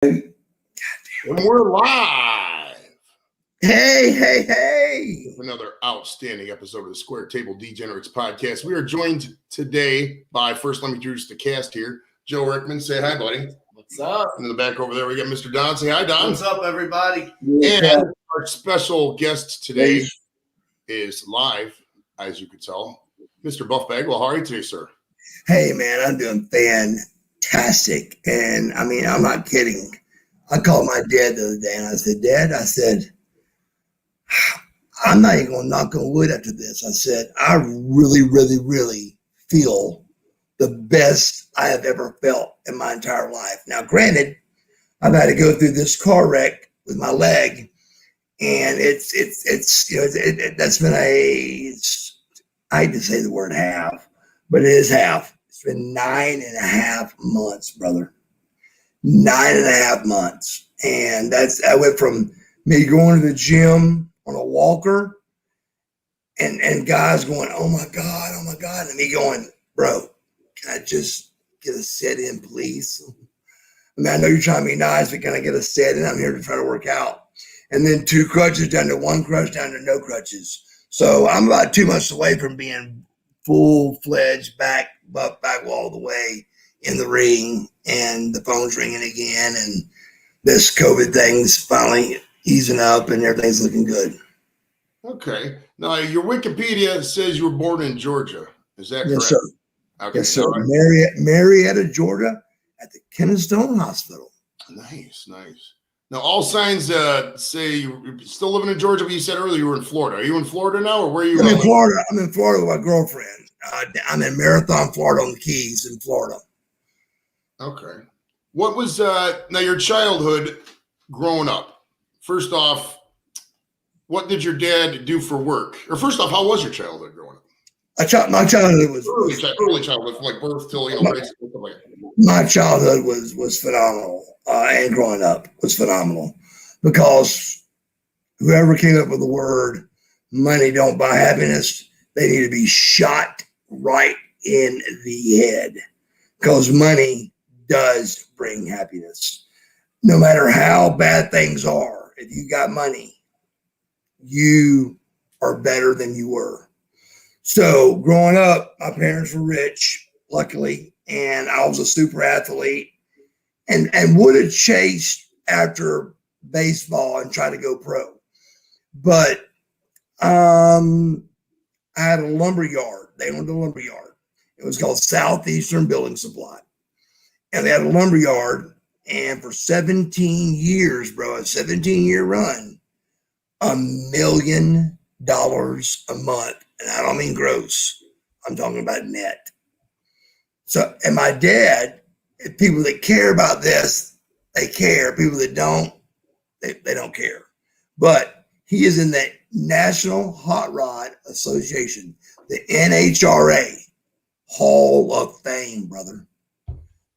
And we're live. Hey. Another outstanding episode of the Square Table Degenerates podcast. We are joined today by, first let me introduce the cast here. Joe Rickman, say hi, buddy. What's up? In the back over there, we got Mr. Don. Say hi, Don. What's up, everybody? And our special guest today is live, as you could tell, Mr. Buff Bagwell. How are you today, sir? Hey, man, I'm doing fantastic. And I mean, I'm not kidding. I called my dad the other day and I said, Dad, I'm not even going to knock on wood after this. I said, I really feel the best I have ever felt in my entire life. Now, granted, I've had to go through this car wreck with my leg, and it's that's been I hate to say the word half, but it is half. It's been 9.5 months, brother. 9.5 months. And I went from me going to the gym on a walker and guys going, oh my God. And me going, bro, can I just get a set in, please? I mean, I know you're trying to be nice, but can I get a set in? I'm here to try to work out. And then 2 crutches down to 1 crutch down to no crutches. So I'm about 2 months away from being full-fledged Buff Bagwell all the way in the ring, and the phone's ringing again, and this COVID thing's finally easing up, and everything's looking good. Okay. Now, your Wikipedia says you were born in Georgia. Is that correct? Yes, sir. Okay. Yes, sir. Marietta, Georgia, at the Kennestone Hospital. Nice. Now, all signs say you're still living in Georgia, but you said earlier you were in Florida. Are you in Florida now, or where are you? I'm in Florida. I'm in Florida with my girlfriend. I'm in Marathon, Florida, on the Keys in Florida. Okay. What was now your childhood growing up? First off, what did your dad do for work? Or first off, how was your childhood growing up? My childhood was early childhood, from like birth till basically like. My childhood was phenomenal, and growing up was phenomenal, because whoever came up with the word "money don't buy happiness," they need to be shot right in the head, because money does bring happiness. No matter how bad things are, if you got money, you are better than you were. So growing up, my parents were rich, luckily, and I was a super athlete and would have chased after baseball and tried to go pro. But I had a lumber yard. They owned a lumber yard. It was called Southeastern Building Supply. And they had a lumber yard. And for 17 years, bro, a 17-year run, $1 million a month. And I don't mean gross. I'm talking about net. So, and my dad, people that care about this, they care. People that don't, they don't care. But he is in the National Hot Rod Association, the NHRA Hall of Fame, brother.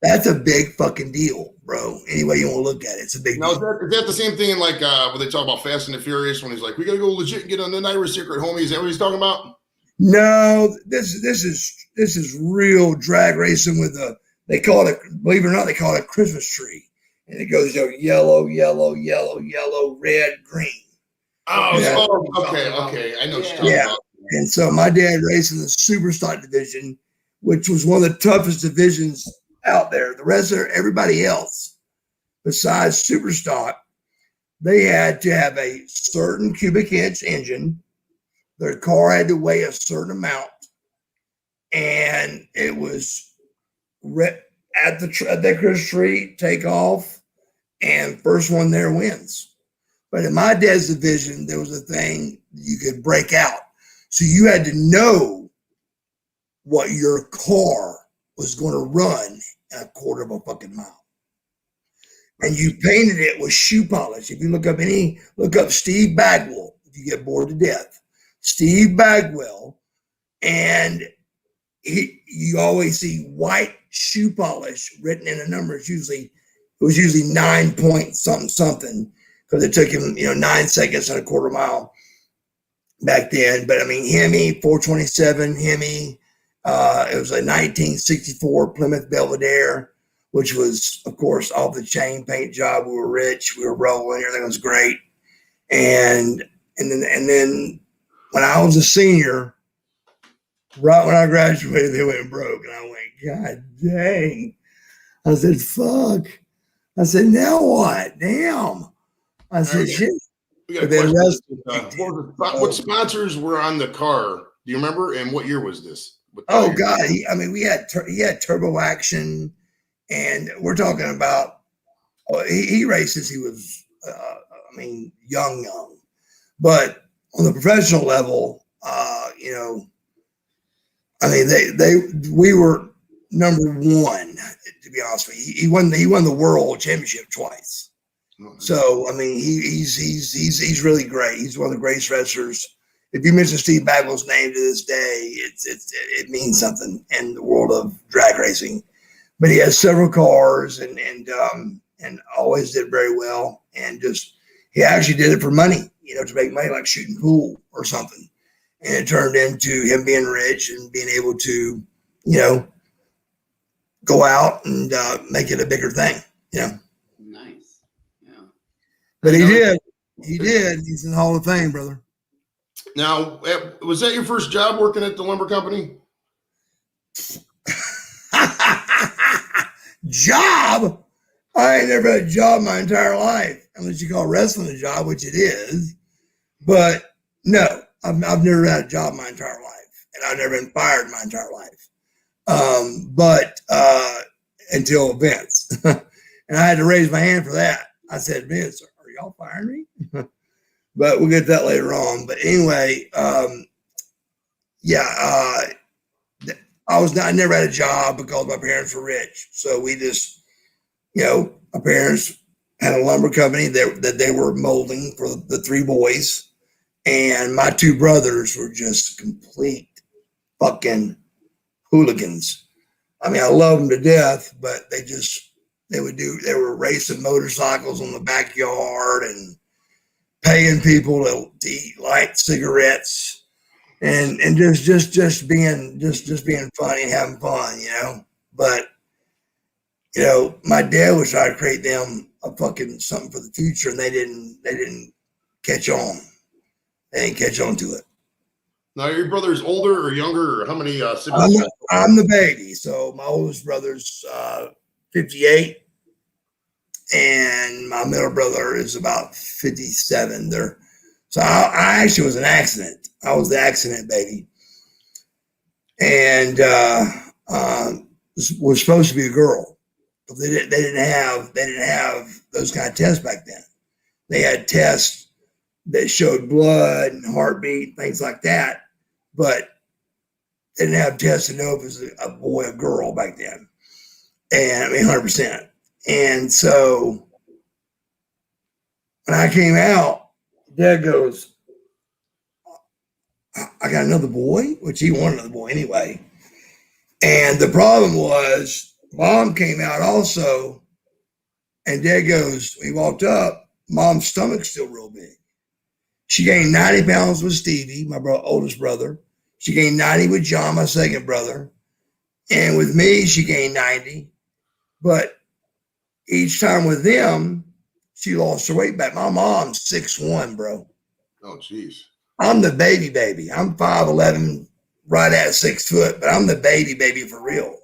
That's a big fucking deal, bro. Any way you want to look at it, it's a big deal. Is that the same thing in like when they talk about Fast and the Furious, when he's like, we got to go legit and get on the Irish Secret, homie? Is that what he's talking about? No, this is real drag racing with they call it, believe it or not, they call it a Christmas tree. And it goes, yellow, red, green. Oh, yeah. Okay. I know what you're talking about. And so my dad raced in the super stock division, which was one of the toughest divisions out there. The rest of everybody else, besides super stock, they had to have a certain cubic inch engine. Their car had to weigh a certain amount, and it was at the Christmas tree, take off, and first one there wins. But in my dad's division, there was a thing you could break out. So you had to know what your car was going to run in a quarter of a fucking mile. And you painted it with shoe polish. If you look up Steve Bagwell, if you get bored to death, Steve Bagwell, and you always see white shoe polish written in a number. It was usually 9 point something, because it took him 9 seconds and a quarter mile back then. But I mean, Hemi 427 Hemi. It was a 1964 Plymouth Belvedere which was, of course, off the chain paint job. We were rich, we were rolling, everything was great. And then when I was a senior, right when I graduated, they went broke. And I went, God dang. I said, fuck. I said, now what? Damn. I said, shit. We got a question. What sponsors were on the car? Do you remember? And what year was this? Oh God! We had Turbo Action, and we're talking about. He raced since he was, young, but on the professional level, we were number one. To be honest with you, he won the world championship twice. So he's really great. He's one of the greatest wrestlers. If you mention Steve Bagwell's name to this day, it means something in the world of drag racing. But he has several cars and always did very well. And he actually did it for money, to make money, like shooting pool or something. And it turned into him being rich and being able to, go out and make it a bigger thing. Nice. Yeah. But he did. He's in the Hall of Fame, brother. Now, was that your first job working at the lumber company? Job? I ain't never had a job my entire life, unless you call wrestling a job, which it is. But no, I've never had a job my entire life, and I've never been fired my entire life. But until Vince, and I had to raise my hand for that. I said, Vince, are y'all firing me? But we'll get that later on. But anyway, I never had a job because my parents were rich. So we just, my parents had a lumber company that they were molding for the three boys. And my two brothers were just complete fucking hooligans. I mean, I love them to death, but they were racing motorcycles in the backyard and paying people to eat light cigarettes and just being funny and having fun, But my dad was trying to create them a fucking something for the future, and they didn't catch on. They didn't catch on to it. Now, are your brothers older or younger, or how many siblings? I'm the baby, so my oldest brother's 58. And my middle brother is about 57. So I actually was an accident. I was the accident baby, and was supposed to be a girl, but they didn't have those kind of tests back then. They had tests that showed blood and heartbeat, things like that, but they didn't have tests to know if it was a boy or girl back then. And 100%. And so when I came out, Dad goes, I got another boy, which he wanted another boy anyway. And the problem was, Mom came out also, and Dad goes, he walked up, Mom's stomach's still real big. She gained 90 pounds with Stevie, my oldest brother. She gained 90 with John, my second brother. And with me, she gained 90. But each time with them, she lost her weight back. My mom's 6'1", bro. Oh, jeez. I'm the baby. I'm 5'11", right at 6 foot, but I'm the baby for real.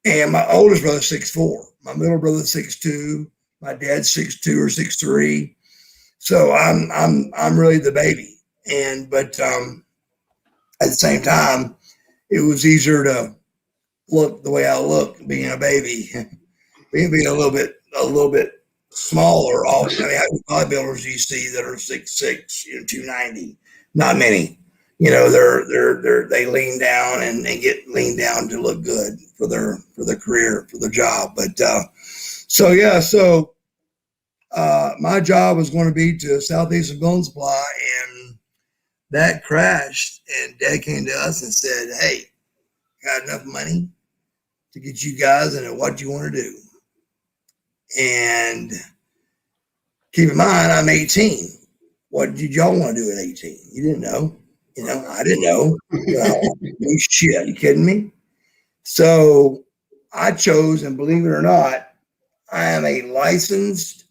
And my oldest brother's 6'4". My middle brother's 6'2". My dad's 6'2" or 6'3". So I'm really the baby. But at the same time, it was easier to look the way I look being a baby. Being a little bit smaller. I have bodybuilders you see that are 6'6", 290. Not many. They lean down and they get leaned down to look good for their career, for their job. But my job was going to be to Southeastern Building Supply, and that crashed. And Dad came to us and said, "Hey, got enough money to get you guys into what you want to do." And keep in mind, I'm 18. What did y'all want to do at 18? You didn't know. I didn't know. Well, shit, you kidding me? So I chose, and believe it or not, I am a licensed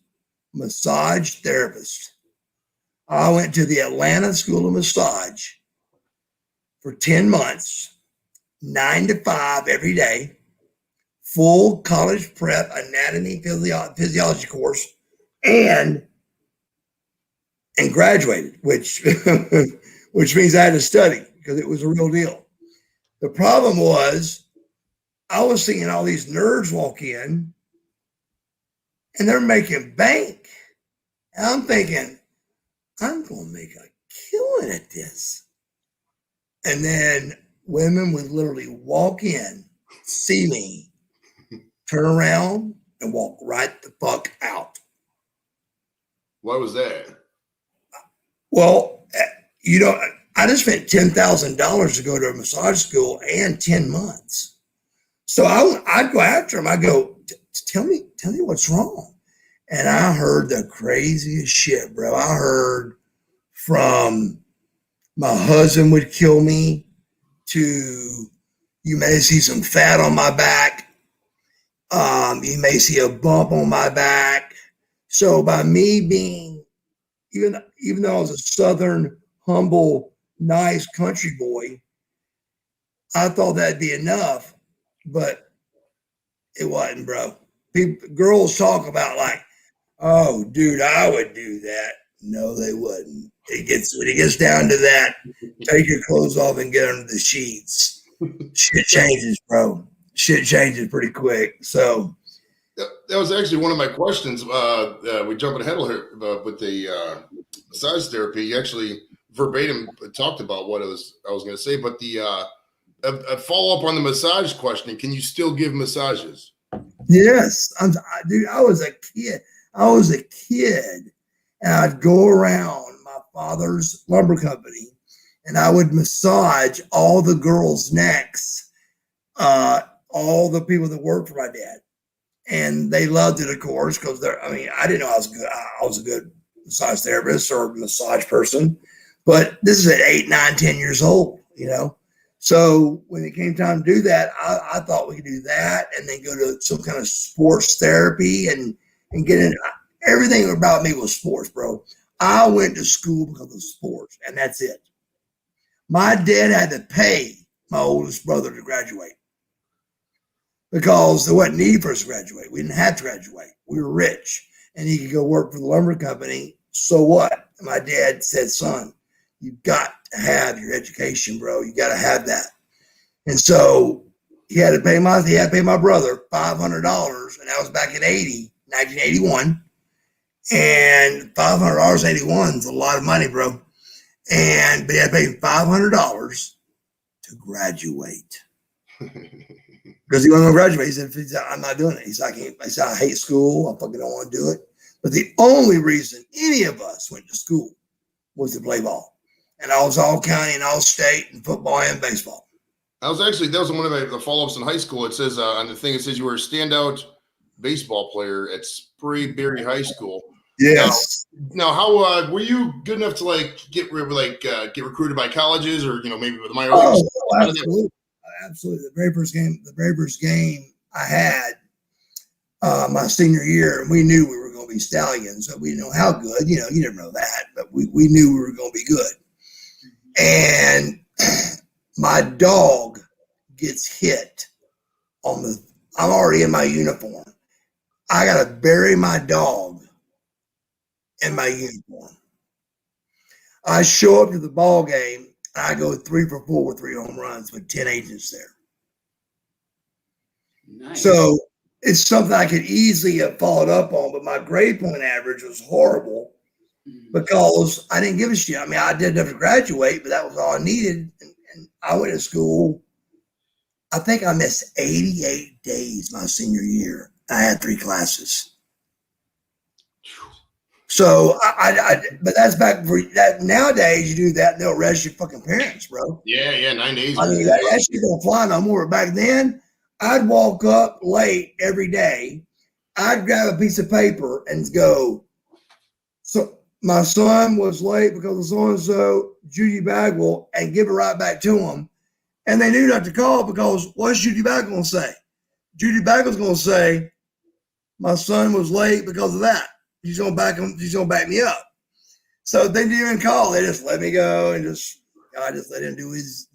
massage therapist. I went to the Atlanta School of Massage for 10 months, 9 to 5 every day, full college prep anatomy physiology course, and graduated, which which means I had to study because it was a real deal. The problem was I was seeing all these nerds walk in and they're making bank. And I'm thinking, I'm going to make a killing at this. And then women would literally walk in, see me, turn around, and walk right the fuck out. Why was that? Well, I just spent $10,000 to go to a massage school and 10 months. So I'd go after him. I go, tell me what's wrong. And I heard the craziest shit, bro. I heard from my husband would kill me to you may see some fat on my back. You may see a bump on my back. So by me being, even though I was a Southern, humble, nice country boy, I thought that'd be enough, but it wasn't, bro. Girls talk about like, oh, dude, I would do that. No, they wouldn't. When it gets down to that, take your clothes off and get under the sheets. Shit changes, bro. Shit changes pretty quick. So that was actually one of my questions. We jumping ahead here with the massage therapy. You actually verbatim talked about what I was going to say, but the a follow up on the massage question. Can you still give massages? yes, dude. I was a kid, and I'd go around my father's lumber company, and I would massage all the girls' necks, all the people that worked for my dad. And they loved it, of course, because I didn't know I was good. I was a good massage therapist or massage person, but this is at 8, 9, 10 years old, So when it came time to do that, I thought we could do that and then go to some kind of sports therapy and get in. Everything about me was sports, bro. I went to school because of sports, and that's it. My dad had to pay my oldest brother to graduate, because there wasn't need for us to graduate. We didn't have to graduate. We were rich, and he could go work for the lumber company. So what? My dad said, son, you've got to have your education, bro. You got to have that. And so he had to pay my brother $500, and that was back in 1981. And $500 in 81 is a lot of money, bro. But he had to pay $500 to graduate. Because he wasn't going to graduate. He said, I'm not doing it. He said, I hate school. I fucking don't want to do it. But the only reason any of us went to school was to play ball. And I was all county and all state and football and baseball. That was one of the follow-ups in high school. It says on the thing, it says you were a standout baseball player at Sprayberry High School. Yes. Now how were you good enough to get recruited by colleges or maybe with the minor leagues? Oh, absolutely. Absolutely. The very first game I had my senior year, and we knew we were going to be Stallions, so we didn't know how good. You never know that, but we knew we were going to be good. And my dog gets hit I'm already in my uniform. I got to bury my dog in my uniform. I show up to the ball game. I go 3 for 4 with 3 home runs with 10 agents there. Nice. So it's something I could easily have followed up on, but my grade point average was horrible because I didn't give a shit. I did have to graduate, but that was all I needed. And I went to school. I think I missed 88 days my senior year. I had 3 classes. So but that's back for that. Nowadays, you do that, and they'll arrest your fucking parents, bro. Yeah, 9 days. That shit don't fly no more. Back then, I'd walk up late every day. I'd grab a piece of paper and go, so my son was late because of so-and-so, Judy Bagwell, and give it right back to him. And they knew not to call because what's Judy Bagwell going to say? Judy Bagwell's going to say, my son was late because of that. She's going to back me up. So they didn't even call. They just let me go and I just let him do his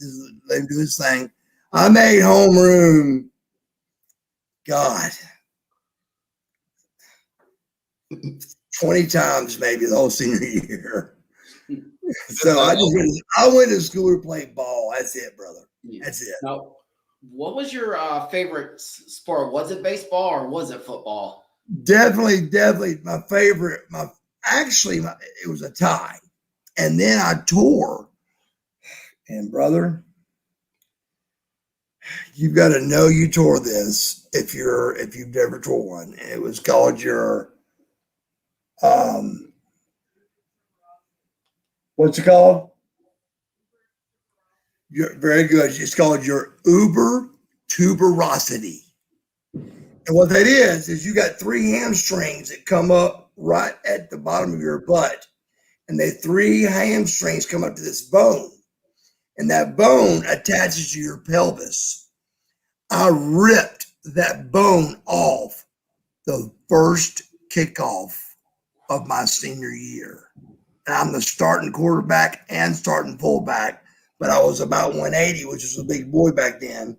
thing. I made homeroom. God, 20 times maybe the whole senior year. So I went to school to play ball. That's it, brother. That's it. Now, what was your favorite sport? Was it baseball or was it football? Definitely my favorite. It was a tie. And then I tore. And brother, you've got to know you tore this if you've never tore one. And it was called your what's it called? You're very good. It's called your Uber tuberosity. And what that is you got 3 hamstrings that come up right at the bottom of your butt. And the 3 hamstrings come up to this bone. And that bone attaches to your pelvis. I ripped that bone off the first kickoff of my senior year. And I'm the starting quarterback and starting fullback, but I was about 180, which was a big boy back then,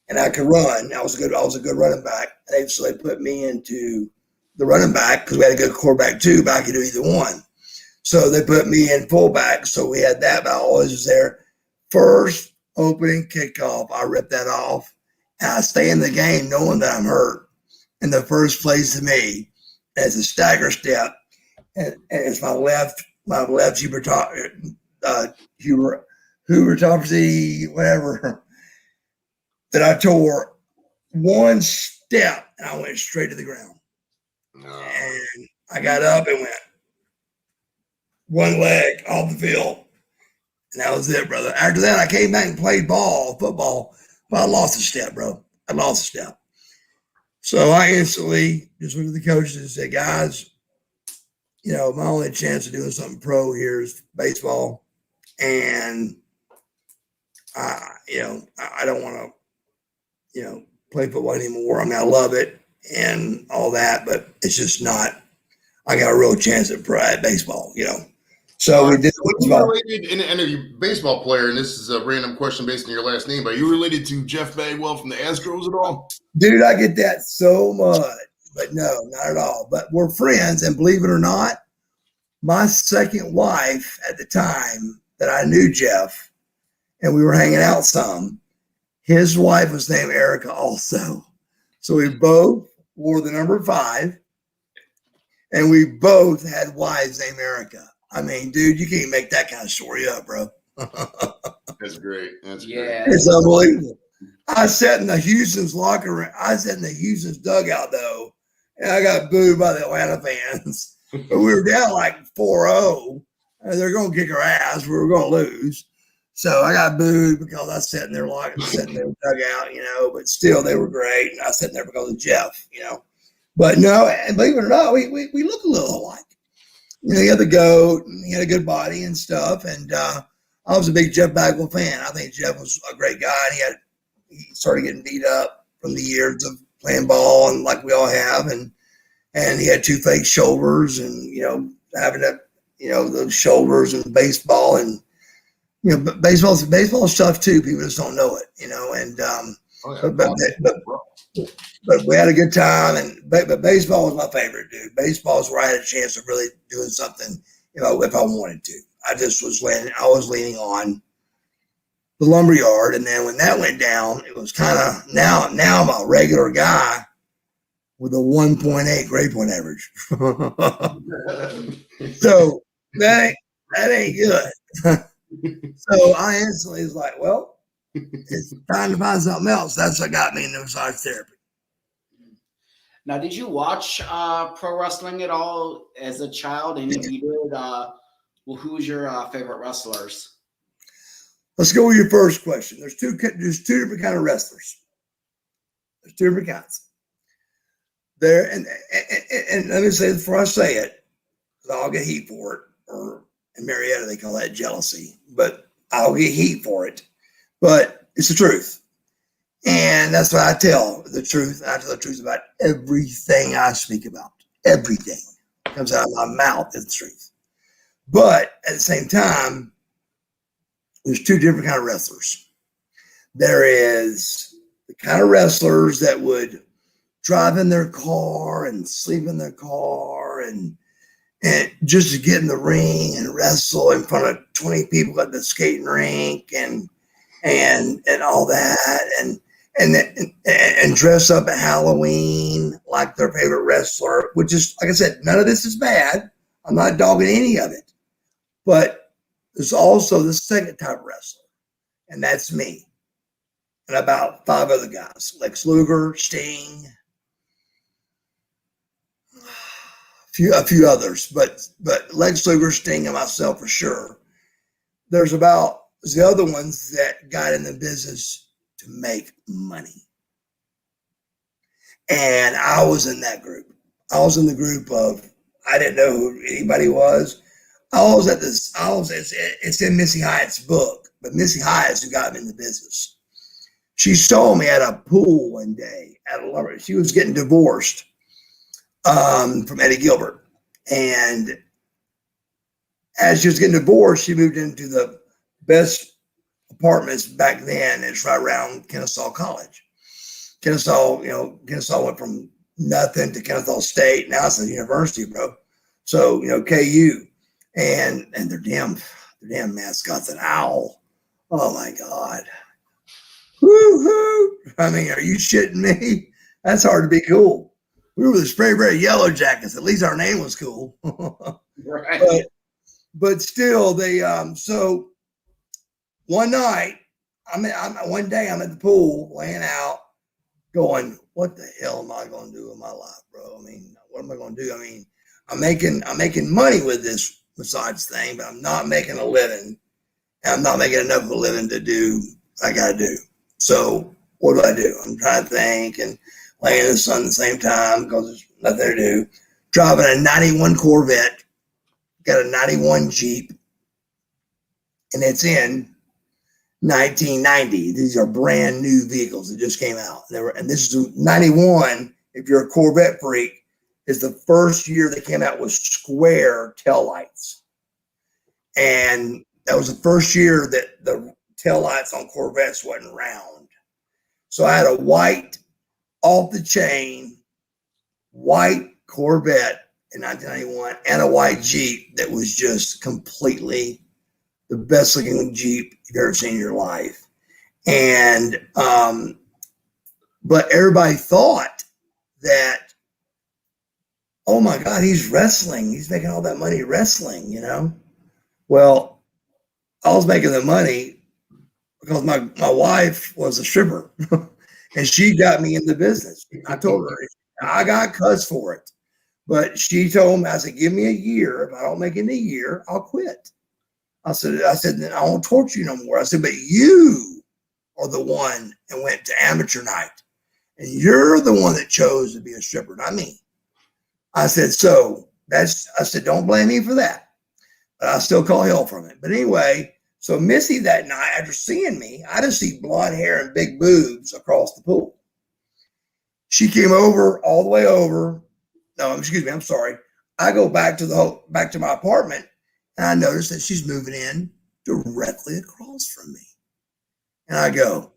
and I could run. I was a good running back. So they put me into the running back because we had a good quarterback too, but I could do either one. So they put me in fullback. So we had that, but I always was there. First opening kickoff, I ripped that off, and I stay in the game knowing that I'm hurt. And the first plays to me as a stagger step, and it's my left humerotopsy, whatever, that I tore one step and I went straight to the ground. No. And I got up and went one leg off the field. And that was it, brother. After that, I came back and played football, but I lost a step, bro. I lost a step. So I instantly just went to the coaches and said, guys, my only chance of doing something pro here is baseball. And I don't want to, play football anymore. I mean, I love it and all that, but it's just not, I got a real chance at baseball, So we did. When you related, and you're a baseball player, and this is a random question based on your last name, but are you related to Jeff Bagwell from the Astros at all? Dude, I get that so much, but no, not at all. But we're friends, and believe it or not, my second wife at the time that I knew Jeff, and we were hanging out some, his wife was named Erica also. So we both wore the number 5, and we both had wives named Erica. I mean, dude, you can't make that kind of story up, bro. That's great. That's great. It's unbelievable. I sat in the Houston's locker room. I sat in the Houston's dugout, though, and I got booed by the Atlanta fans. But we were down like 4-0. And they're going to kick our ass. We were going to lose. So I got booed because I sat in their dugout, but still they were great. And I sat there because of Jeff, But no, and believe it or not, we look a little alike. He had the goat, and he had a good body and stuff. And I was a big Jeff Bagwell fan. I think Jeff was a great guy. And he started getting beat up from the years of playing ball, and like we all have. And he had 2 fake shoulders, and having that, those shoulders and baseball, and but baseball's tough too. People just don't know it, And but we had a good time, but baseball was my favorite, dude. Baseball is where I had a chance of really doing something, if I wanted to. I was leaning on the lumberyard, and then when that went down, it was kind of now I'm a regular guy with a 1.8 grade point average. So that ain't good. So I instantly was like, well, it's time to find something else. That's what got me into massage therapy. Now, did you watch pro wrestling at all as a child? And if you did, who's your favorite wrestlers? Let's go with your first question. There's two different kind of wrestlers. There's 2 different kinds. There, and let me say before I say it, because I'll get heat for it, or in Marietta they call that jealousy, but I'll get heat for it. But it's the truth. And that's what I tell the truth. I tell the truth about everything I speak about. Everything comes out of my mouth is the truth. But at the same time, there's two different kind of wrestlers. There is the kind of wrestlers that would drive in their car and sleep in their car and just to get in the ring and wrestle in front of 20 people at the skating rink and all that and dress up at Halloween like their favorite wrestler, which is, like I said, none of this is bad. I'm not dogging any of it. But there's also the second type of wrestler, and that's me. And about 5 other guys, Lex Luger, Sting, a few others, but Lex Luger, Sting, and myself for sure. There's the other ones that got in the business to make money. And I was in that group. I was in the group of, I didn't know who anybody was. It's in Missy Hyatt's book, but Missy Hyatt's who got me in the business. She saw me at a pool one day she was getting divorced from Eddie Gilbert. And as she was getting divorced, she moved into the best apartments back then. It's right around Kennesaw College. Kennesaw went from nothing to Kennesaw State. Now it's a university, bro. So, KU. And their damn mascot's an owl. Oh my God. Woo-hoo. I mean, are you shitting me? That's hard to be cool. We were the Spray Red Yellow Jackets. At least our name was cool. Right. But still, they so one night, one day I'm at the pool laying out, going, what the hell am I going to do with my life, bro? I mean, what am I going to do? I mean, I'm making money with this massage thing, but I'm not making a living. And I'm not making enough of a living to do what I got to do. So what do? I'm trying to think and laying in the sun at the same time because there's nothing to do. Driving a 91 Corvette, got a 91 Jeep, and it's in 1990. These are brand new vehicles that just came out. And this is 91. If you're a Corvette freak, is the first year they came out with square taillights. And that was the first year that the taillights on Corvettes wasn't round. So I had a white, off the chain, white Corvette in 1991 and a white Jeep that was just completely the best looking Jeep you've ever seen in your life. And, but everybody thought that, oh my God, he's wrestling. He's making all that money wrestling, Well, I was making the money because my wife was a stripper and she got me in the business. I told her I got cussed for it, but she told me, I said, give me a year. If I don't make it in a year, I'll quit. I said, then I won't torture you no more. I said, but you are the one that went to amateur night and you're the one that chose to be a stripper, not me. I said, I said, don't blame me for that. But I still call hell from it. But anyway, so Missy that night, after seeing me, I just see blonde hair and big boobs across the pool. She came over all the way over. No, excuse me, I'm sorry. I go back to my apartment and I notice that she's moving in directly across from me. And I go,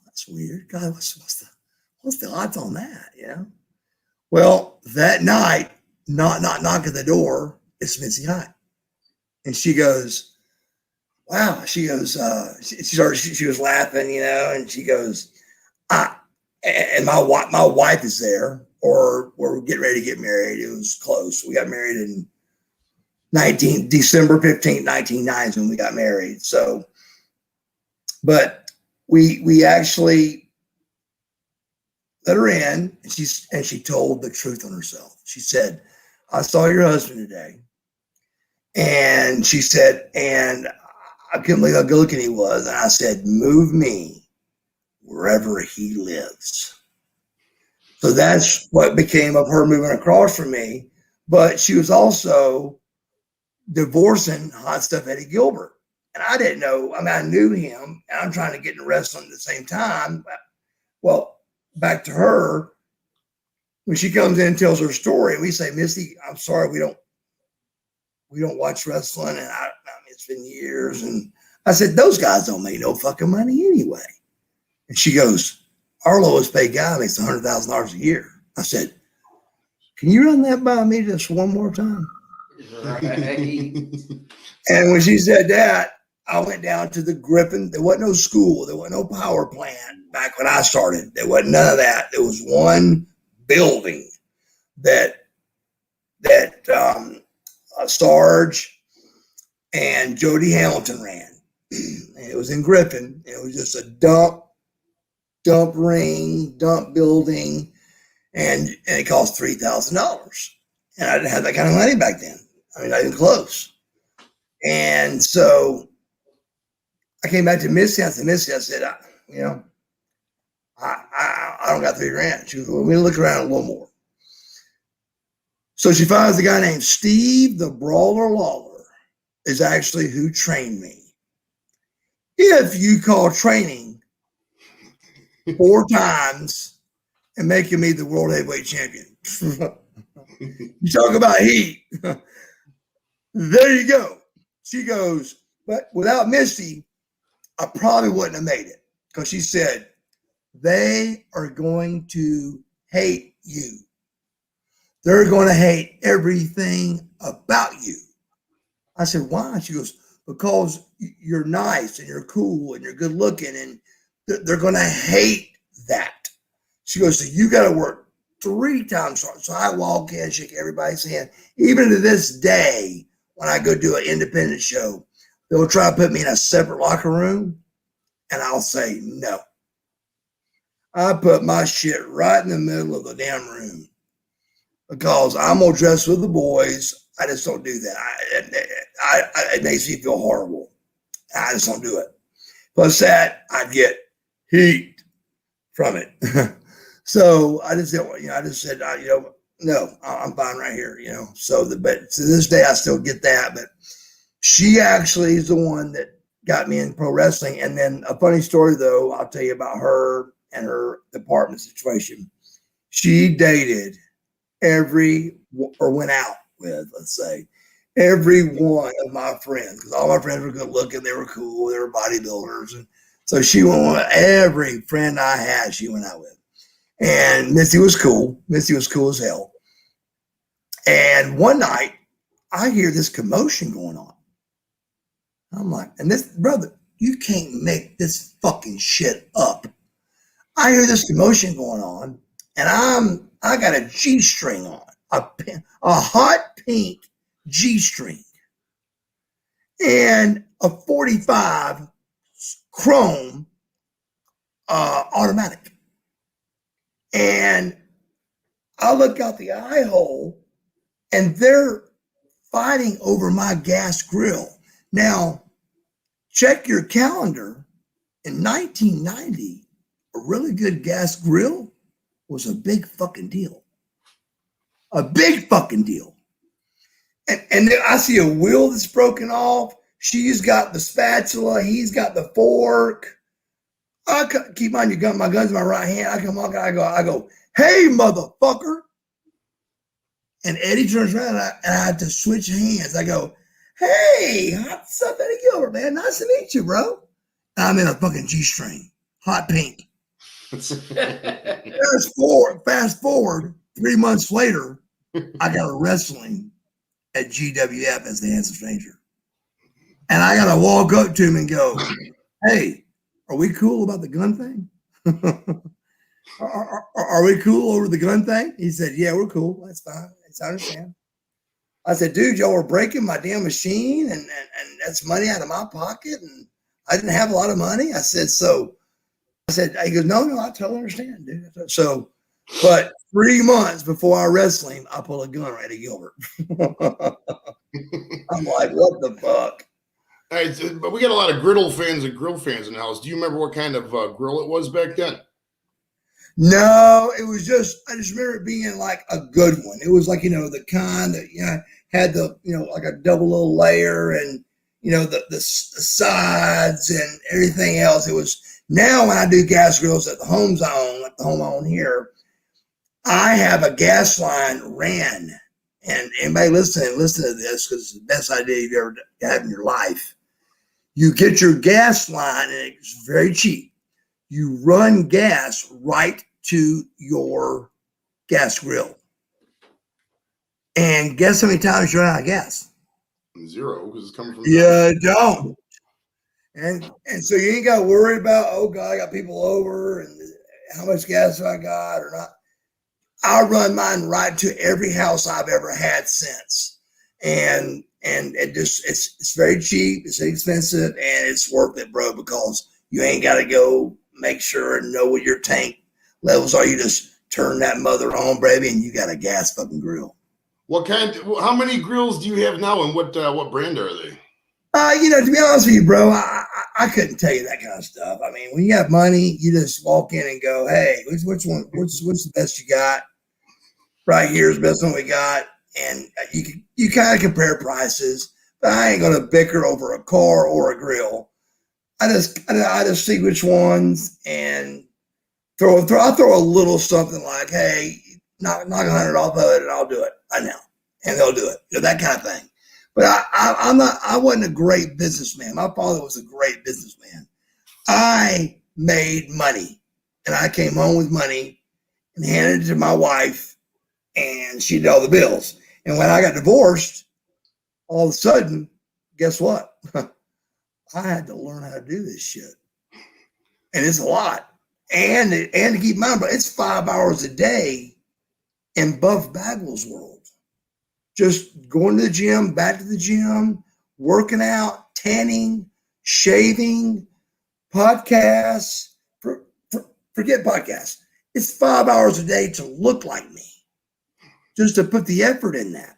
that's weird. God, what's the odds on that, Well, that night, not knocking the door, it's Missy Hyatt. And she goes, wow. She goes, she was laughing, and she goes, and my wife is there, or we're getting ready to get married. It was close. We got married in December 15th, 1990 is when we got married. So, but we actually let her in, and she told the truth on herself. She said, I saw your husband today. And she said, and I couldn't believe how good looking he was. And I said, move me wherever he lives. So that's what became of her moving across from me. But she was also divorcing Hot Stuff Eddie Gilbert. And I didn't know. I mean, I knew him, and I'm trying to get in wrestling at the same time. Well, back to her, when she comes in and tells her story, we say, Missy, I'm sorry, we don't watch wrestling, and I mean, it's been years. And I said, those guys don't make no fucking money anyway. And she goes, our lowest paid guy makes $100,000 a year. I said, can you run that by me just one more time? Right. And when she said that, I went down to the Griffin. There wasn't no school. There wasn't no power plant back when I started. There wasn't none of that. There was one building that Sarge and Jody Hamilton ran. And it was in Griffin. It was just a dump building, and it cost $3,000. And I didn't have that kind of money back then. I mean, not even close. And so I came back to Missy. I said, Missy, I said, I don't got $3,000. She goes, well, let me look around a little more. So she finds a guy named Steve the Brawler Lawler is actually who trained me. If you call training 4 times and making me the world heavyweight champion, you talk about heat. There you go. She goes, but without Misty, I probably wouldn't have made it, because she said, they are going to hate you. They're going to hate everything about you. I said, why? She goes, because you're nice and you're cool and you're good looking, and they're going to hate that. She goes, so you got to work 3 times harder. So I walk in, shake everybody's hand. Even to this day, when I go do an independent show, they'll try to put me in a separate locker room, and I'll say no. I put my shit right in the middle of the damn room, because I'm going to dress with the boys. I just don't do that. It makes me feel horrible. I just don't do it. Plus that, I get heat from it. So I just said, no, I'm fine right here, So, but to this day, I still get that. But she actually is the one that got me in pro wrestling. And then a funny story, though, I'll tell you about her and her apartment situation. She dated went out with, let's say, every one of my friends, because all my friends were good looking, they were cool, they were bodybuilders. And so she went with every friend I had, she went out with. And Missy was cool. Missy was cool as hell. And one night, I hear this commotion going on. I'm like, and this, brother, you can't make this fucking shit up. I hear this commotion going on, and I got a G-string on, a hot pink G-string, and a 45 chrome automatic. And I look out the eye hole, and they're fighting over my gas grill. Now, check your calendar. In 1990, a really good gas grill was a big fucking deal. A big fucking deal. And then I see a wheel that's broken off. She's got the spatula. He's got the fork. I keep mind your gun. My gun's in my right hand. I come on. I go, hey, motherfucker. And Eddie turns around, and I had to switch hands. I go, hey, what's up, Eddie Gilbert, man? Nice to meet you, bro. And I'm in a fucking G-string, hot pink. Fast forward, 3 months later, I got a wrestling at GWF as the handsome stranger. And I got to walk up to him and go, hey, are we cool about the gun thing? Are we cool over the gun thing? He said, yeah, we're cool. That's fine. I understand. I said, dude, y'all were breaking my damn machine, and that's money out of my pocket, and I didn't have a lot of money. I said, he goes, no, I totally understand, dude. So, but 3 months before I wrestle him, I pull a gun right at Gilbert. I'm like, what the fuck? All right, but we got a lot of griddle fans and grill fans in the house. Do you remember what kind of grill it was back then? No, it was I just remember it being like a good one. It was like, the kind that, had the, like a double little layer, and, the sides and everything else. It was now when I do gas grills at the homes I own, like the home I own here, I have a gas line ran. And anybody listen to this because it's the best idea you've ever had in your life. You get your gas line, and it's very cheap. You run gas right to your gas grill. And guess how many times you run out of gas? 0, because it's coming from. You don't. And so you ain't got to worry about, oh God, I got people over and how much gas have I got or not. I run mine right to every house I've ever had since. And it's very cheap, it's inexpensive, and it's worth it, bro, because you ain't got to go make sure and know what your tank levels are. You just turn that mother on, baby, and you got a gas fucking grill. How many grills do you have now, and what brand are they? To be honest with you, bro, I couldn't tell you that kind of stuff. I mean, when you have money, you just walk in and go, hey, which one, what's the best you got? Right here's the best one we got. And you kind of compare prices, but I ain't gonna bicker over a car or a grill. I just see which ones and I'll throw a little something like, hey, knock $100 off of it and I'll do it. I know. And they'll do it. That kind of thing. But I wasn't a great businessman. My father was a great businessman. I made money and I came home with money and handed it to my wife and she did all the bills. And when I got divorced, all of a sudden, guess what? I had to learn how to do this shit. And it's a lot. And to keep in mind, but it's 5 hours a day in Buff Bagwell's world. Just going to the gym, back to the gym, working out, tanning, shaving, podcasts. Forget podcasts. It's 5 hours a day to look like me, just to put the effort in that.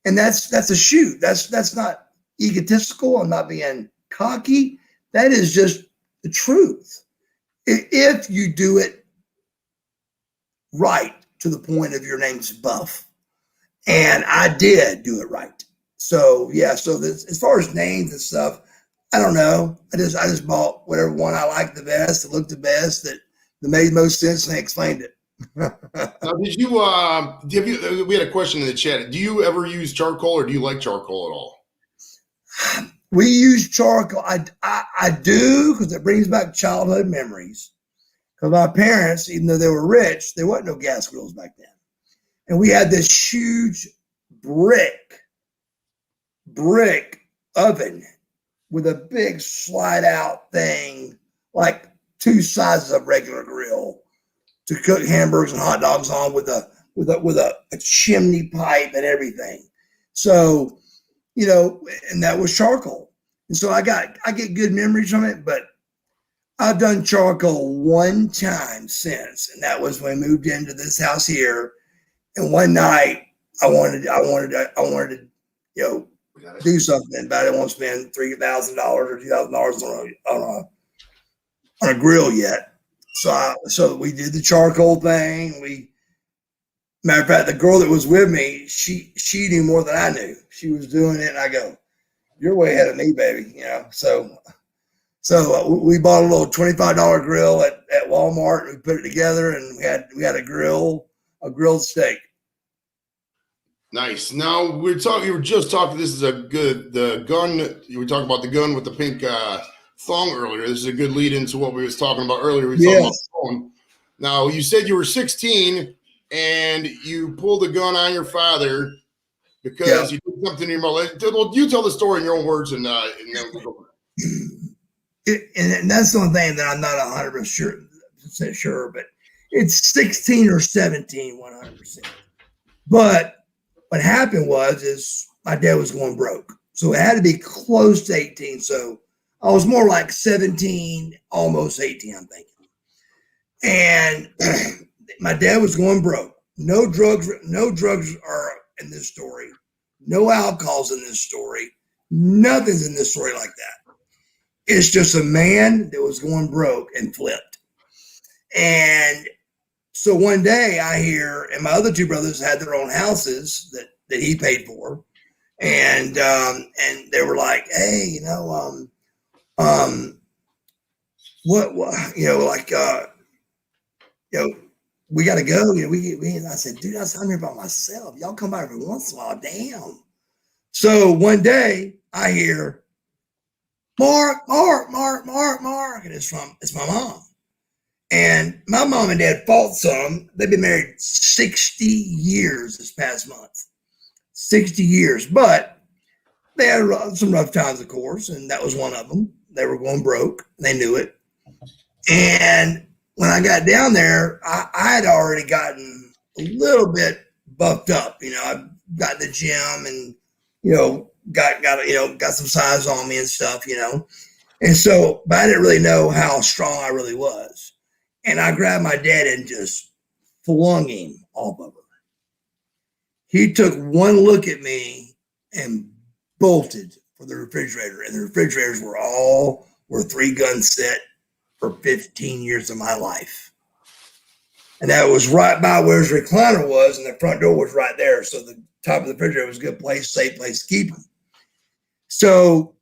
And that's a shoot. That's not egotistical. I'm not being cocky. That is just the truth. If you do it right to the point of your name's Buff. And I did do it right. So yeah, as far as names and stuff, I don't know. I just bought whatever one I liked the best, that looked the best, that made most sense, and they explained it. Now, we had a question in the chat. Do you ever use charcoal, or do you like charcoal at all? We use charcoal. I do, because it brings back childhood memories. Because my parents, even though they were rich, there wasn't no gas grills back then. And we had this huge brick oven with a big slide out thing, like 2 sizes of regular grill to cook hamburgers and hot dogs on with a chimney pipe and everything. So, and that was charcoal. And so I get good memories from it, but I've done charcoal one time since, and that was when we moved into this house here. And one night I wanted to, do something, but I didn't want to spend $3,000 or $2,000 on a grill yet. So we did the charcoal thing. Matter of fact, the girl that was with me, she knew more than I knew. She was doing it, and I go, "You're way ahead of me, baby." So we bought a little $25 grill at Walmart, and we put it together, and we had a grilled steak. Nice. Now you were just talking. This is the gun. You were talking about the gun with the pink thong earlier. This is a good lead into what we was talking about earlier. We were talking about the phone. Now, you said you were 16 and you pulled the gun on your father because you did something in your mouth. Well, you tell the story in your own words, and then we'll go. And that's the one thing that I'm not 100% sure, but it's 16 or 17, 100%. But what happened is my dad was going broke. So it had to be close to 18. So I was more like 17, almost 18, I'm thinking. And my dad was going broke. No drugs are in this story. No alcohol's in this story. Nothing's in this story like that. It's just a man that was going broke and flipped. And so one day I hear, and my other 2 brothers had their own houses that he paid for. And they were like, hey, what, like, we got to go. I said, dude, I'm here by myself. Y'all come by every once in a while. Damn. So one day I hear, Mark. And it's my mom. And my mom and dad fought some. They've been married 60 years this past month. 60 years. But they had some rough times, of course, and that was one of them. They were going broke. They knew it. And when I got down there, I had already gotten a little bit buffed up. I got in the gym and, got some size on me and stuff, And so, but I didn't really know how strong I really was. And I grabbed my dad and just flung him off of her. He took one look at me and bolted for the refrigerator. And the refrigerators were 3-gun set for 15 years of my life. And that was right by where his recliner was, and the front door was right there. So the top of the refrigerator was a good place, safe place to keep him. So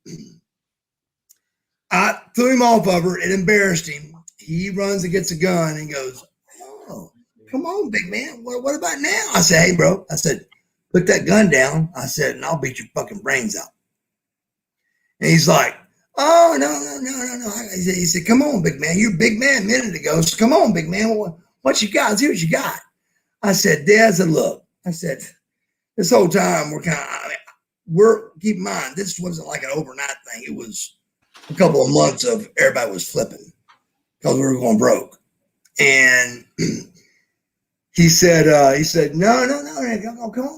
I threw him off of her. It embarrassed him. He runs and gets a gun and goes, oh, come on, big man. What about now? I said, hey, bro. I said, put that gun down. I said, and I'll beat your fucking brains out. And he's like, oh, no. He said, come on, big man. You're a big man a minute ago. So come on, big man. What you got? Let's see what you got. I said, Dad, look. I said, this whole time keep in mind, this wasn't like an overnight thing. It was a couple of months of everybody was flipping because we were going broke. And he said, no,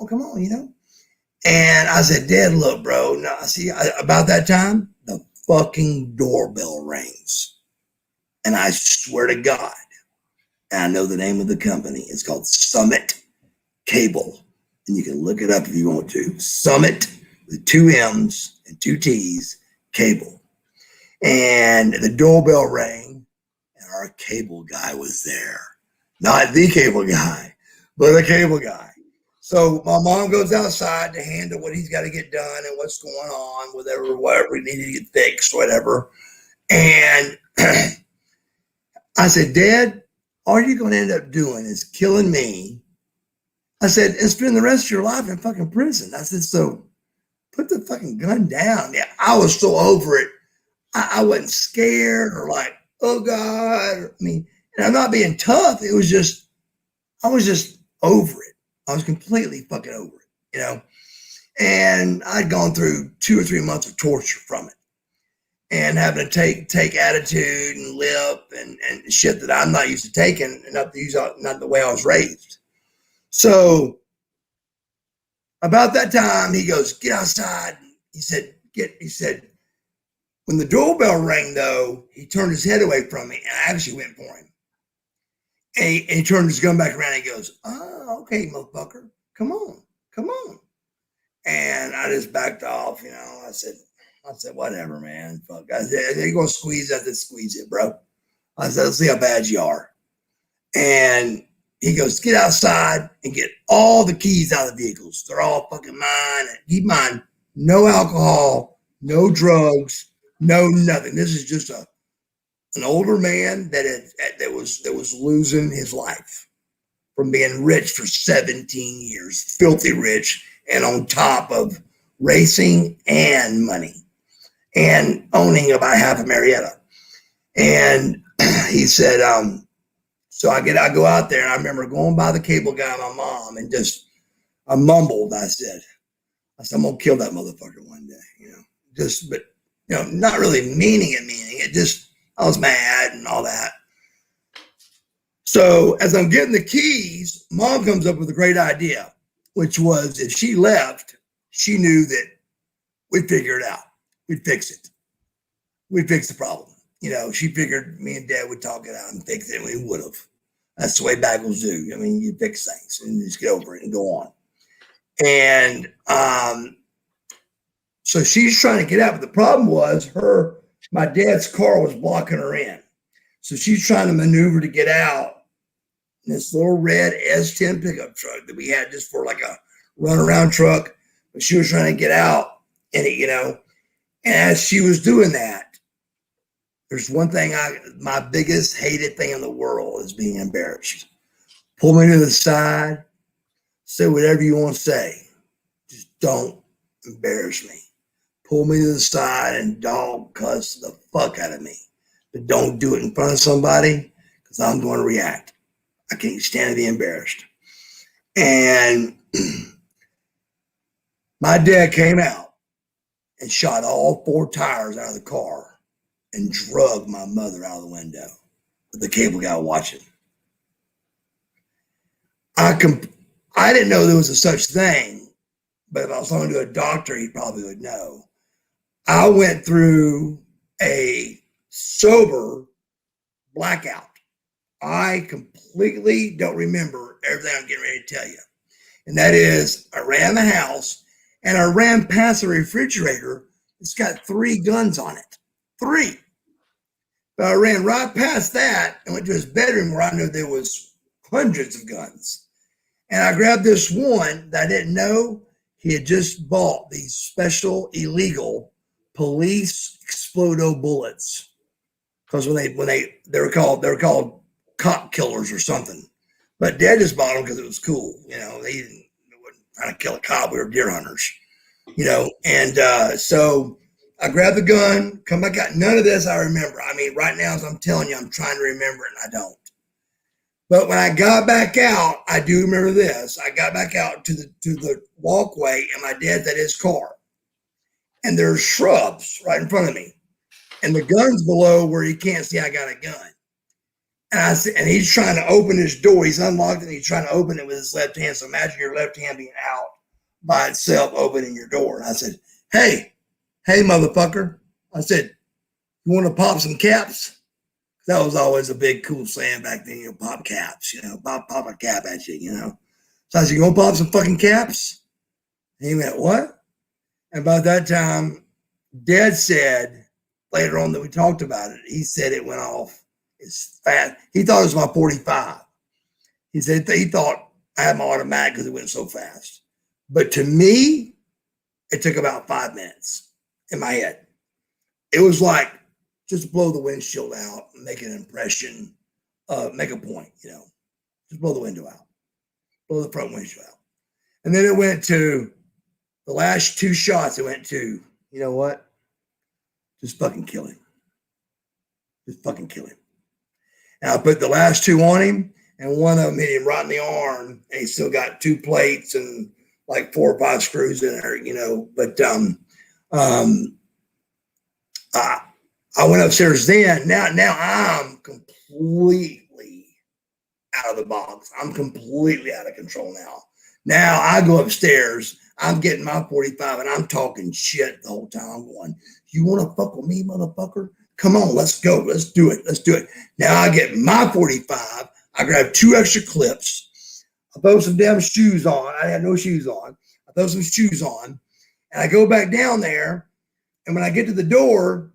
come on, And I said, Dad, look, bro. No, see, about that time, the fucking doorbell rings. And I swear to God, and I know the name of the company. It's called Summit Cable. And you can look it up if you want to. Summit with 2 M's and 2 T's, cable. And the doorbell rang, and our cable guy was there. Not the cable guy, but the cable guy. So my mom goes outside to handle what he's got to get done and what's going on, whatever he needed to get fixed, whatever. And I said, Dad, all you're going to end up doing is killing me. I said, and spend the rest of your life in fucking prison. I said, so put the fucking gun down. Yeah, I was so over it. I wasn't scared or like, oh God. I mean, and I'm not being tough. It was just, I was just over it. I was completely fucking over it, And I'd gone through 2 or 3 months of torture from it. And having to take attitude and lip and shit that I'm not used to taking, and not the way I was raised. So about that time, he goes, get outside. He said, when the doorbell rang, though, he turned his head away from me, and I actually went for him. And he turned his gun back around and he goes, oh, okay, motherfucker, come on. And I just backed off, I said, whatever, man. Fuck. I said, they're going to squeeze that, squeeze it, bro. I said, let's see how bad you are. And he goes, get outside and get all the keys out of the vehicles. They're all fucking mine. And keep in mind, no alcohol, no drugs, no nothing. This is just an older man that was losing his life from being rich for 17 years, filthy rich, and on top of racing and money and owning about half of Marietta. And he said, so I go out there, and I remember going by the cable guy and my mom, and I mumbled. I said, I'm gonna kill that motherfucker one day, but not really meaning it. Just I was mad and all that. So as I'm getting the keys, Mom comes up with a great idea, which was if she left, she knew that we'd figure it out. We'd fix it. We'd fix the problem. She figured me and Dad would talk it out and fix it, and we would have. That's the way Bagwells do. I mean, you fix things and just get over it and go on. And so she's trying to get out, but the problem was my dad's car was blocking her in. So she's trying to maneuver to get out in this little red S10 pickup truck that we had just for like a runaround truck. but she was trying to get out, and and as she was doing that, there's one thing my biggest hated thing in the world is being embarrassed. Pull me to the side, say whatever you want to say. Just don't embarrass me. Pull me to the side and dog cuss the fuck out of me. But don't do it in front of somebody because I'm going to react. I can't stand to be embarrassed. And my dad came out and shot all 4 tires out of the car and drugged my mother out of the window with the cable guy watching. I didn't know there was a such thing, but if I was talking to a doctor, he probably would know. I went through a sober blackout. I completely don't remember everything I'm getting ready to tell you. And that is, I ran the house and I ran past the refrigerator. It's got 3 guns on it. 3. But I ran right past that and went to his bedroom where I knew there was hundreds of guns. And I grabbed this one that I didn't know. He had just bought these special illegal police explodo bullets. Because when they were called cop killers or something. But Dad just bought them because it was cool. They wasn't trying to kill a cop. We were deer hunters. And so I grabbed the gun, come back out. None of this I remember. I mean, right now, as I'm telling you, I'm trying to remember it and I don't. But when I got back out, I do remember this. I got back out to the walkway and my dad's at his car. And there's shrubs right in front of me. And the gun's below where he can't see I got a gun. And he's trying to open his door. He's unlocked it and he's trying to open it with his left hand. So imagine your left hand being out by itself, opening your door. And I said, hey, motherfucker. I said, you want to pop some caps? That was always a big cool saying back then, pop caps, pop a cap at you, So I said, you want to pop some fucking caps? And he went, what? And by that time, Dad said, later on that we talked about it, he said it went off as fast. He thought it was my 45. He said he thought I had my automatic because it went so fast. But to me, it took about 5 minutes in my head. It was like, just blow the windshield out, make an impression, make a point, just blow the window out, blow the front windshield out. And then it went to the last 2 shots. It went to, you know what? Just fucking kill him. Just fucking kill him. And I put the last 2 on him, and one of them hit him right in the arm, and he still got 2 plates and like 4 or 5 screws in there, But I went upstairs then. Now I'm completely out of the box. I'm completely out of control now. Now I go upstairs. I'm getting my 45 and I'm talking shit the whole time. I'm going, you want to fuck with me, motherfucker? Come on, let's go. Let's do it. Let's do it. Now I get my 45. I grab 2 extra clips. I throw some damn shoes on. I had no shoes on. I throw some shoes on and I go back down there. And when I get to the door,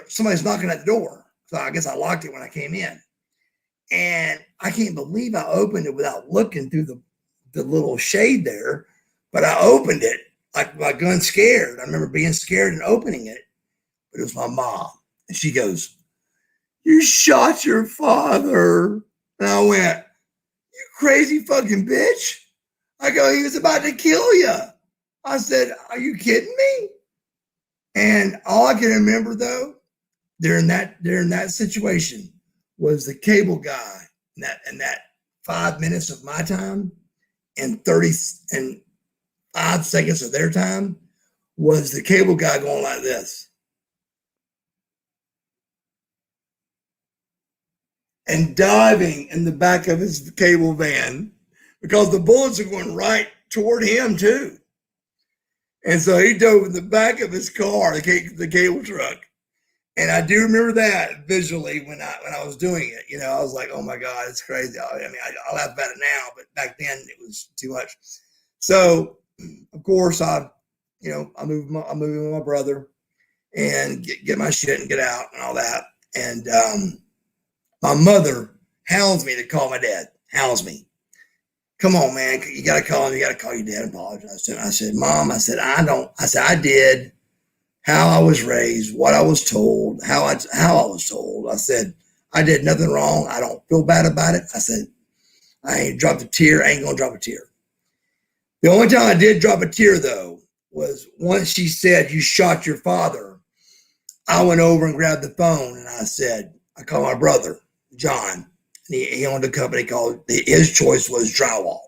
somebody's knocking at the door. So I guess I locked it when I came in. And I can't believe I opened it without looking through the little shade there. But I opened it like my gun scared. I remember being scared and opening it. But it was my mom. And she goes, you shot your father. And I went, you crazy fucking bitch. I go, he was about to kill you. I said, are you kidding me? And all I can remember though, during that situation was the cable guy in that 5 minutes of my time and 5 seconds of their time was the cable guy going like this. And diving in the back of his cable van because the bullets are going right toward him too. And so he dove in the back of his car, the cable truck. And I do remember that visually when I was doing it. I was like, oh my God, it's crazy. I laugh about it now, but back then it was too much. So of course I moved with my brother and get my shit and get out and all that. And my mother hounds me to call my dad, hounds me. come on, man, you got to call him. You got to call your dad and apologize. And I said, Mom, I said, I did how I was raised, what I was told, how I was told. I said, I did nothing wrong. I don't feel bad about it. I said, I ain't dropped a tear. I ain't going to drop a tear. The only time I did drop a tear, though, was once she said, you shot your father. I went over and grabbed the phone and I called my brother, John. He owned a company called, his choice was drywall.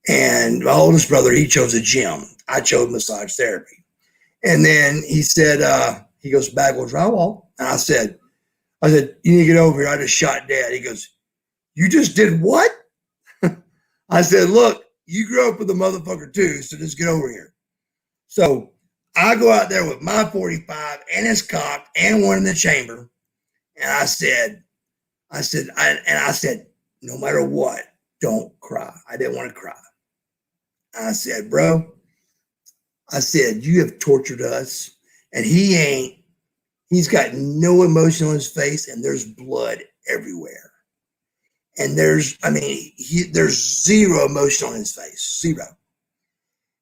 And my oldest brother, he chose a gym. I chose massage therapy. And then he said, he goes, Bagwell drywall. And I said, you need to get over here. I just shot Dad. He goes, you just did what? I said, look, you grew up with a motherfucker too, so just get over here. So I go out there with my 45 and his cock and one in the chamber. And I said, no matter what, don't cry. I didn't want to cry. I said, bro, I said, you have tortured us. And he's got no emotion on his face and there's blood everywhere. And there's zero emotion on his face, zero.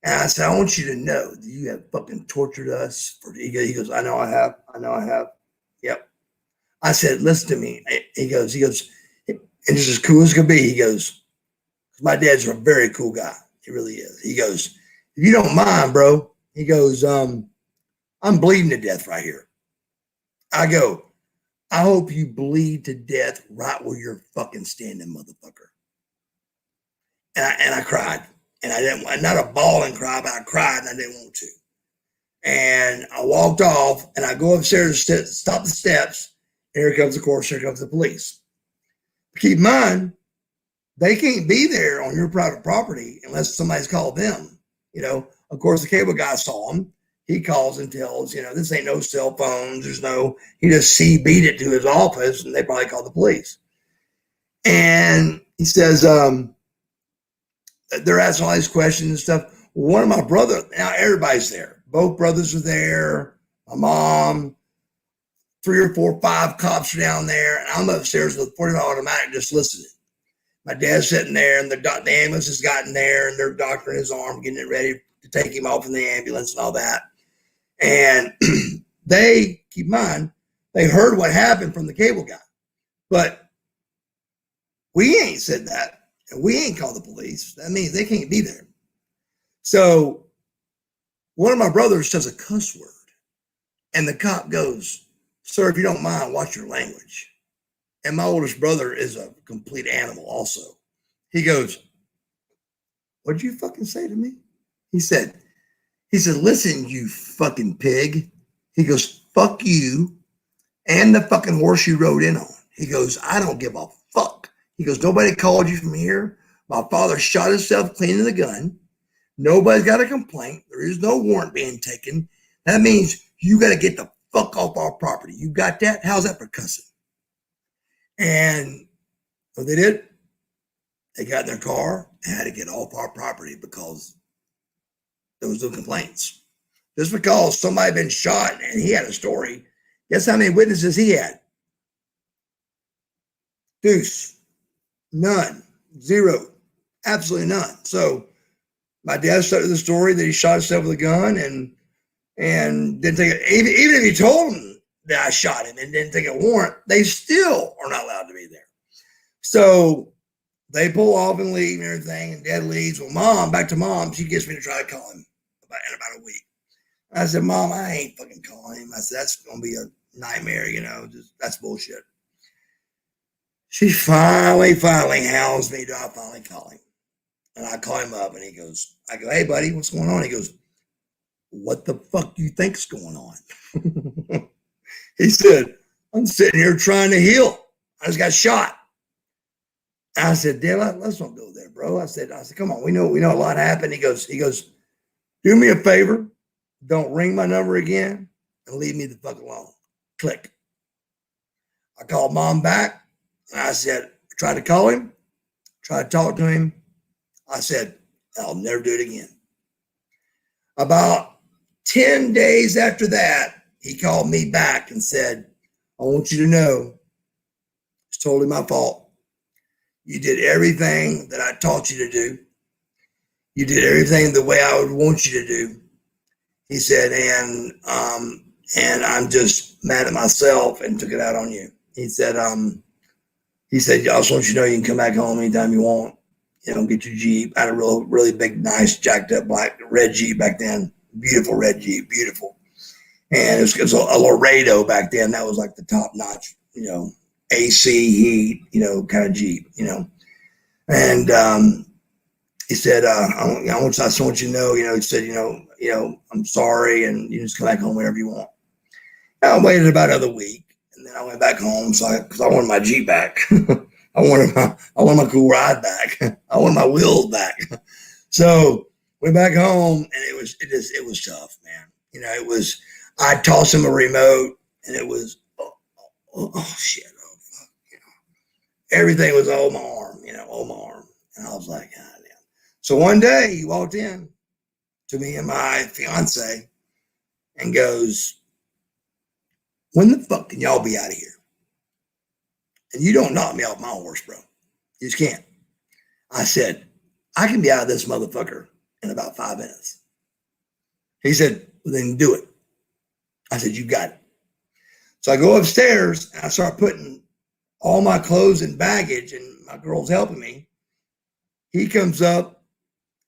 And I said, I want you to know that you have fucking tortured us. He goes, I know I have. Yep. I said, listen to me. He goes, and this is as cool as could be. He goes, my dad's a very cool guy. He really is. He goes, if you don't mind, bro, he goes, I'm bleeding to death right here. I go, I hope you bleed to death right where you're fucking standing, motherfucker. And I cried. And I didn't, not a bawling cry, but I cried and I didn't want to. And I walked off and I go upstairs to stop the steps. And here comes the police. Keep in mind, they can't be there on your private property unless somebody's called them. You know, of course, the cable guy saw him. He calls and tells, this ain't no cell phones. He just beat it to his office and they probably called the police. And he says, they're asking all these questions and stuff. One of my brothers, now everybody's there. Both brothers are there. My mom, 3 or 4, 5 cops are down there. And I'm upstairs with a 45 automatic just listening. My dad's sitting there and the ambulance has gotten there and they're doctoring his arm, getting it ready to take him off in the ambulance and all that. And they, keep in mind, they heard what happened from the cable guy. But we ain't said that. And we ain't called the police. That means they can't be there. So one of my brothers says a cuss word. And the cop goes, sir, if you don't mind, watch your language. And my oldest brother is a complete animal also. He goes, what'd you fucking say to me? He said, listen, you fucking pig. He goes, fuck you and the fucking horse you rode in on. He goes, I don't give a fuck. He goes, nobody called you from here. My father shot himself cleaning the gun. Nobody's got a complaint. There is no warrant being taken. That means you got to get the fuck off our property. You got that? How's that for cussing? And what they did, they got in their car and had to get off our property because there was no complaints. Just because somebody had been shot and he had a story, guess how many witnesses he had? Deuce. None. Zero. Absolutely none. So my dad started the story that he shot himself with a gun and didn't take it. Even if he told him that I shot him and didn't take a warrant, they still are not allowed to be there. So they pull off and leave and everything, and Dad leaves. Well, back to Mom, she gets me to try to call him in about a week. I said, Mom, I ain't fucking calling him. I said, that's going to be a nightmare, that's bullshit. She finally hounds me. Do I finally call him? And I call him up and I go, hey, buddy, what's going on? He goes, what the fuck do you think's going on? He said, I'm sitting here trying to heal. I just got shot. I said, Dad, let's not go there, bro. I said, come on, we know a lot happened. He goes, do me a favor. Don't ring my number again and leave me the fuck alone. Click. I called Mom back. And I said, tried to call him, tried to talk to him. I said, I'll never do it again. About 10 days after that, he called me back and said, I want you to know it's totally my fault. You did everything that I taught you to do. You did everything the way I would want you to do. He said, and I'm just mad at myself and took it out on you. He said, I just want you to know you can come back home anytime you want. Get your Jeep. I had a really big, nice, jacked up red Jeep back then. Beautiful red Jeep, beautiful. And it was a Laredo back then. That was like the top notch, AC heat, kind of Jeep, And he said, I just want you to know, he said, I'm sorry, and you just come back home whenever you want. I waited about another week, and then I went back home because I wanted my Jeep back. I wanted my cool ride back. I wanted my wheels back. So went back home, and it was tough, man. I tossed him a remote, and it was shit, fuck, everything was on my arm, and I was like, God damn. So one day he walked in to me and my fiance and goes, when the fuck can y'all be out of here? And you don't knock me off my horse, bro. You just can't. I said, I can be out of this motherfucker in about 5 minutes. He said, well, then do it. I said, you got it. So I go upstairs and I start putting all my clothes and baggage, and my girl's helping me. He comes up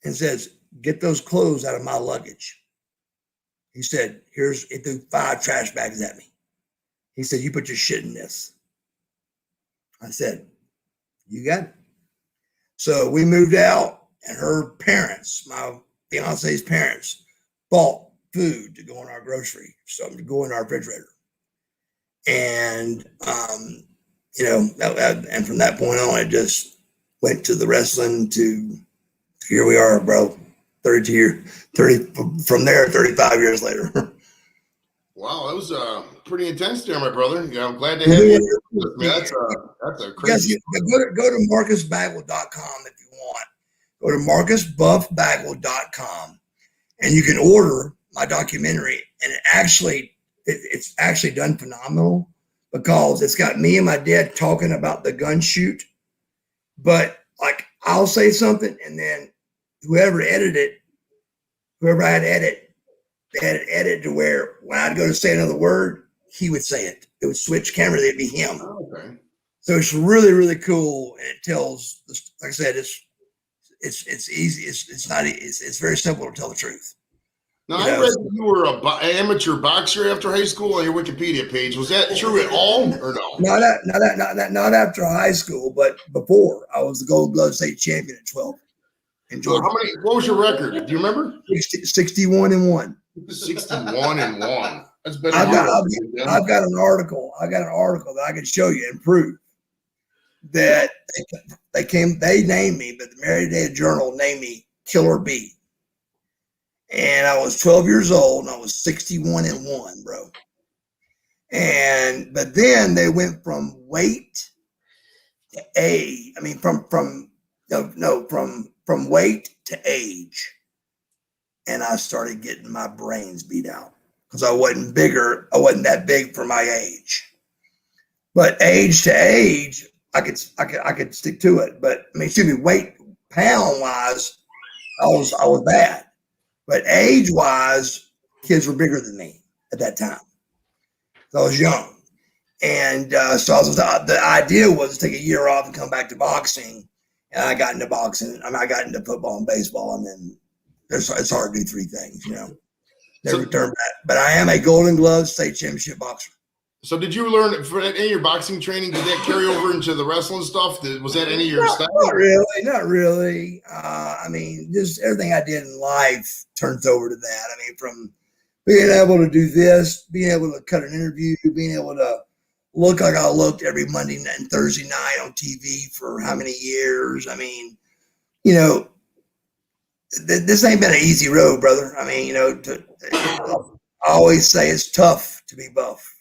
and says, get those clothes out of my luggage. He said, he threw 5 trash bags at me. He said, you put your shit in this. I said, you got it. So we moved out, and her parents, my fiance's parents, bought food to go in our grocery, something to go in our refrigerator. And, and from that point on, it just went to the wrestling to here we are, bro. 35 years later. Wow, that was pretty intense there, my brother. I'm glad to have you. That's a crazy. Yes, go to marcusbagwell.com if you want. Go to marcusbuffbagwell.com, and you can order my documentary. And it's actually done phenomenal because it's got me and my dad talking about the gun shoot. But like, I'll say something, and then whoever I had edited, they had it edited to where when I'd go to say another word, he would say it. It would switch cameras. It'd be him. Oh, okay. So it's really, really cool. And it tells, like I said, it's easy. It's very simple to tell the truth. Now, I read that you were an amateur boxer after high school on your Wikipedia page. Was that true at all, or no? Not after high school, but before. I was the Gold Glove State champion at 12 in Georgia. What was your record? Do you remember? 61-1. 61-1. That's better. I've got an article. That I can show you and prove that they named me, but the Mary Day Journal named me Killer B. And I was 12 years old, and I was 61-1, bro. But then they went from weight to from weight to age. And I started getting my brains beat out because I wasn't that big for my age. But age to age, I could stick to it. But weight pound wise, I was bad. But age wise, kids were bigger than me at that time. So I was young. And the idea was to take a year off and come back to boxing. And I got into boxing. I got into football and baseball. And then it's hard to do 3 things, Never return back. But I am a Golden Glove State Championship boxer. So did you learn for any of your boxing training? Did that carry over into the wrestling stuff? Was that any of your stuff? Not really. Just everything I did in life turns over to that. From being able to do this, being able to cut an interview, being able to look like I looked every Monday and Thursday night on TV for how many years. This ain't been an easy road, brother. I always say it's tough to be buff.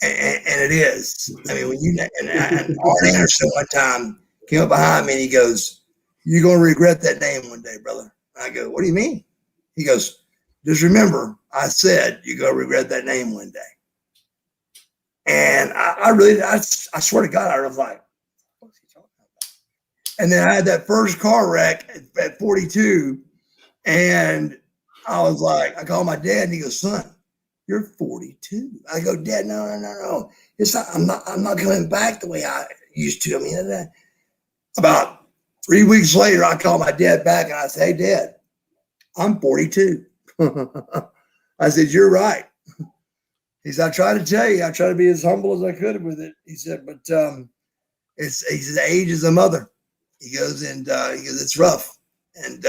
And it is. When and Arn Anderson one time came up behind me and he goes, "You're going to regret that name one day, brother." And I go, "What do you mean?" He goes, "Just remember, I said you're going to regret that name one day." And I swear to God, I was like, "What's he talking about?" And then I had that first car wreck at 42. And I was like, I called my dad and he goes, son, you're 42. I go, Dad, no. It's not, I'm not coming back the way I used to. I mean, about 3 weeks later, I called my dad back and I said, hey, Dad, I'm 42. I said, you're right. He said, I try to tell you, I try to be as humble as I could with it. He said, but he said, age is a mother. He goes, it's rough. And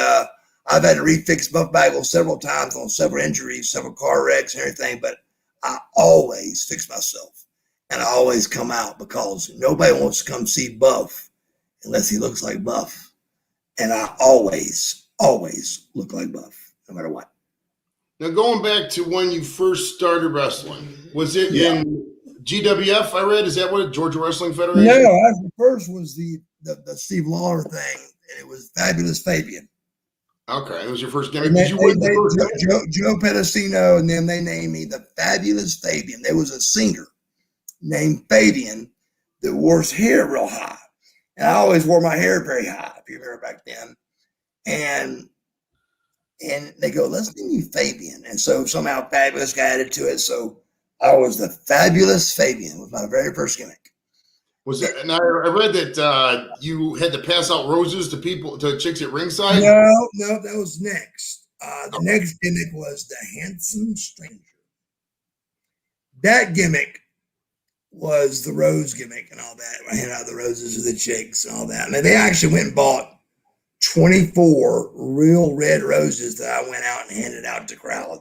I've had to refix Buff Bagwell several times on several injuries, several car wrecks and everything, but I always fix myself. And I always come out because nobody wants to come see Buff unless he looks like Buff. And I always look like Buff, no matter what. Now, going back to when you first started wrestling, was it in GWF? I read, is that what Georgia Wrestling Federation? No, the first was the Steve Lawler thing, and it was Fabulous Fabian. Okay, it was your first gimmick. Did you win the first Joe Pedicino, and then they named me the Fabulous Fabian. There was a singer named Fabian that wore his hair real high, and I always wore my hair very high, if you remember back then. And they go, let's name you Fabian. And so somehow Fabulous got added to it. So I was the Fabulous Fabian. Was my very first gimmick. Was it? And I read that you had to pass out roses to chicks at ringside. No, that was next. The next gimmick was the Handsome Stranger. That gimmick was the rose gimmick and all that. I handed out the roses to the chicks and all that. And they actually went and bought 24 real red roses that I went out and handed out to the crowd.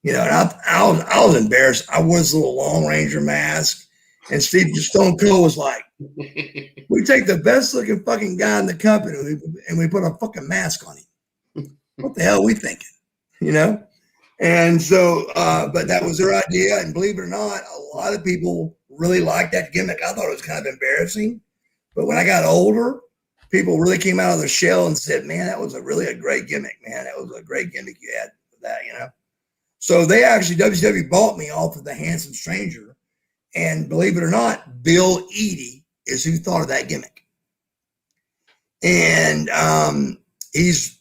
You know, and I was embarrassed. I wore this little Long Ranger mask, and Steve Stone Cold was like, we take the best looking fucking guy in the company and we put a fucking mask on him. What the hell are we thinking? You know? And so, but that was their idea. And believe it or not, a lot of people really liked that gimmick. I thought it was kind of embarrassing. But when I got older, people really came out of their shell and said, man, that was really a great gimmick, man. That was a great gimmick you had for that, you know? So they actually, WCW bought me off of the Handsome Stranger. And believe it or not, Bill Eadie is who thought of that gimmick. And he's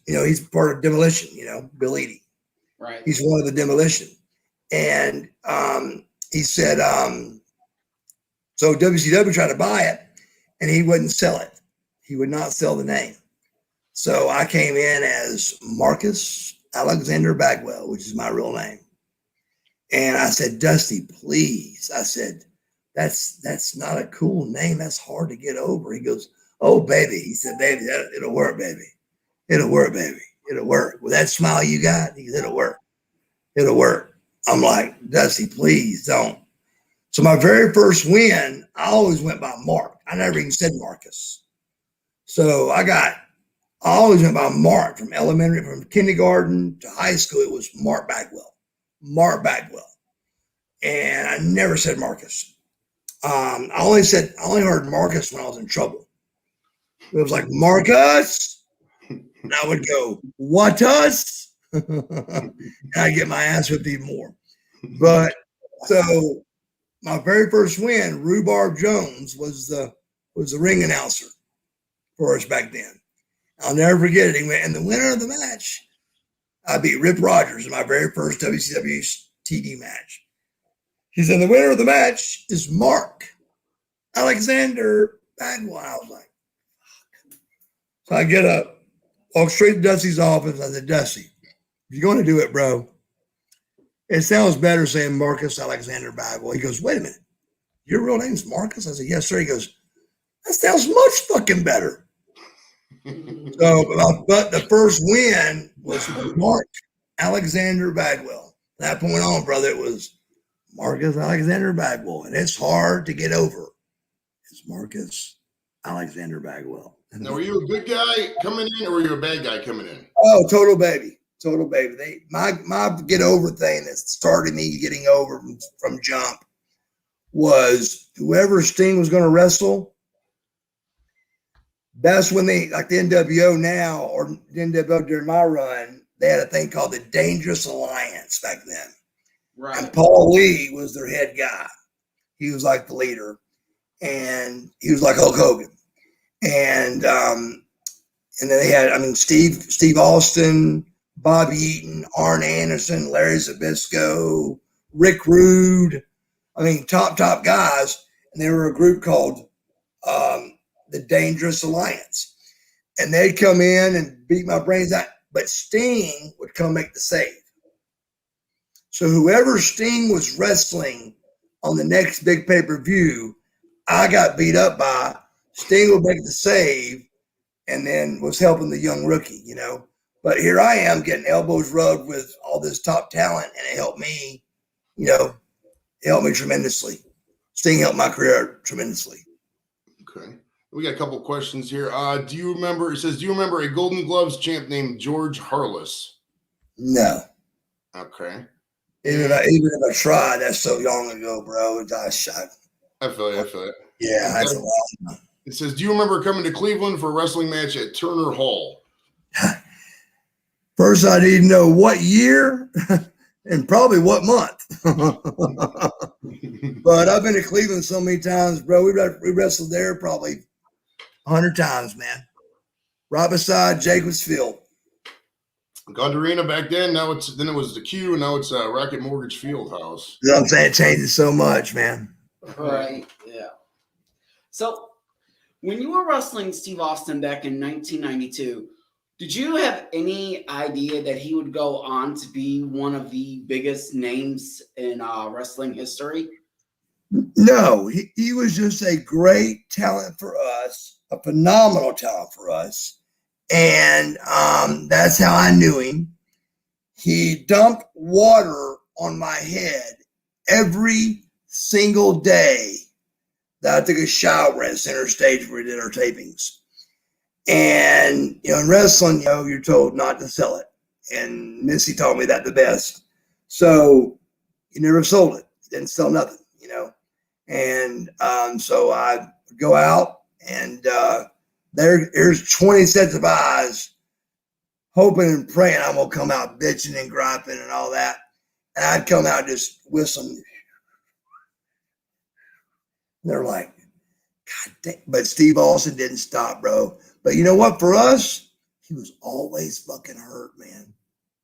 part of Demolition, Bill Eadie. Right. He's one of the Demolition. And he said, so WCW tried to buy it and he wouldn't sell it. He would not sell the name. So I came in as Marcus Alexander Bagwell, which is my real name. And I said, Dusty, please. I said, that's not a cool name. That's hard to get over. He goes, oh, baby. He said, baby, it'll work, baby. It'll work, baby. It'll work. With that smile you got, he said, it'll work. It'll work. I'm like, Dusty, please don't. So my very first win, I always went by Mark. I never even said Marcus. So I always went by Mark from kindergarten to high school. It was Mark Bagwell. And I never said Marcus. I only heard Marcus when I was in trouble. It was like, Marcus. And I would go, what us? And I'd get my ass whipped even more. But so my very first win, Rhubarb Jones was the ring announcer for us back then. I'll never forget it. He went, and the winner of the match, I beat Rip Rogers in my very first WCW TV match. He said, the winner of the match is Mark Alexander Bagwell. I was like, fuck. So I get up, walk straight to Dusty's office. I said, Dusty, if you're going to do it, bro, it sounds better saying Marcus Alexander Bagwell. He goes, wait a minute. Your real name's Marcus? I said, yes, sir. He goes, that sounds much fucking better. So, but the first win was Mark Alexander Bagwell. From that point on, brother, it was Marcus Alexander Bagwell. And it's hard to get over. It's Marcus Alexander Bagwell. Now, were you a good guy coming in or were you a bad guy coming in? Oh, total baby. Total baby. My get over thing that started me getting over from jump was whoever Sting was going to wrestle. That's when they, like the NWO now, or the NWO during my run, they had a thing called the Dangerous Alliance back then. Right. And Paul Lee was their head guy. He was like the leader. And he was like Hulk Hogan. And then they had, I mean, Steve Austin, Bobby Eaton, Arn Anderson, Larry Zbyszko, Rick Rude. I mean, top guys. And they were a group called the Dangerous Alliance. And they'd come in and beat my brains out. But Sting would come make the save. So whoever Sting was wrestling on the next big pay-per-view, I got beat up by. Sting would make the save and then was helping the young rookie, you know. But here I am getting elbows rubbed with all this top talent, and it helped me, you know, it helped me tremendously. Sting helped my career tremendously. Okay. We got a couple questions here. Do you remember, it says, do you remember a Golden Gloves champ named George Harless? No. Okay. Even if I tried, that's so long ago, bro. I feel you. Yeah, that's a lot. It says, do you remember coming to Cleveland for a wrestling match at Turner Hall? First, I need to know what year and probably what month. But I've been to Cleveland so many times, bro. We wrestled there probably 100 times, man. Right beside Jacobs Field. Gund Arena back then. Now then it was the Q, and now it's Rocket Mortgage Field House. You know what I'm saying? It changes so much, man. Right. Yeah. So when you were wrestling Steve Austin back in 1992, did you have any idea that he would go on to be one of the biggest names in wrestling history? No, he was just a great talent for us, a phenomenal talent for us. And that's how I knew him. He dumped water on my head every single day that I took a shower at center stage where we did our tapings. And, you know, in wrestling, you know, you're told not to sell it. And Missy taught me that the best. So he never sold it. Didn't sell nothing, you know. And so I go out and there's 20 sets of eyes hoping and praying I'm going to come out bitching and griping and all that. And I'd come out just whistling. They're like, God damn. But Steve Austin didn't stop, bro. But you know what? For us, he was always fucking hurt, man.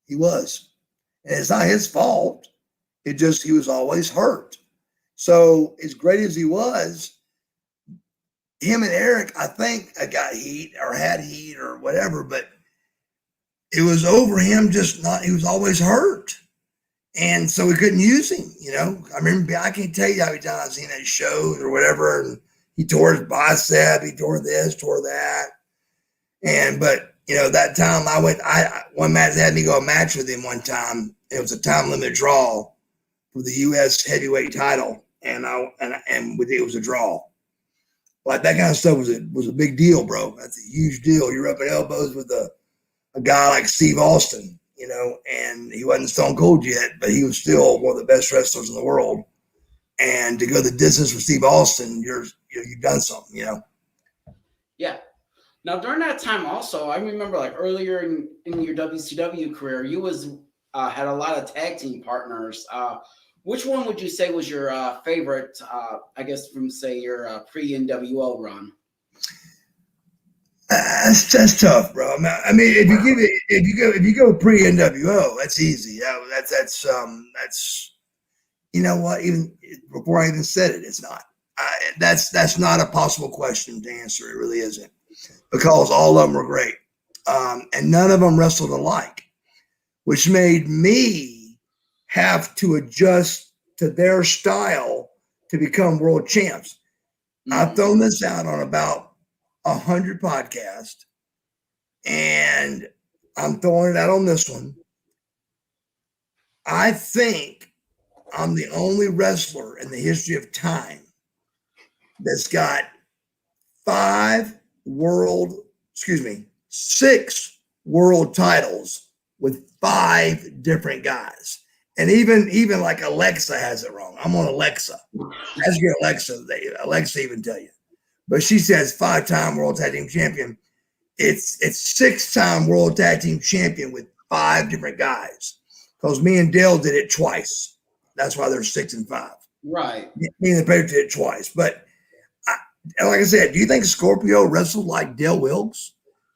He was. And it's not his fault. It just, he was always hurt. So as great as he was, him and Eric, I think, got heat or had heat or whatever, but it was over him just not, he was always hurt. And so we couldn't use him, you know. I remember, I can't tell you how many times I've seen that show or whatever, and he tore his bicep, he tore this, tore that. But, you know, that time one match, they had me go a match with him one time. It was a time limit draw for the U.S. heavyweight title, and it was a draw. Like that kind of stuff was a big deal, bro. That's a huge deal. You're rubbing elbows with a guy like Steve Austin, you know, and he wasn't Stone Cold yet, but he was still one of the best wrestlers in the world. And to go the distance with Steve Austin, you've done something, you know. Yeah. Now during that time, also, I remember like earlier in your WCW career, you had a lot of tag team partners. Which one would you say was your favorite? I guess from say your pre-NWO run. That's tough, bro. I mean, if you go pre-NWO, that's easy. That's you know what? Even before I even said it, it's not. That's not a possible question to answer. It really isn't, because all of them were great, and none of them wrestled alike, which made me have to adjust to their style to become world champs. Mm-hmm. I've thrown this out on about 100 podcasts, and I'm throwing it out on this one. I think I'm the only wrestler in the history of time that's got 6 world titles with 5 different guys. And even like Alexa has it wrong. I'm on Alexa. Ask your Alexa. Alexa even tell you. But she says 5-time World Tag Team Champion. It's 6-time World Tag Team Champion with 5 different guys. Because me and Dale did it twice. That's why they're 6 and 5. Right. Me and the Patriots did it twice. But And like I said, do you think Scorpio wrestled like Dale Wilkes?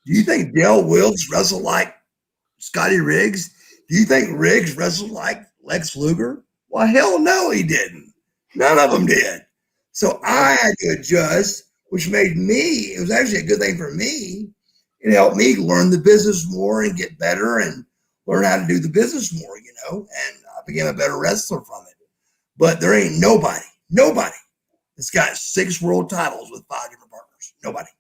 Do you think Dale Wilkes wrestled like Scotty Riggs? Do you think Riggs wrestled like Lex Luger? Well, hell no, he didn't. None of them did. So I had to adjust, which made me, it was actually a good thing for me. It helped me learn the business more and get better and learn how to do the business more, and I became a better wrestler from it. But there ain't nobody that's got 6 world titles with 5 different partners. Nobody.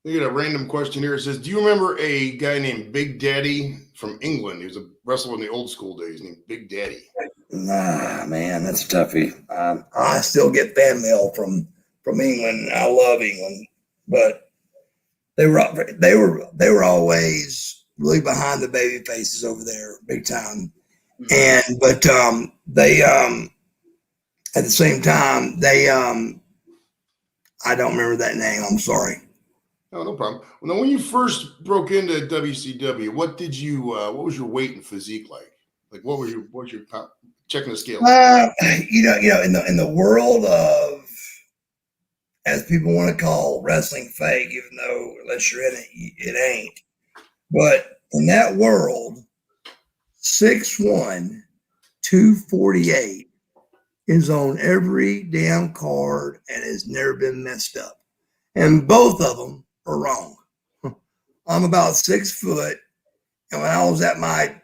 We get a random question here. It says, do you remember a guy named Big Daddy from England? He was a wrestler in the old school days named Big Daddy. Nah, man, that's a toughie. I still get fan mail from England. I love England, but they were always really behind the baby faces over there, big time. And but they at the same time they I don't remember that name. I'm sorry. Oh, no problem. Well, now, when you first broke into WCW, what was your weight and physique like? Like, what was your checking the scale? In the world of, as people want to call wrestling fake, even though unless you're in it, it ain't. But in that world, 6'1", 248 is on every damn card and has never been messed up. And both of them are wrong. I'm about 6 foot, and when I was at my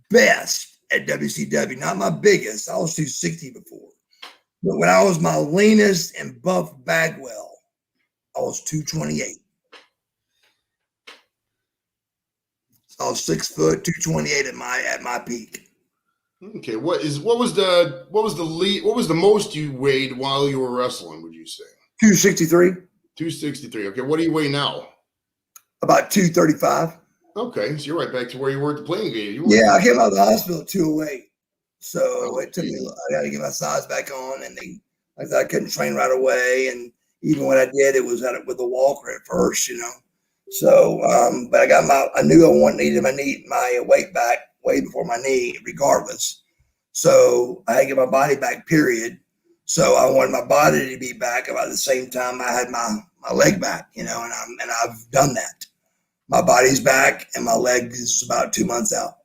best at WCW, not my biggest, I was 260 before. But when I was my leanest and Buff Bagwell, I was 228. So I was 6 foot, 228 at my peak. Okay, what was the most you weighed while you were wrestling? Would you say 263? 263. Okay, what do you weigh now? About 235. Okay, so you're right back to where you were at the playing game. Yeah, I came out of the hospital at 208. So it took me, I got to get my size back on. And like I said, I couldn't train right away. And even when I did, it was with a walker at first, So, but I knew I needed my weight back way before my knee, regardless. So I had to get my body back, period. So I wanted my body to be back about the same time I had my leg back, and I've done that. My body's back and my leg is about 2 months out.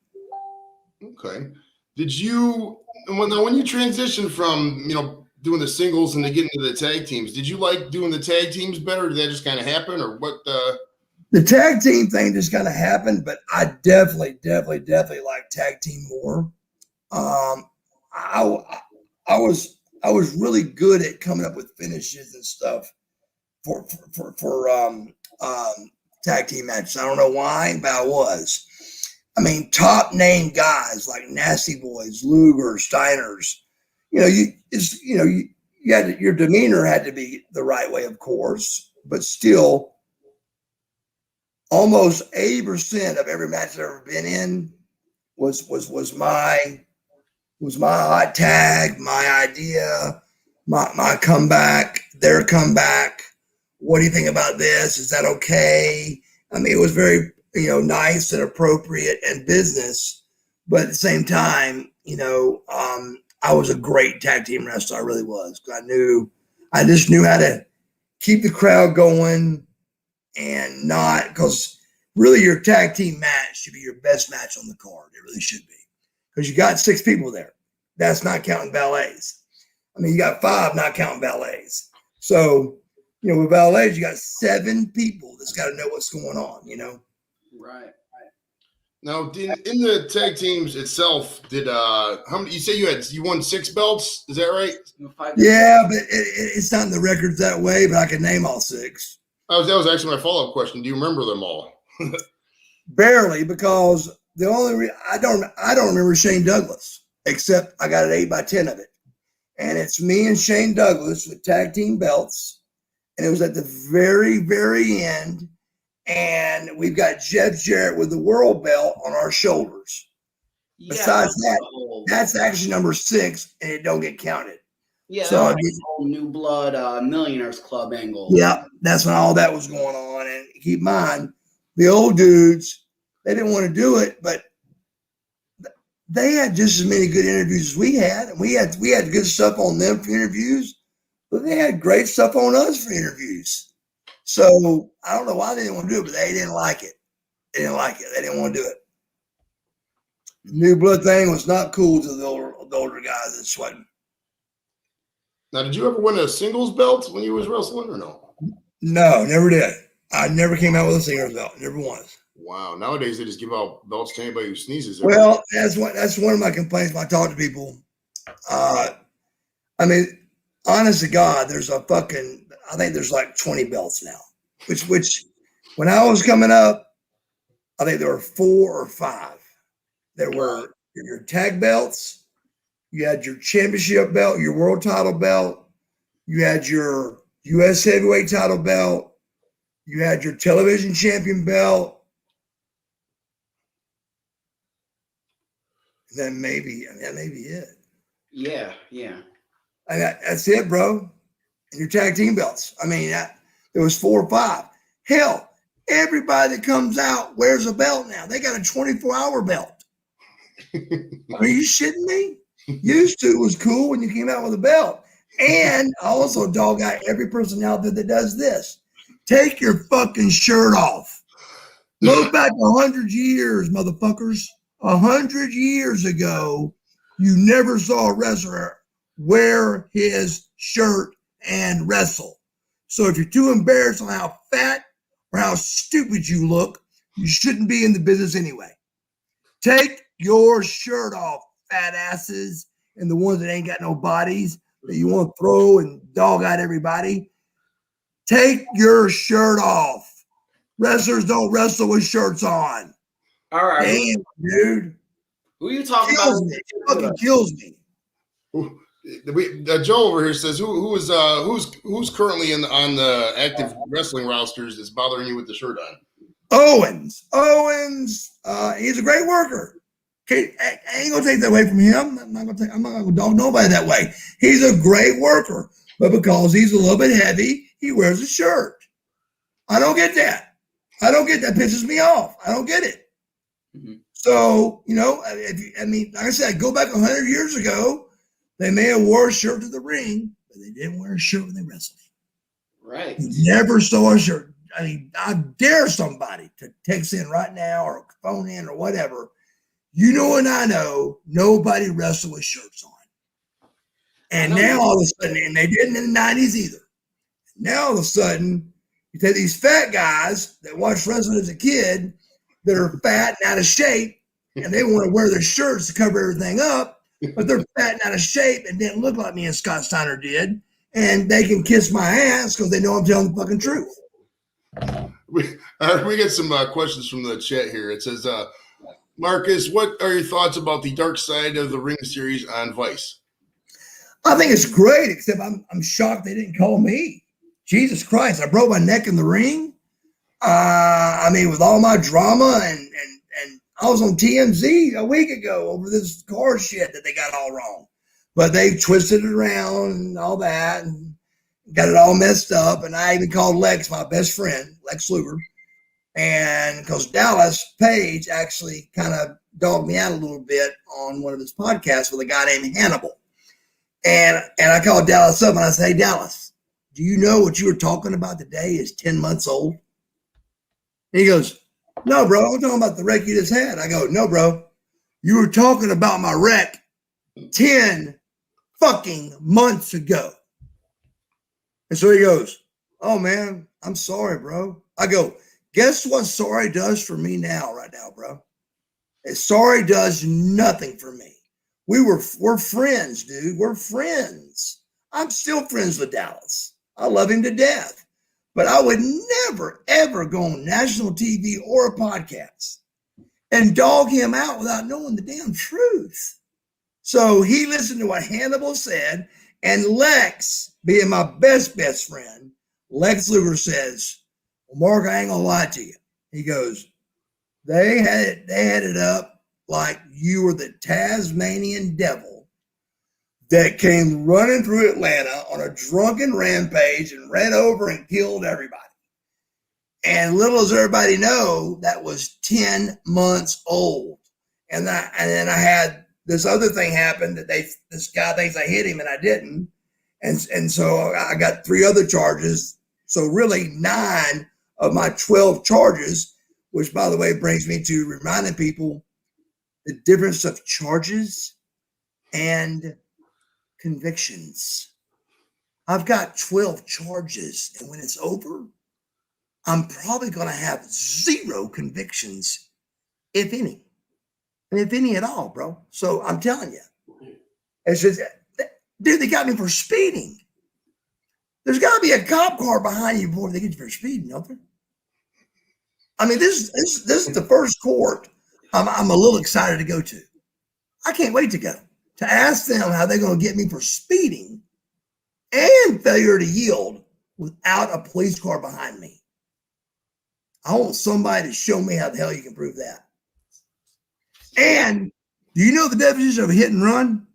Okay. When you transitioned from, doing the singles and to get into the tag teams, did you like doing the tag teams better? Or did that just kind of happen, or what? The tag team thing just kind of happened, but I definitely like tag team more. I was really good at coming up with finishes and stuff for tag team matches. I don't know why, but I was. I mean, top name guys like Nasty Boys, Luger, Steiners. Your demeanor had to be the right way, of course, but still, almost 80% of every match I've ever been in was my hot tag, my idea, my comeback, their comeback. What do you think about this? Is that okay? I mean, it was very, nice and appropriate and business, but at the same time, I was a great tag team wrestler. I really was. I just knew how to keep the crowd going and not, because really your tag team match should be your best match on the card. It really should be, because you got 6 people there. That's not counting valets. I mean, you got 5, not counting valets. So, with valets, you got 7 people that's got to know what's going on, Right. Now, in the tag teams itself, how many? You say you won 6 belts? Is that right? Yeah, but it's not in the records that way. But I can name all 6. That was actually my follow-up question. Do you remember them all? Barely, because the only I don't remember Shane Douglas, except I got an 8x10 of it, and it's me and Shane Douglas with tag team belts, and it was at the very, very end. And we've got Jeff Jarrett with the world belt on our shoulders. Yeah, besides that, that's actually number 6, and it don't get counted. Yeah, so New Blood Millionaires Club angle. Yeah, that's when all that was going on. And keep in mind, the old dudes, they didn't want to do it, but they had just as many good interviews as we had, and we had good stuff on them for interviews. But they had great stuff on us for interviews. So I don't know why they didn't want to do it, but they didn't like it. They didn't like it. They didn't want to do it. The new blood thing was not cool to the older guys that sweating. Now, did you ever win a singles belt when you was wrestling or no? No, never did. I never came out with a singles belt. Never was. Wow. Nowadays they just give out belts to anybody who sneezes. Well, that's one of my complaints when I talk to people. I mean, honest to God, I think there's like 20 belts now. Which when I was coming up, I think there were 4 or 5. There were your tag belts, you had your championship belt, your world title belt, you had your US heavyweight title belt, you had your television champion belt. And then maybe it. Yeah. And that's it, bro. And your tag team belts. I mean, there was 4 or 5. Hell, everybody that comes out wears a belt now. They got a 24-hour belt. Are you shitting me? Used to was cool when you came out with a belt. And I also dog out every person out there that does this. Take your fucking shirt off. Go back 100 years, motherfuckers. 100 years ago, you never saw a wrestler wear his shirt and wrestle. So if you're too embarrassed on how fat or how stupid you look, you shouldn't be in the business anyway. Take your shirt off, fat asses, and the ones that ain't got no bodies that you want to throw and dog out everybody. Take your shirt off. Wrestlers don't wrestle with shirts on. All right. Damn, dude. Who are you talking Kills about? me. It fucking kills me. Joe over here says who's currently on the active wrestling rosters that's bothering you with the shirt on? Owens, he's a great worker. Okay, I ain't gonna take that away from him. I'm not gonna dog nobody that way. He's a great worker, but because he's a little bit heavy, he wears a shirt. I don't get that. Pisses me off. I don't get it. Mm-hmm. So, like I said, go back 100 years ago, they may have wore a shirt to the ring, but they didn't wear a shirt when they wrestled. Right. You never saw a shirt. I mean, I dare somebody to text in right now or phone in or whatever. You know, and I know nobody wrestled with shirts on. And now all of a sudden, and they didn't in the 90s either. Now all of a sudden, you take these fat guys that watched wrestling as a kid that are fat and out of shape, and they want to wear their shirts to cover everything up, but they're fat and out of shape and didn't look like me and Scott Steiner did, and they can kiss my ass because they know I'm telling the fucking truth. We get some questions from the chat here. It says, Marcus, what are your thoughts about the Dark Side of the Ring series on Vice? I think it's great, except I'm shocked they didn't call me. Jesus Christ, I broke my neck in the ring. I mean, with all my drama and I was on TMZ a week ago over this car shit that they got all wrong. But they twisted it around and all that and got it all messed up. And I even called Lex, my best friend, Lex Luger. And because Dallas Page actually kind of dogged me out a little bit on one of his podcasts with a guy named Hannibal. And I called Dallas up and I said, hey, Dallas, do you know what you were talking about today is 10 months old? And he goes, no, bro, I'm talking about the wreck you just had. I go, no, bro, you were talking about my wreck 10 fucking months ago. And so he goes, oh, man, I'm sorry, bro. I go, guess what sorry does for me right now, bro? Sorry does nothing for me. We're friends, dude. We're friends. I'm still friends with Dallas. I love him to death. But I would never, ever go on national TV or a podcast and dog him out without knowing the damn truth. So he listened to what Hannibal said, and Lex, being my best friend, Lex Luger says, well, Mark, I ain't gonna lie to you. He goes, they had it up like you were the Tasmanian devil that came running through Atlanta on a drunken rampage and ran over and killed everybody. And little as everybody know, that was 10 months old. And then I had this other thing happen that this guy thinks I hit him and I didn't. And so I got 3 other charges. So really 9 of my 12 charges, which by the way brings me to reminding people the difference of charges and convictions. I've got 12 charges, and when it's over, I'm probably going to have 0 convictions, if any, and if any at all, bro. So I'm telling you, it's just, dude, they got me for speeding. There's got to be a cop car behind you before they get you for speeding, don't there? I mean, this is the first court I'm a little excited to go to. I can't wait to go to ask them how they're going to get me for speeding and failure to yield without a police car behind me. I want somebody to show me how the hell you can prove that. And do you know the definition of a hit and run?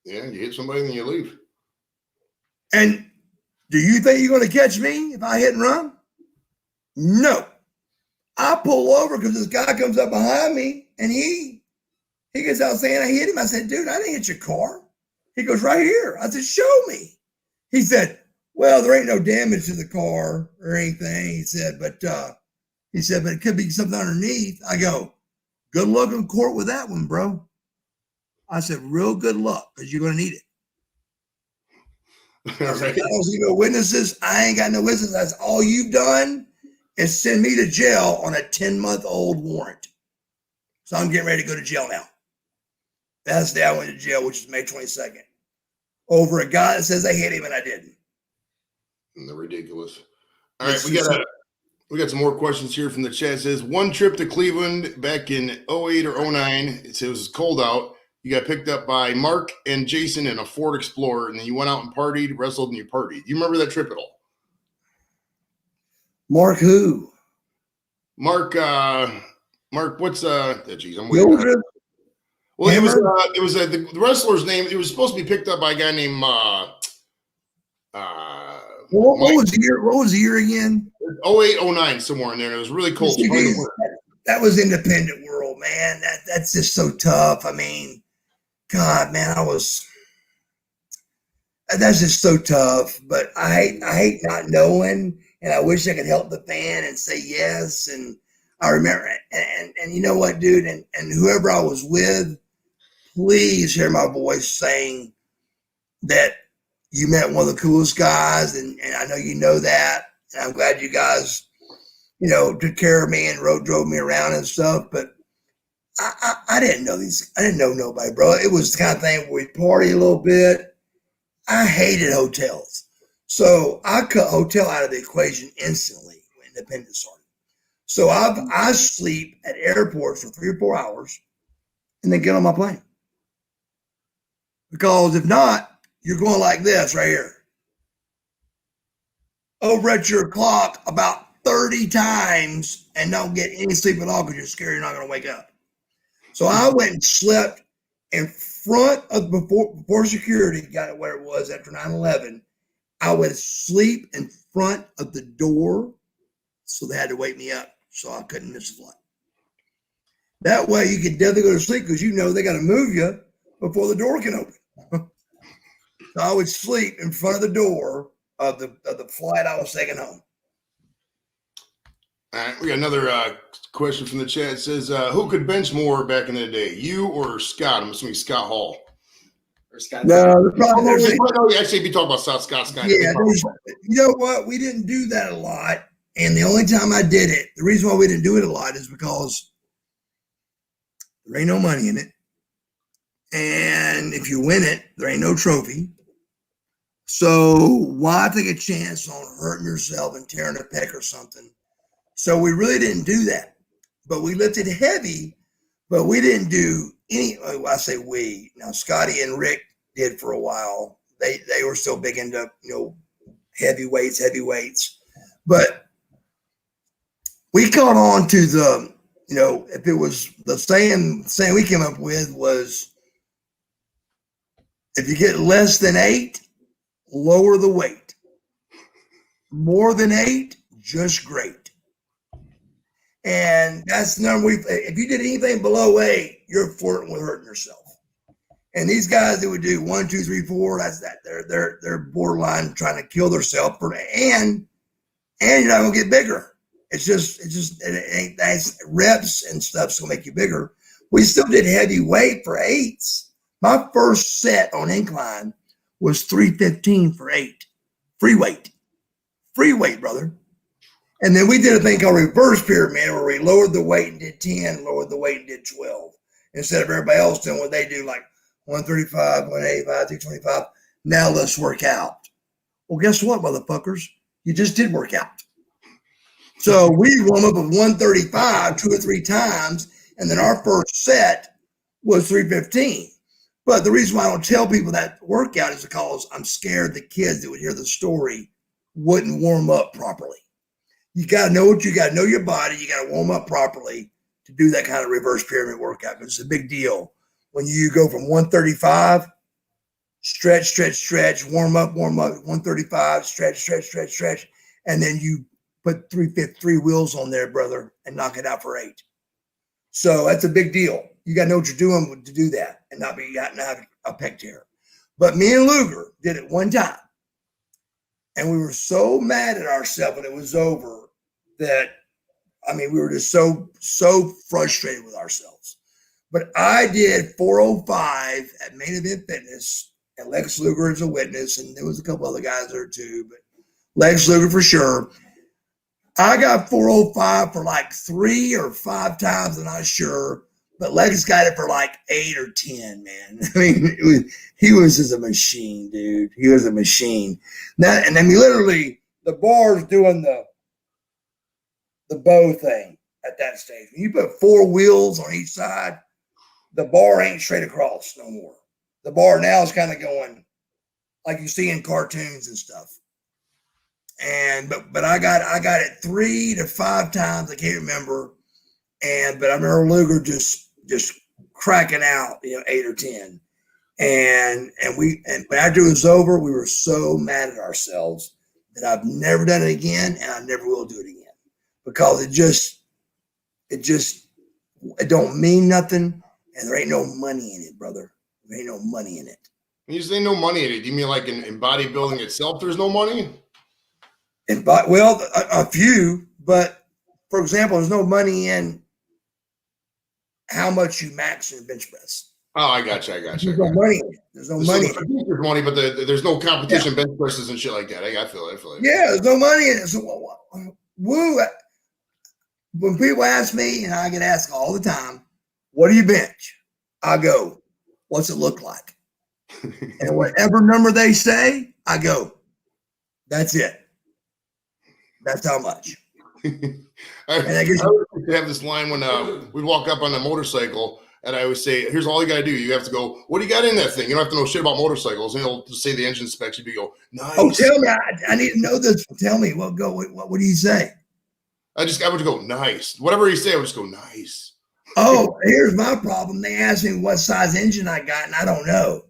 Yeah, you hit somebody and then you leave. And do you think you're going to catch me if I hit and run? No. I pull over because this guy comes up behind me and he gets out saying I hit him. I said, dude, I didn't hit your car. He goes, right here. I said, show me. He said, well, there ain't no damage to the car or anything. He said, but it could be something underneath. I go, good luck in court with that one, bro. I said, real good luck because you're going to need it. I said, I don't see no witnesses. I ain't got no witnesses. That's all you've done is send me to jail on a 10-month-old warrant. So I'm getting ready to go to jail now. That's the day I went to jail, which is May 22nd. Over a guy that says I hit him and I didn't. And they're ridiculous. All right, we got some more questions here from the chat. It says, one trip to Cleveland back in 08 or 09. It says it was cold out. You got picked up by Mark and Jason in a Ford Explorer, and then you went out and partied, wrestled, and you partied. Do you remember that trip at all? Mark who? Mark, what's geez, I'm waiting. Well, it was the wrestler's name. It was supposed to be picked up by a guy named what was the year? What was the year again? 08, 09, somewhere in there. It was really cold. That was independent world, man. That's just so tough. I mean, God, man, that's just so tough. But I hate not knowing, and I wish I could help the fan and say yes. And I remember, and you know what, dude, and whoever I was with, please hear my voice saying that you met one of the coolest guys, and I know you know that, and I'm glad you guys, took care of me and drove me around and stuff. But I didn't know I didn't know nobody, bro. It was the kind of thing where we party a little bit. I hated hotels, so I cut hotel out of the equation instantly when independence started. So I sleep at airports for 3 or 4 hours, and then get on my plane. Because if not, you're going like this right here. Over at your clock about 30 times and don't get any sleep at all because you're scared you're not going to wake up. So I went and slept in front of, before security got it where it was after 9/11, I would sleep in front of the door. So they had to wake me up so I couldn't miss the flight. That way you could definitely go to sleep because they got to move you before the door can open. So I would sleep in front of the door of the flight I was taking home. All right, we got another question from the chat. It says, who could bench more back in the day, you or Scott? I'm assuming Scott Hall. Or Scott. No, actually, be talking about Scott. Yeah, you know what? We didn't do that a lot. And the only time I did it, the reason why we didn't do it a lot is because there ain't no money in it. And if you win it, there ain't no trophy. So why take a chance on hurting yourself and tearing a pec or something? So we really didn't do that. But we lifted heavy, but we didn't do any. I say we. Now Scotty and Rick did for a while. They were still big into heavyweights. But we caught on to the, if it was the saying we came up with was, if you get less than 8, lower the weight. More than 8, just great. And that's the number if you did anything below 8, you're flirting with hurting yourself. And these guys that would do 1, 2, 3, 4, that's that. They're borderline trying to kill themselves and you're not gonna get bigger. It ain't that's reps and stuff's gonna make you bigger. We still did heavy weight for 8s. My first set on incline was 315 for 8. Free weight, brother. And then we did a thing called reverse pyramid where we lowered the weight and did 10, lowered the weight and did 12. Instead of everybody else doing what they do, like 135, 185, 225. Now let's work out. Well, guess what, motherfuckers? You just did work out. So we warm up at 135 2 or 3 times, and then our first set was 315. But the reason why I don't tell people that workout is because I'm scared the kids that would hear the story wouldn't warm up properly. You got to know what you got to know your body. You got to warm up properly to do that kind of reverse pyramid workout, because it's a big deal. When you go from 135, stretch, warm up, 135, stretch, and then you put 3 wheels on there, brother, and knock it out for 8. So that's a big deal. You got to know what you're doing to do that and not have a pec tear. But me and Luger did it one time, and we were so mad at ourselves when it was over that, I mean, we were just so frustrated with ourselves. But I did 405 at Main Event Fitness, and Lex Luger is a witness, and there was a couple other guys there too, but Lex Luger for sure. I got 405 for like 3 or 5 times, I'm not sure, but Lex got it for like 8 or 10, man. I mean, he was just a machine, dude. He was a machine. Now, and I mean, literally, the bar's doing the bow thing at that stage. When you put 4 wheels on each side, the bar ain't straight across no more. The bar now is kind of going like you see in cartoons and stuff. And but I got it 3 to 5 times. I can't remember. But I remember Luger just cracking out, 8 or 10. And when after it was over, we were so mad at ourselves that I've never done it again, and I never will do it again, because it don't mean nothing, and there ain't no money in it, brother. There ain't no money in it. When you say no money in it, do you mean like in bodybuilding itself, there's no money? Well, a few, but for example, there's no money in how much you max in bench press. Oh, I got you. There's no money in it. There's no money. There's money, but there's no competition bench presses and shit like that. I feel it. Yeah, there's no money in it. So, woo. When people ask me, and I get asked all the time, what do you bench? I go, what's it look like? And whatever number they say, I go, that's it. That's how much. I have this line when we walk up on a motorcycle, and I always say, here's all you got to do. You have to go, what do you got in that thing? You don't have to know shit about motorcycles. And he'll just say the engine specs. You go, nice. Oh, tell me. I need to know this. Tell me. What do you say? I would go, nice. Whatever he say, I would just go, nice. Oh, here's my problem. They asked me what size engine I got, and I don't know.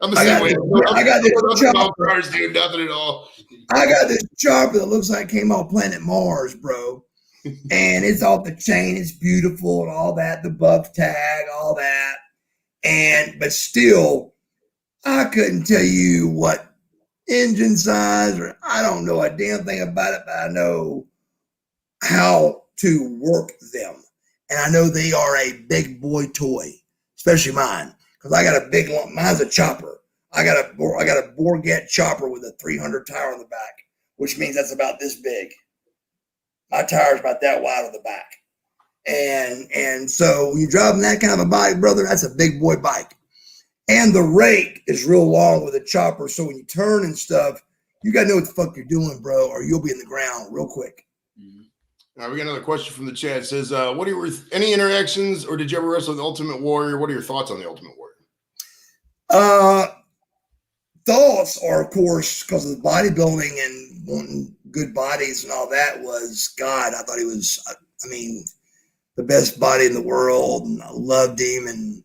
I'm the same way. I got this chopper. Cars do nothing at all. I got this chopper that looks like it came off planet Mars, bro. And it's off the chain. It's beautiful and all that. The buff tag, all that. But still, I couldn't tell you what engine size, or I don't know a damn thing about it, but I know how to work them. And I know they are a big boy toy, especially mine, because I got a big one. Mine's a chopper. I got a Borgette chopper with a 300 tire on the back, which means that's about this big. My tire's about that wide on the back. And so when you're driving that kind of a bike, brother, that's a big boy bike. And the rake is real long with a chopper. So when you turn and stuff, you got to know what the fuck you're doing, bro, or you'll be in the ground real quick. All right, we got another question from the chat. It says, what are your any interactions, or did you ever wrestle the Ultimate Warrior? What are your thoughts on the Ultimate Warrior? Thoughts are, of course, because of the bodybuilding and wanting good bodies and all that, was God. I thought he was, the best body in the world, and I loved him, and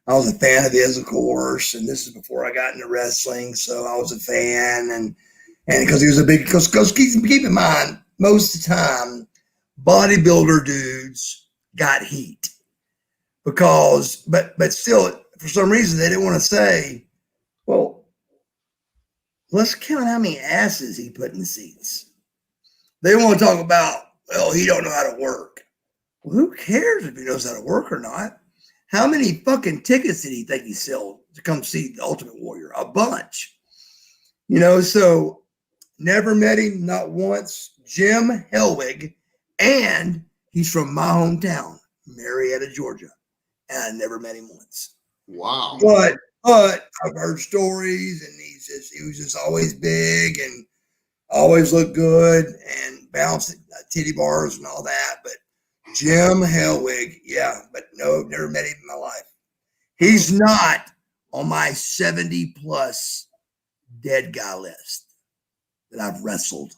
I was a fan of his, of course. And this is before I got into wrestling, so I was a fan, and because he was a big, because keep in mind, most of the time, bodybuilder dudes got heat, because, but still, for some reason, they didn't want to say, well, let's count how many asses he put in the seats. They want to talk about, well, he don't know how to work. Well, who cares if he knows how to work or not? How many fucking tickets did he think he sold to come see the Ultimate Warrior? A bunch. So never met him, not once. Jim Hellwig, and he's from my hometown, Marietta, Georgia. And I never met him once. Wow. But I've heard stories, and he was just always big and always looked good and bounced titty bars and all that. But Jim Hellwig, yeah, but no, never met him in my life. He's not on my 70 plus dead guy list that I've wrestled.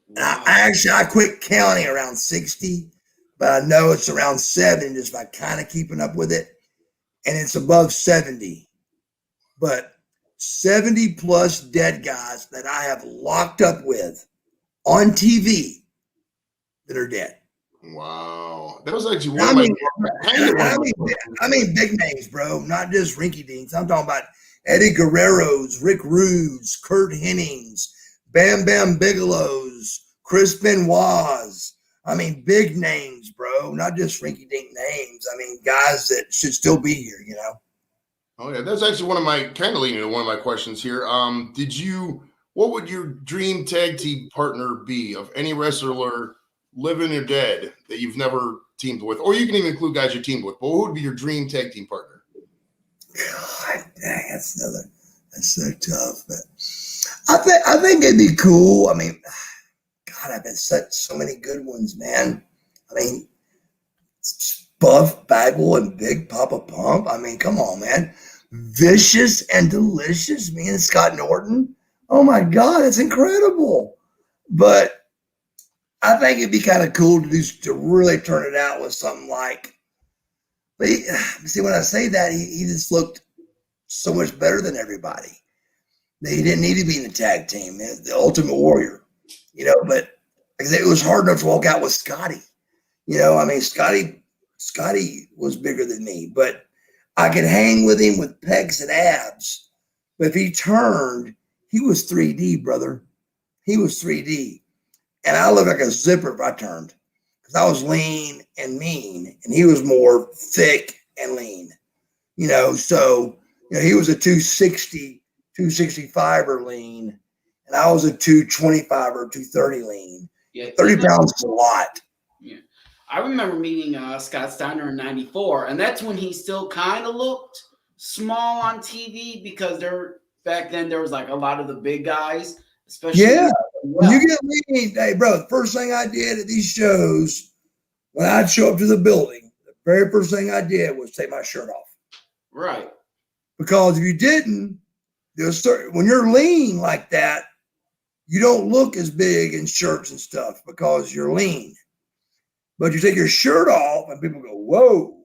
Wow. And I quit counting around 60, but I know it's around 70 just by kind of keeping up with it. And it's above 70. But 70 plus dead guys that I have locked up with on TV that are dead. Wow. That was actually one of my. I mean, big names, bro, not just rinky dinks. I'm talking about Eddie Guerrero's, Rick Rude's, Kurt Henning's, Bam Bam Bigelow's, Chris Benoit's. I mean, big names, bro, not just rinky dink names. I mean, guys that should still be here, Oh yeah, that's actually one of my kind of leading to one of my questions here. What would your dream tag team partner be of any wrestler, living or dead, that you've never teamed with? Or you can even include guys you teamed with, but what would be your dream tag team partner? God dang, that's so tough. But I think it'd be cool. I mean, God, I've had so many good ones, man. I mean, Buff Bagwell and Big Papa Pump. I mean, come on, man. Vicious and Delicious, me and Scott Norton. Oh my God, it's incredible. But I think it'd be kind of cool to really turn it out with something like. But see, when I say that, he just looked so much better than everybody. He didn't need to be in the tag team, the Ultimate Warrior, But it was hard enough to walk out with Scotty. I mean, Scotty was bigger than me, but I could hang with him with pecs and abs. But if he turned, he was 3D, brother. He was 3D. And I looked like a zipper if I turned, because I was lean and mean, and he was more thick and lean. So he was a 260, 265er lean, and I was a 225 or 230 lean. Yeah, 30 pounds is a lot. Yeah. I remember meeting Scott Steiner in '94, and that's when he still kind of looked small on TV, because back then there was like a lot of the big guys, especially. Yeah. When you get lean, hey, bro, the first thing I did at these shows, when I'd show up to the building, the very first thing I did was take my shirt off. Right. Because if you didn't, when you're lean like that, you don't look as big in shirts and stuff because you're lean. But you take your shirt off and people go, whoa,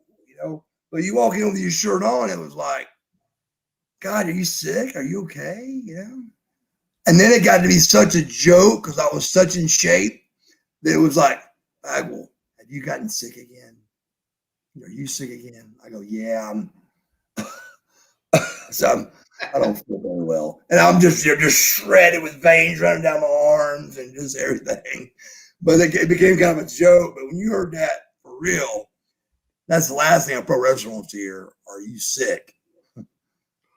But you walk in with your shirt on, it was like, God, are you sick? Are you okay? And then it got to be such a joke because I was such in shape that it was like, Bagwell, have you gotten sick again? Are you sick again? I go, yeah, I don't feel very well. And I'm just shredded with veins running down my arms and just everything. But it became kind of a joke. But when you heard that for real, that's the last thing a pro wrestler wants to hear. Are you sick?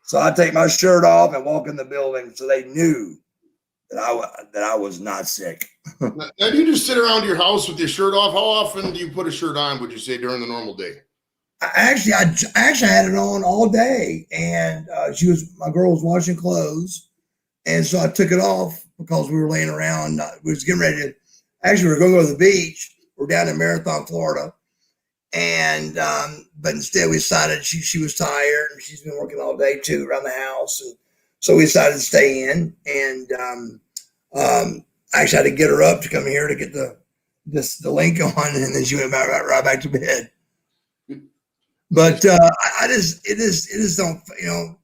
So I take my shirt off and walk in the building so they knew that I was not sick. Now, do you just sit around your house with your shirt off? How often do you put a shirt on, would you say, during the normal day? I actually had it on all day, and my girl was washing clothes, and so I took it off because we were laying around. We was getting ready to. Actually, we were going to go to the beach. We're down in Marathon, Florida, and but instead we decided she was tired and she's been working all day too around the house, and so we decided to stay in. And I actually had to get her up to come here to get the link on, and then she went right back to bed. But it just don't,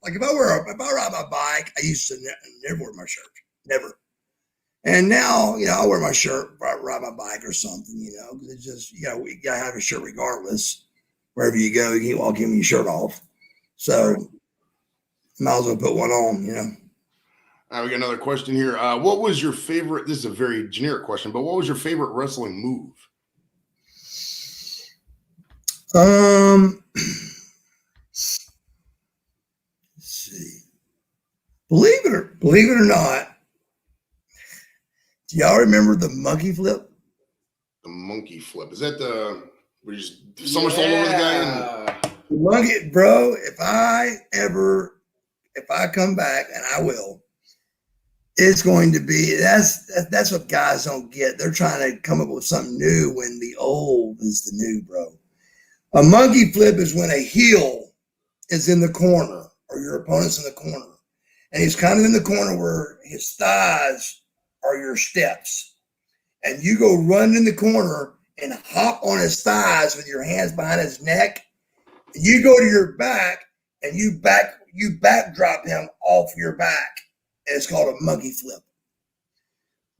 like if I ride my bike, I used to never wear my shirt, never. And now, I wear my shirt if I ride my bike or something, because it's just, you gotta have a shirt regardless. wherever you go, you can't walk in with your shirt off. So might as well put one on, you know. All right, we got another question here. What was your favorite? This is a very generic question, but what was your favorite wrestling move? Let's see. Believe it or not, do y'all remember the monkey flip? The monkey flip. Is that the where you just somersault over the guy? The monkey, bro. If I come back, and I will, it's going to be that's what guys don't get. They're trying to come up with something new when the old is the new, bro. A monkey flip is when a heel is in the corner or your opponent's in the corner. And he's kind of in the corner where his thighs are your steps. And you go run in the corner and hop on his thighs with your hands behind his neck. And you go to your back and you backdrop him off your back. And it's called a monkey flip.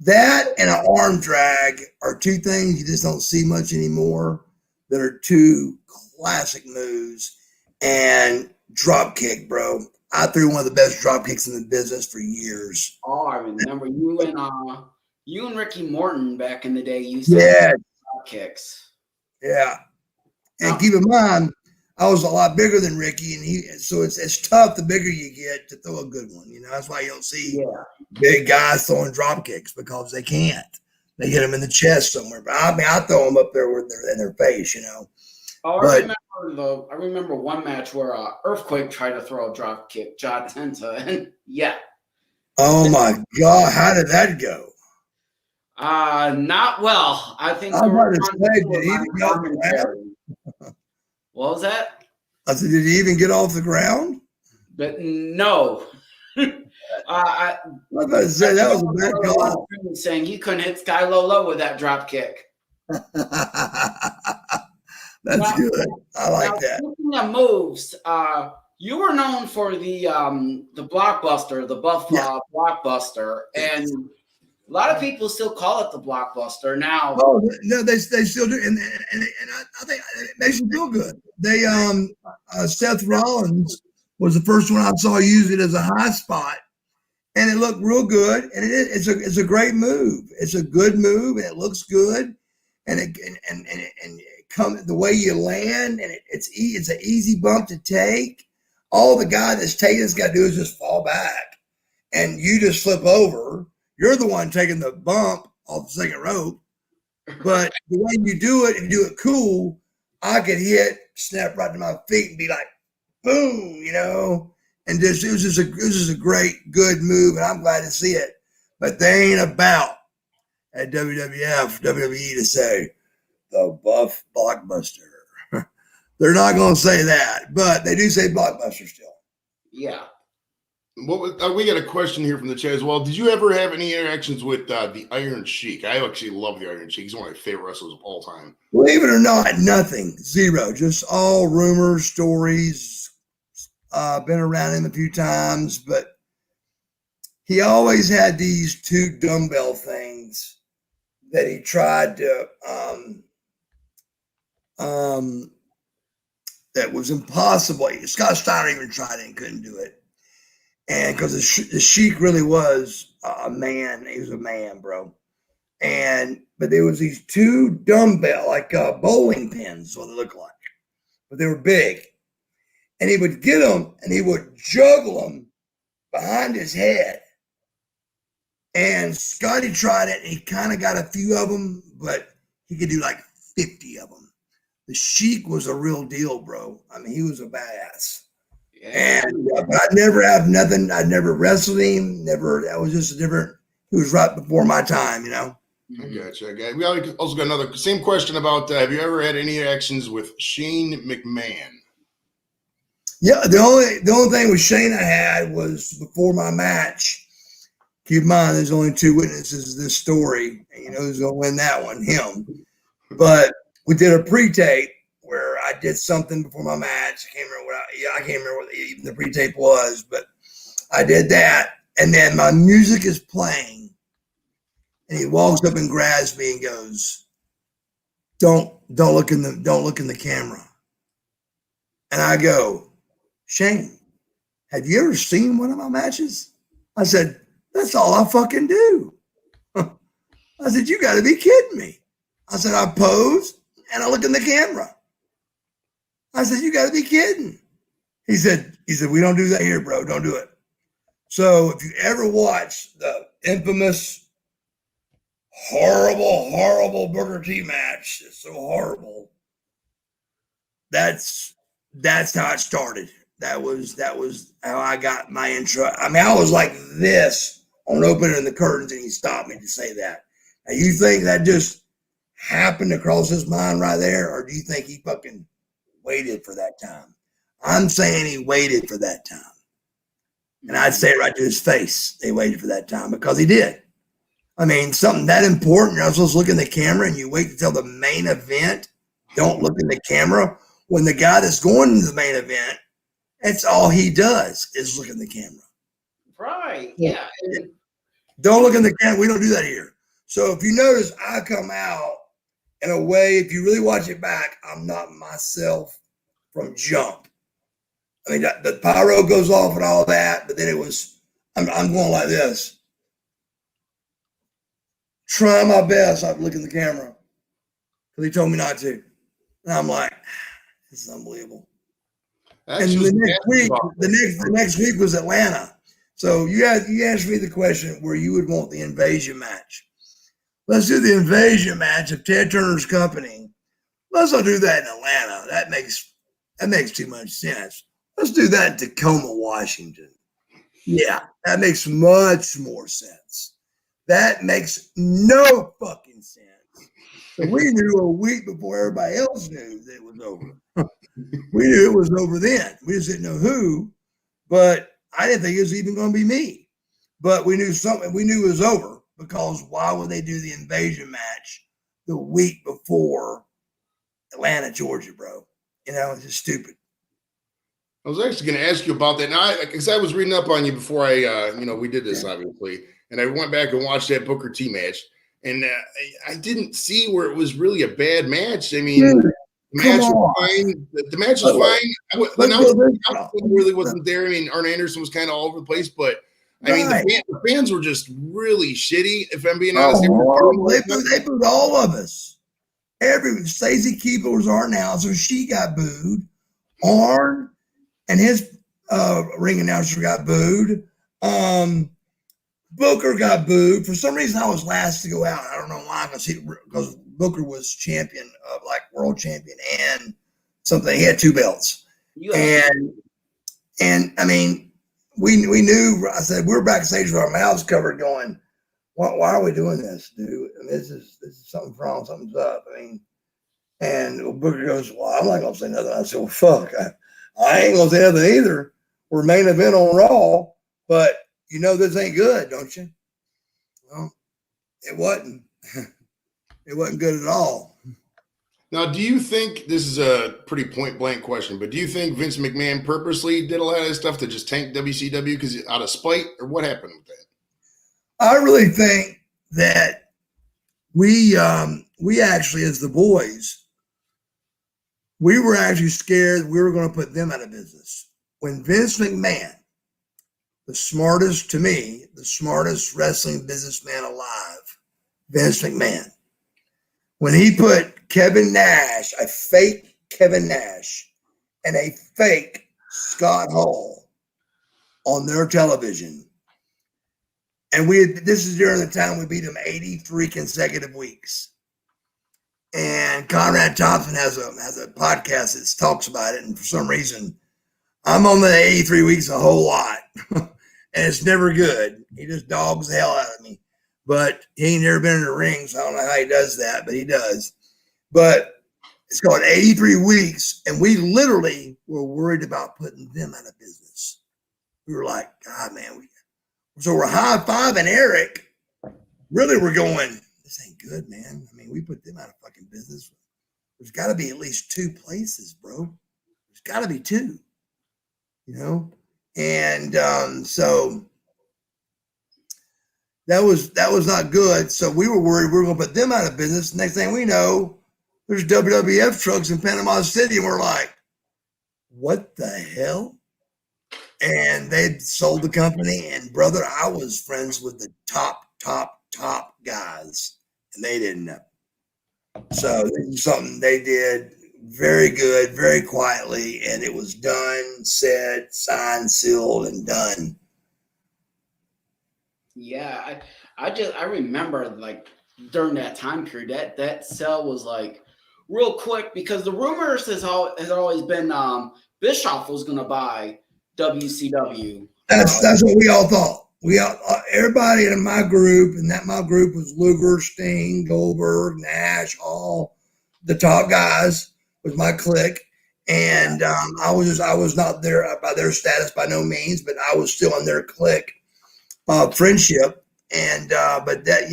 That and an arm drag are two things you just don't see much anymore. That are two classic moves. And drop kick, bro. I threw one of the best drop kicks in the business for years. Oh, I remember you and Ricky Morton back in the day used to Yeah. drop kicks. Yeah. And keep in mind, I was a lot bigger than Ricky, and so it's tough the bigger you get to throw a good one. You know, that's why you don't see big guys throwing drop kicks because they can't. They get them in the chest somewhere. But I mean, I throw them up there with in their face, you know. Oh, I remember one match where Earthquake tried to throw a drop kick, Ja Tenta, and Oh my God, how did that go? Not well. I think I'm about to say, did he even get off the ground? What was that? I said, did he even get off the ground? But no. I was about to say that was a bad call. Saying he couldn't hit Sky Low with that drop kick. That's good. I like that. Speaking of moves, you were known for the blockbuster, the Buff blockbuster, and a lot of people still call it the blockbuster now. Oh no, they still do, and I think it makes you feel good. They Seth Rollins was the first one I saw use it as a high spot, and it looked real good. And it's a great move. It's a good move, and it looks good, and it come the way you land, and it's an easy bump to take. All the guy that's taking it's got to do is just fall back, and you just flip over. You're the one taking the bump off the second rope, but the way you do it, if you do it cool, I could snap right to my feet and be like, boom, you know. And it was just a great, good move, and I'm glad to see it. But they ain't about at WWE to say the Buff Blockbuster. They're not going to say that, but they do say Blockbuster still. Yeah. We got a question here from the chat as well. Did you ever have any interactions with the Iron Sheik? I actually love the Iron Sheik. He's one of my favorite wrestlers of all time. Believe it or not, nothing. Zero. Just all rumors, stories. Been around him a few times, but he always had these two dumbbell things that he tried to that was impossible. Scott Steiner even tried it and couldn't do it. And because the Sheik really was a man, he was a man, bro. But there was these two dumbbell, like bowling pins, what they look like, but they were big. And he would get them and he would juggle them behind his head. And Scotty tried it and he kind of got a few of them, but he could do like 50 of them. The Sheik was a real deal, bro. I mean, he was a badass. Yeah. And but I'd never have nothing. I'd never wrestled him. Never. That was just a different. He was right before my time, you know. I gotcha. We also got another same question about have you ever had any interactions with Shane McMahon? Yeah, the only thing with Shane I had was before my match. Keep in mind, there's only two witnesses to this story, and you know who's going to win that one? Him. But we did a pre-tape where I did something before my match. I can't remember what even the pre-tape was, but I did that, and then my music is playing, and he walks up and grabs me and goes, "Don't look in the camera." And I go, Shane, have you ever seen one of my matches? I said, that's all I fucking do. I said, you got to be kidding me. I said, I pose and I look in the camera. I said, you got to be kidding. He said, we don't do that here, bro. Don't do it. So if you ever watch the infamous, horrible Booker T match, it's so horrible. That's how it started. That was how I got my intro. I mean, I was like this on opening the curtains, and he stopped me to say that. Now, you think that just happened across his mind right there, or do you think he fucking waited for that time? I'm saying he waited for that time. And I'd say it right to his face. They waited for that time because he did. I mean, something that important, you're not supposed to look in the camera and you wait until the main event. Don't look in the camera. When the guy that's going to the main event, that's all he does is look in the camera. Right. Yeah. Don't look in the camera. We don't do that here. So if you notice, I come out in a way, if you really watch it back, I'm not myself from jump. I mean, the pyro goes off and all that, but then I'm going like this. Try my best. I look in the camera because he told me not to. And I'm like, this is unbelievable. And the next week was Atlanta. So you asked me the question where you would want the invasion match. Let's do the invasion match of Ted Turner's company. Let's not do that in Atlanta. That makes too much sense. Let's do that in Tacoma, Washington. Yeah, that makes much more sense. That makes no fucking sense. So we knew a week before everybody else knew that it was over. We knew it was over then. We just didn't know who, but I didn't think it was even going to be me. But we knew something. We knew it was over because why would they do the invasion match the week before Atlanta, Georgia, bro? You know, it's just stupid. I was actually going to ask you about that. Now, because I was reading up on you before we did this, obviously, and I went back and watched that Booker T match, and I didn't see where it was really a bad match. I mean, the match was fine. The match was fine. The announcement really wasn't there. I mean, Arn Anderson was kind of all over the place, but I mean, the fans were just really shitty. If I'm being honest, they booed all of us. Stacey Keebler was our announcer. She got booed. Arn and his ring announcer got booed. Booker got booed. For some reason, I was last to go out. I don't know why, because Booker was champion of world champion and something. He had 2 belts. And I mean, we knew. I said we were backstage with our mouths covered, going, "Why are we doing this, dude? I mean, this is something's wrong. Something's up." I mean, and Booker goes, "Well, I'm not gonna say nothing." I said, "Well, fuck, I ain't gonna say nothing either. We're main event on Raw, but you know this ain't good, don't you?" Well, it wasn't. It wasn't good at all. Now, do you think, this is a pretty point blank question, but do you think Vince McMahon purposely did a lot of stuff to just tank WCW because out of spite, or what happened with that? I really think that we actually, as the boys, we were actually scared we were going to put them out of business. When Vince McMahon, the smartest wrestling businessman alive, Vince McMahon, when he put Kevin Nash, a fake Kevin Nash, and a fake Scott Hall on their television, and this is during the time we beat them 83 consecutive weeks. And Conrad Thompson has a podcast that talks about it, and for some reason, I'm on the 83 weeks a whole lot, and it's never good. He just dogs the hell out of me. But he ain't never been in the ring, so I don't know how he does that, but he does. But it's called 83 weeks, and we literally were worried about putting them out of business. We were like, God, man. So we're high-fiving Eric. Really, we're going, this ain't good, man. I mean, we put them out of fucking business. There's got to be at least 2 places, bro. There's got to be 2, you know? And so that was not good. So we were worried we were going to put them out of business. Next thing we know, there's WWF trucks in Panama City, and we're like, what the hell? And they sold the company. And brother, I was friends with the top guys, and they didn't know. So this is something they did very good, very quietly, and it was done, said, signed, sealed, and done. Yeah, I remember like during that time period that sell was like real quick because the rumors has always been Bischoff was gonna buy WCW. That's what we all thought. We all, everybody in my group, and that my group was Luger, Sting, Goldberg, Nash, all the top guys was my clique. And I was not there by their status by no means, but I was still in their clique friendship. And but that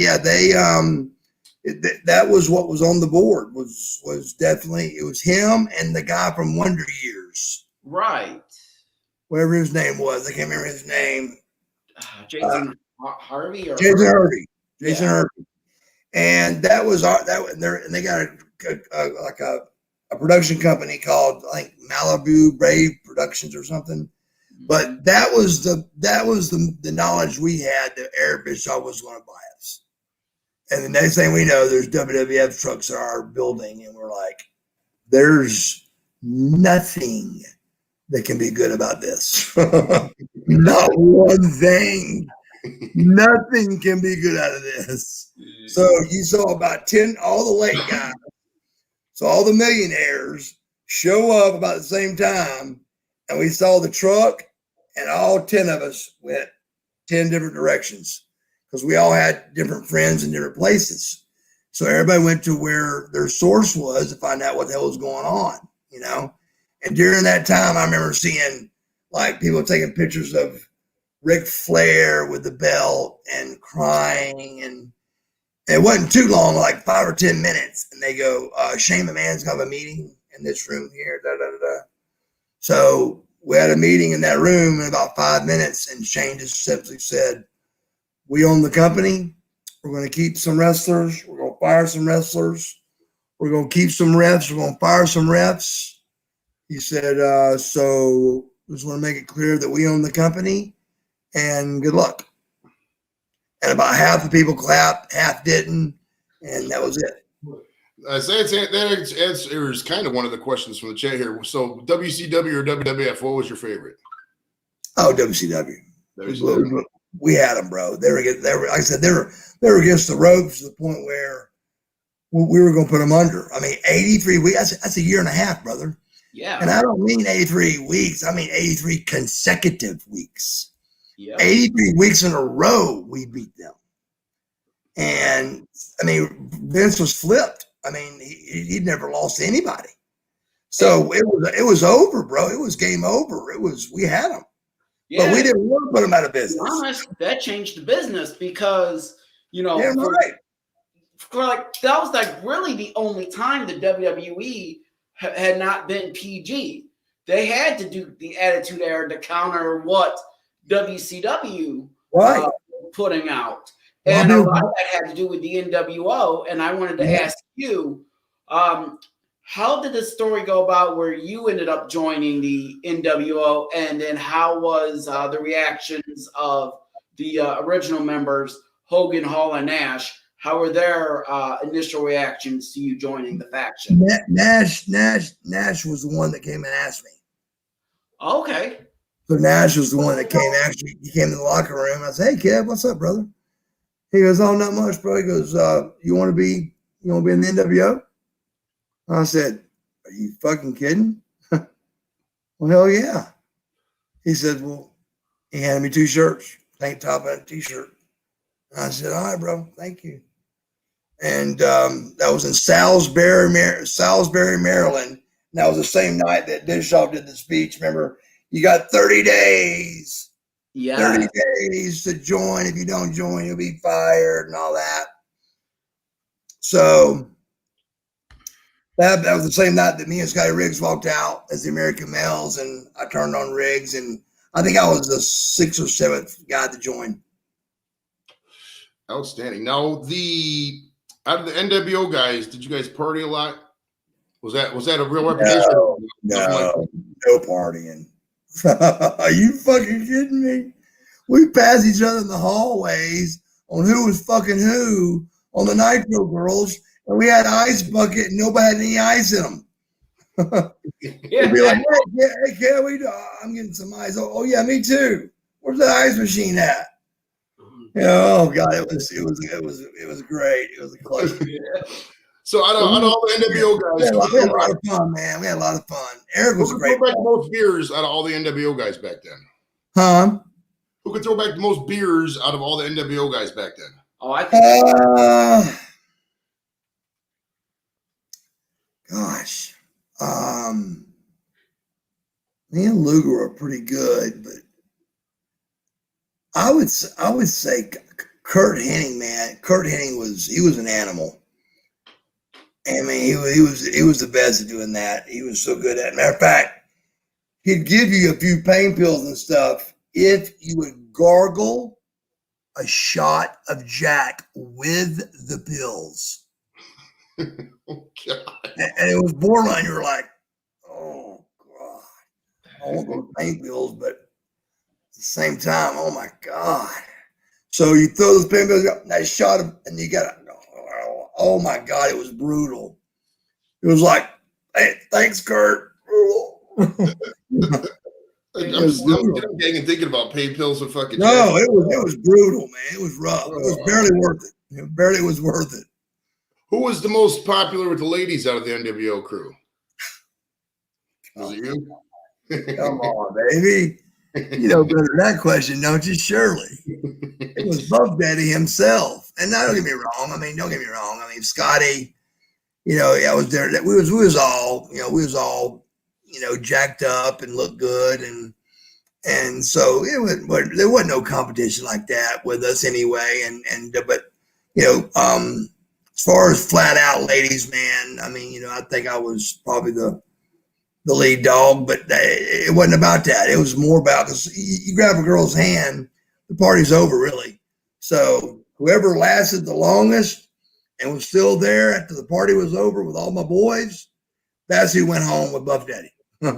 that was what was on the board was definitely it was him and the guy from Wonder Years, right? Whatever his name was, I can't remember his name. Jason Harvey or Jason Harvey. Yeah. Harvey. And that was and they got a production company called I think Malibu Brave Productions or something. But that was the knowledge we had that Eric Bischoff was going to buy us. And the next thing we know, there's WWF trucks in our building, and we're like, there's nothing that can be good about this. Not one thing. Nothing can be good out of this. So you saw about 10, all the late guys, so all the millionaires show up about the same time, and we saw the truck, and all 10 of us went 10 different directions because we all had different friends in different places. So everybody went to where their source was to find out what the hell was going on, you know? And during that time, I remember seeing like people taking pictures of Ric Flair with the belt and crying. And it wasn't too long, like 5 or 10 minutes. And they go, Shane McMahon's got a meeting in this room here. Da, da, da, da. So we had a meeting in that room in about 5 minutes. And Shane just simply said, we own the company. We're going to keep some wrestlers. We're going to fire some wrestlers. We're going to keep some refs. We're going to fire some refs. He said, so just want to make it clear that we own the company and good luck. And about half the people clapped, half didn't. And that was it. That answers kind of one of the questions from the chat here. So WCW or WWF, what was your favorite? Oh, WCW. We had them, bro. They were, like I said, they were against the ropes to the point where we were going to put them under. I mean, 83 weeks, that's a year and a half, brother. Yeah. And I don't mean 83 weeks. I mean 83 consecutive weeks. Yeah. 83 weeks in a row, we beat them. And, I mean, Vince was flipped. I mean, he'd never lost to anybody. So it was over, bro. It was game over. We had them. Yeah. But we didn't want to put them out of business. To be honest, that changed the business because, you know, that was like really the only time the WWE had not been PG. They had to do the Attitude Era to counter what WCW putting out. And a lot of that had to do with the NWO. And I wanted to ask you, how did the story go about where you ended up joining the NWO? And then how was the reactions of the original members, Hogan, Hall, and Nash? How were their initial reactions to you joining the faction? Nash was the one that came and asked me. Okay. So Nash was the one that came. Actually, he came in the locker room. I said, "Hey, Kev, what's up, brother?" He goes, "Oh, not much, bro." He goes, "You want to be in the NWO?" I said, "Are you fucking kidding?" Well, hell yeah. He said, "Well," he handed me 2 shirts, tank top and a t-shirt. I said, "All right, bro, thank you." And that was in Salisbury, Maryland. And that was the same night that Bischoff did the speech. Remember, you got 30 days. Yeah. 30 days to join. If you don't join, you'll be fired and all that. So that was the same night that me and Scotty Riggs walked out as the American Males, and I turned on Riggs, and I think I was the 6th or 7th guy to join. Outstanding. Now, out of the NWO guys, did you guys party a lot? Was that a real reputation? No partying. Are you fucking kidding me? We passed each other in the hallways on who was fucking who on the Nitro Girls, and we had an ice bucket and nobody had any ice in them. We'd be like, hey, can we? I'm getting some ice. Oh, yeah, me too. Where's the ice machine at? Oh God, it was great. It was a clutch. So out of all the NWO guys, we had a lot of fun, man. We had a lot of fun. Eric was who a could great. throw back the most beers out of all the NWO guys back then? Huh? Who could throw back the most beers out of all the NWO guys back then? Oh, I think. Gosh, me and Luger are pretty good, but I would say Kurt Hennig, man. Kurt Hennig was an animal. I mean, he was the best at doing that. He was so good at it. Matter of fact, he'd give you a few pain pills and stuff if you would gargle a shot of Jack with the pills. Oh, God. And it was borderline. You were like, oh God, I want those pain pills, but at the same time, oh my God. So you throw those pain pills, that shot of, and you got, oh my God, it was brutal. It was like, hey, thanks, Kurt. I'm getting thinking about pain pills and fucking. No, it was brutal, man. It was rough. It was barely worth it. It barely was worth it. Who was the most popular with the ladies out of the NWO crew? Was it you? Come on, baby. You know better than that question, don't you? Surely. It was Buff Daddy himself. And now, don't get me wrong. I mean, Scotty, you know, I was there. We was all, jacked up and looked good. And so there wasn't no competition like that with us anyway. But, as far as flat out ladies, man, I mean, I think I was probably the lead dog, but it wasn't about that. It was more about, because you grab a girl's hand, the party's over, really. So whoever lasted the longest and was still there after the party was over with all my boys, that's who went home with Buff Daddy. All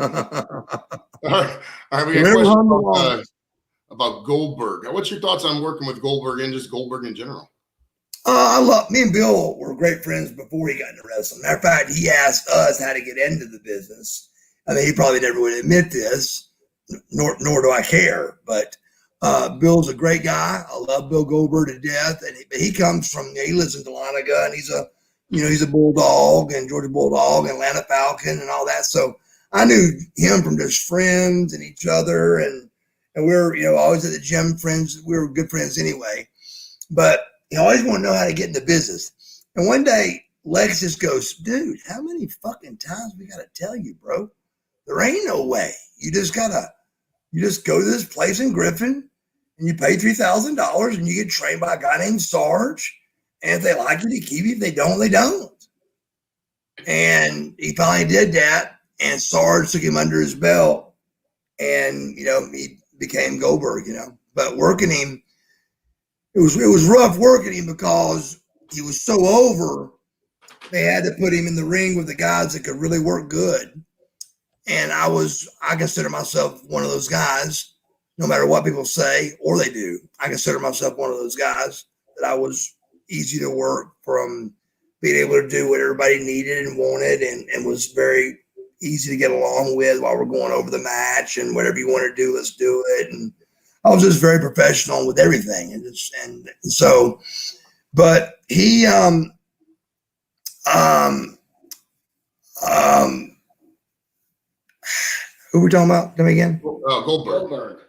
right. We got a question about Goldberg. What's your thoughts on working with Goldberg and just Goldberg in general? Me and Bill were great friends before he got into wrestling. Matter of fact, he asked us how to get into the business. I mean, he probably never would admit this, nor do I care. But Bill's a great guy. I love Bill Goldberg to death, and he comes from. He lives in Dahlonega, and he's a Bulldog and Georgia Bulldog and Atlanta Falcon and all that. So I knew him from just friends and each other, and we were always at the gym friends. We were good friends anyway, but he always wanted to know how to get into business. And one day Lex just goes, dude, how many fucking times we got to tell you, bro? There ain't no way. You just go to this place in Griffin and you pay $3,000 and you get trained by a guy named Sarge. And if they like you, they keep you. If they don't, they don't. And he finally did that. And Sarge took him under his belt and, he became Goldberg, but working him, it was rough working him because he was so over. They had to put him in the ring with the guys that could really work good. And I consider myself one of those guys, no matter what people say or they do. I consider myself one of those guys that I was easy to work, from being able to do what everybody needed and wanted, and was very easy to get along with while we're going over the match, and whatever you want to do, let's do it. And I was just very professional with everything. And so, but he, who are we talking about? Tell me again. Goldberg.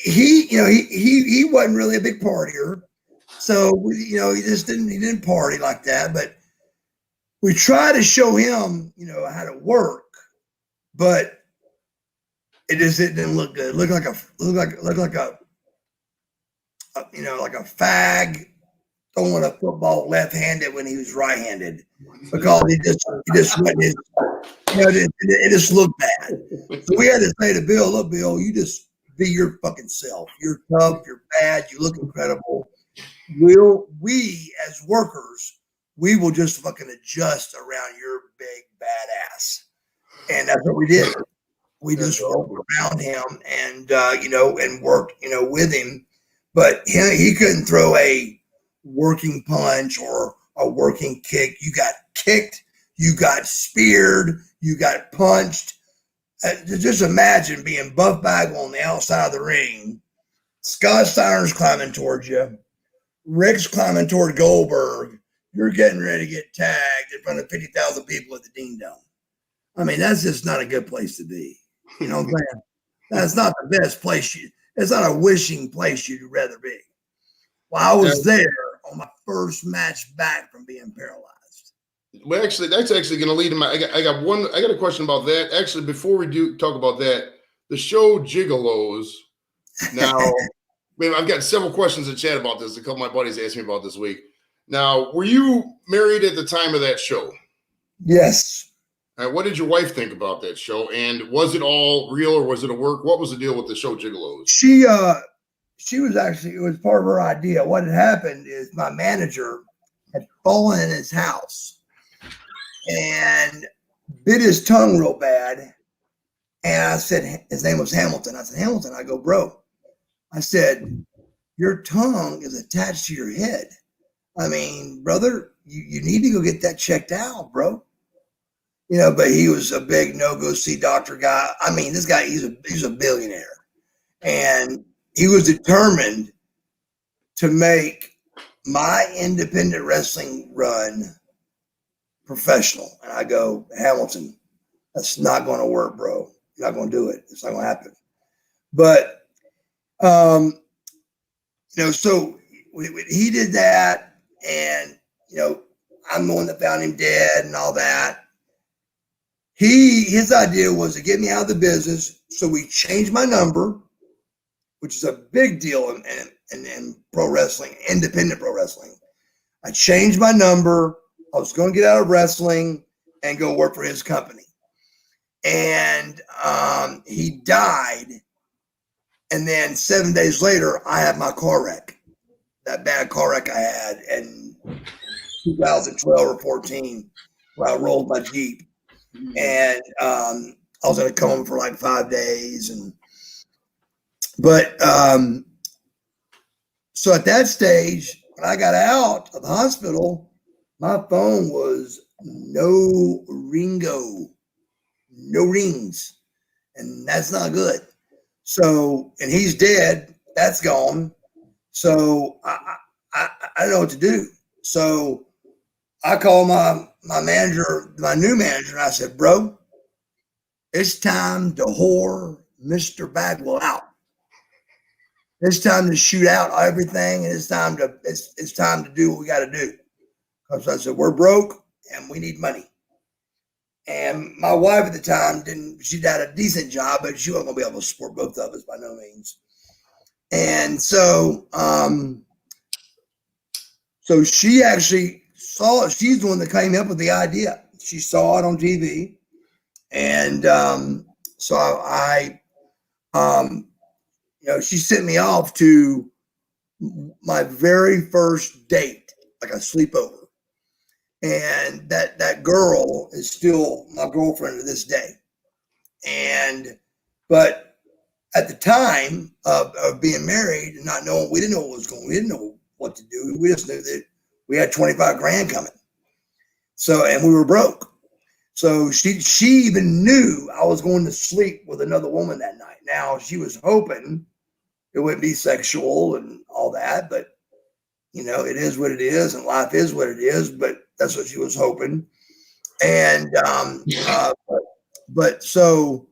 He wasn't really a big partier. So, he didn't party like that, but we tried to show him, how to work, but it didn't look good. It looked like a fag throwing a football left-handed when he was right-handed, because he just went his, it just looked bad. So we had to say to Bill, look, Bill, you just be your fucking self. You're tough, you're bad, you look incredible. We as workers, we will just fucking adjust around your big badass. And that's what we did. We just rolled around him and, and worked, with him. But he couldn't throw a working punch or a working kick. You got kicked, you got speared, you got punched. Just imagine being Buff Bagwell on the outside of the ring. Scott Steiner's climbing towards you. Rick's climbing toward Goldberg. You're getting ready to get tagged in front of 50,000 people at the Dean Dome. I mean, that's just not a good place to be. You know what I'm saying? That's not the best place. It's not a wishing place you'd rather be. Well, I was there on my first match back from being paralyzed. Well, actually, that's actually going to lead to my. I got a question about that. Actually, before we do talk about that, the show Gigolos. Now, I've got several questions in chat about this. A couple of my buddies asked me about this week. Now, were you married at the time of that show? Yes. What did your wife think about that show? And was it all real or was it a work? What was the deal with the show Gigolos? She was actually, it was part of her idea. What had happened is my manager had fallen in his house and bit his tongue real bad. And I said, his name was Hamilton. I said, Hamilton, I go, bro. I said, your tongue is attached to your head. I mean, brother, you need to go get that checked out, bro. But he was a big no-go-see doctor guy. I mean, this guy, he's a billionaire. And he was determined to make my independent wrestling run professional. And I go, Hamilton, that's not going to work, bro. You're not going to do it. It's not going to happen. But, so he did that. And, I'm the one that found him dead and all that. His idea was to get me out of the business. So we changed my number, which is a big deal in pro wrestling, independent pro wrestling. I changed my number. I was going to get out of wrestling and go work for his company. And he died. And then 7 days later, I had my car wreck. That bad car wreck I had in 2012 or 14, where I rolled my Jeep. And I was in a coma for like 5 days. But so at that stage, when I got out of the hospital, my phone was no ringo, no rings. And that's not good. So, and he's dead. That's gone. So I don't know what to do. So I called my manager, my new manager, and I said, bro, it's time to whore Mr. Bagwell out. It's time to shoot out everything, and it's time to do what we got to do. Because I said, we're broke and we need money. And my wife at the time she'd had a decent job, but she wasn't going to be able to support both of us by no means. And so, so she actually saw it. She's the one that came up with the idea. She saw it on TV. And so I she sent me off to my very first date, like a sleepover. And that girl is still my girlfriend to this day. But at the time of being married and not knowing, we didn't know what was going on. We didn't know what to do. We just knew that we had 25 grand coming. So, and we were broke. So she even knew I was going to sleep with another woman that night. Now, she was hoping it wouldn't be sexual and all that, but it is what it is, and life is what it is. But that's what she was hoping. And but so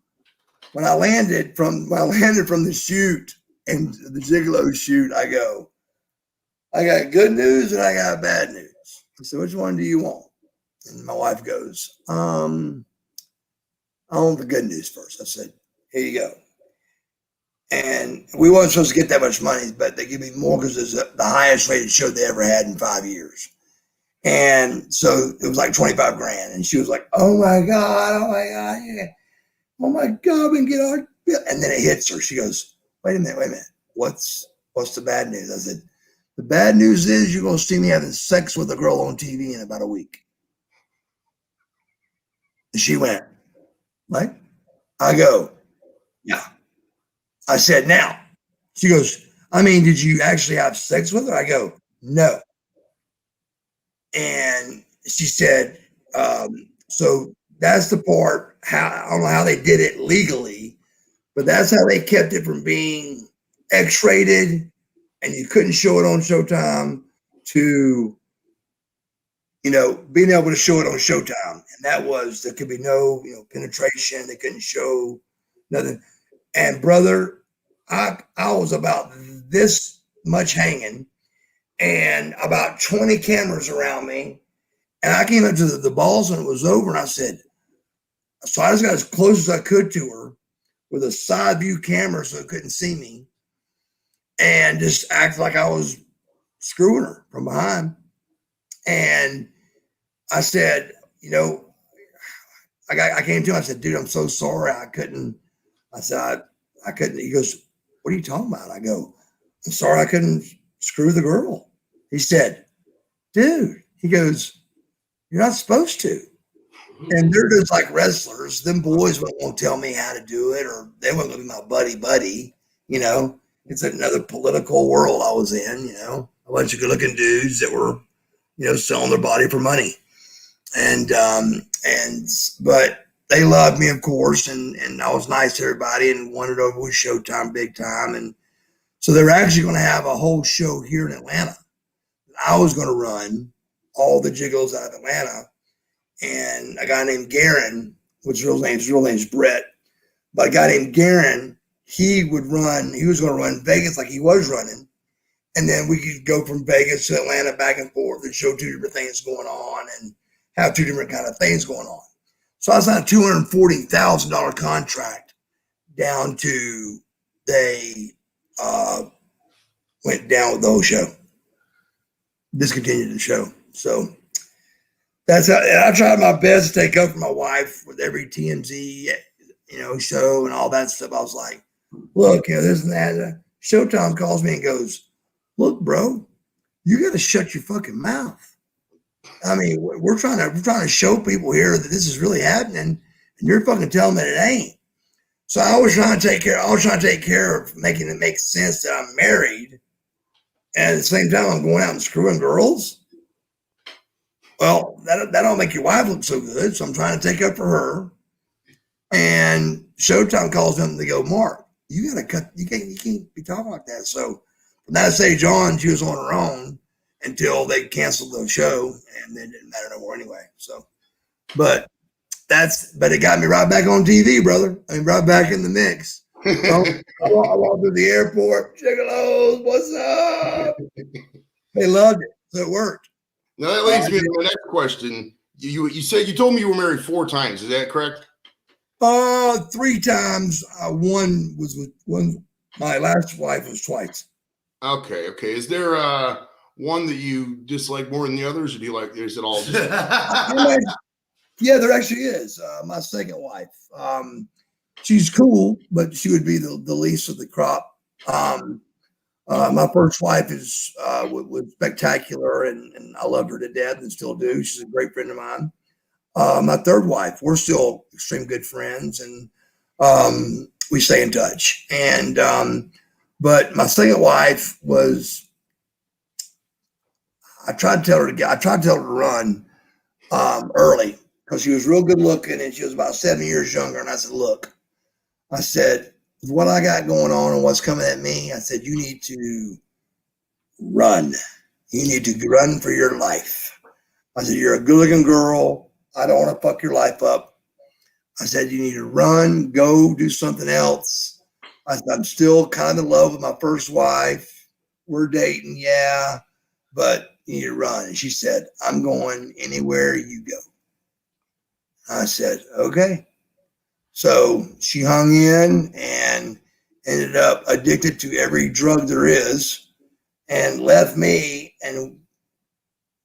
when I landed from the shoot and the Gigolo shoot, I go, I got good news and I got bad news. I said, which one do you want? And my wife goes, I want the good news first. I said, here you go. And we weren't supposed to get that much money, but they give me more because it's the highest rated show they ever had in 5 years. And so it was like 25 grand. And she was like, oh my God, yeah. Oh my God, we can get our bill. And then it hits her. She goes, wait a minute. What's the bad news? I said, the bad news is you're going to see me having sex with a girl on TV in about a week. And she went, what? I go, yeah. I said, now. She goes, I mean, did you actually have sex with her? I go, no. And she said, so that's the part, how I don't know how they did it legally, but that's how they kept it from being X-rated and you couldn't show it on Showtime to, being able to show it on Showtime. And that was, there could be no, penetration. They couldn't show nothing. And brother, I was about this much hanging and about 20 cameras around me. And I came up to the balls when it was over and I said, so I just got as close as I could to her with a side view camera so it couldn't see me and just act like I was screwing her from behind. And I said, I came to him, I said, dude, I'm so sorry. I said, I couldn't. He goes, what are you talking about? I go, I'm sorry I couldn't screw the girl. He said, dude, he goes, you're not supposed to. And they're just like wrestlers. Them boys won't tell me how to do it, or they weren't going to be my buddy. It's another political world I was in, a bunch of good looking dudes that were, selling their body for money. But they loved me, of course, and I was nice to everybody and wanted over with Showtime big time. And so they were actually going to have a whole show here in Atlanta. I was going to run all the jiggles out of Atlanta. And a guy named Garen, which his real name's Brett, but a guy named Garen, he was going to run Vegas like he was running. And then we could go from Vegas to Atlanta back and forth and show two different things going on and have two different kind of things going on. So I signed a $240,000 contract down to they went down with the whole show, discontinued the show. So that's how I tried my best to take up for my wife with every TMZ, show and all that stuff. I was like, look, this and that. Showtime calls me and goes, look, bro, you got to shut your fucking mouth. I mean, we're trying to show people here that this is really happening, and you're fucking telling me it ain't. So I was trying to take care of making it make sense that I'm married, and at the same time I'm going out and screwing girls. Well, that don't make your wife look so good. So I'm trying to take up for her. And Showtime calls them and they go, Mark, you gotta cut. You can't be talking like that. So from that stage on, she was on her own until they canceled the show, and then it didn't matter no more anyway. So, but it got me right back on TV, brother. I mean, right back in the mix. I walked through the airport. Gigolos, what's up? They loved it, so it worked. Now that leads me to my next question. You said you told me you were married 4 times. Is that correct? 3 times. One was with one. My last wife was twice. Okay. Is there one that you dislike more than the others, or do you like? Is it all? Yeah, there actually is. My second wife. She's cool, but she would be the least of the crop. My first wife was spectacular, and I loved her to death and still do. She's a great friend of mine. My third wife, we're still extreme good friends, and we stay in touch. And but my second wife was, I tried to tell her to run early because she was real good looking and she was about 7 years younger. And I said, look, with what I got going on and what's coming at me, I said, you need to run. You need to run for your life. I said, you're a good looking girl. I don't want to fuck your life up. I said, you need to run, go do something else. I said, I'm still kind of in love with my first wife. We're dating, yeah, but you need to run. And she said, I'm going anywhere you go. I said, okay. So she hung in and ended up addicted to every drug there is and left me and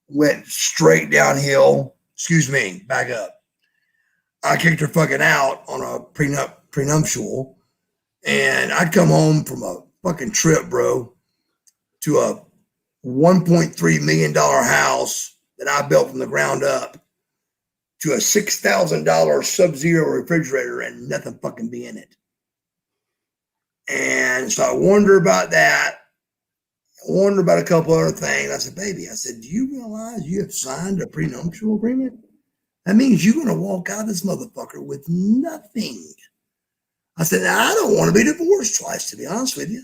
went straight downhill. Excuse me, back up. I kicked her fucking out on a prenuptial, and I'd come home from a fucking trip, bro, to a $1.3 million house that I built from the ground up. to a $6,000 Sub-Zero refrigerator and nothing fucking be in it. And so I warned her about that. I warned her about a couple other things. I said, baby, I said, do you realize you have signed a prenuptial agreement? That means you're going to walk out of this motherfucker with nothing. I said, I don't want to be divorced twice, to be honest with you.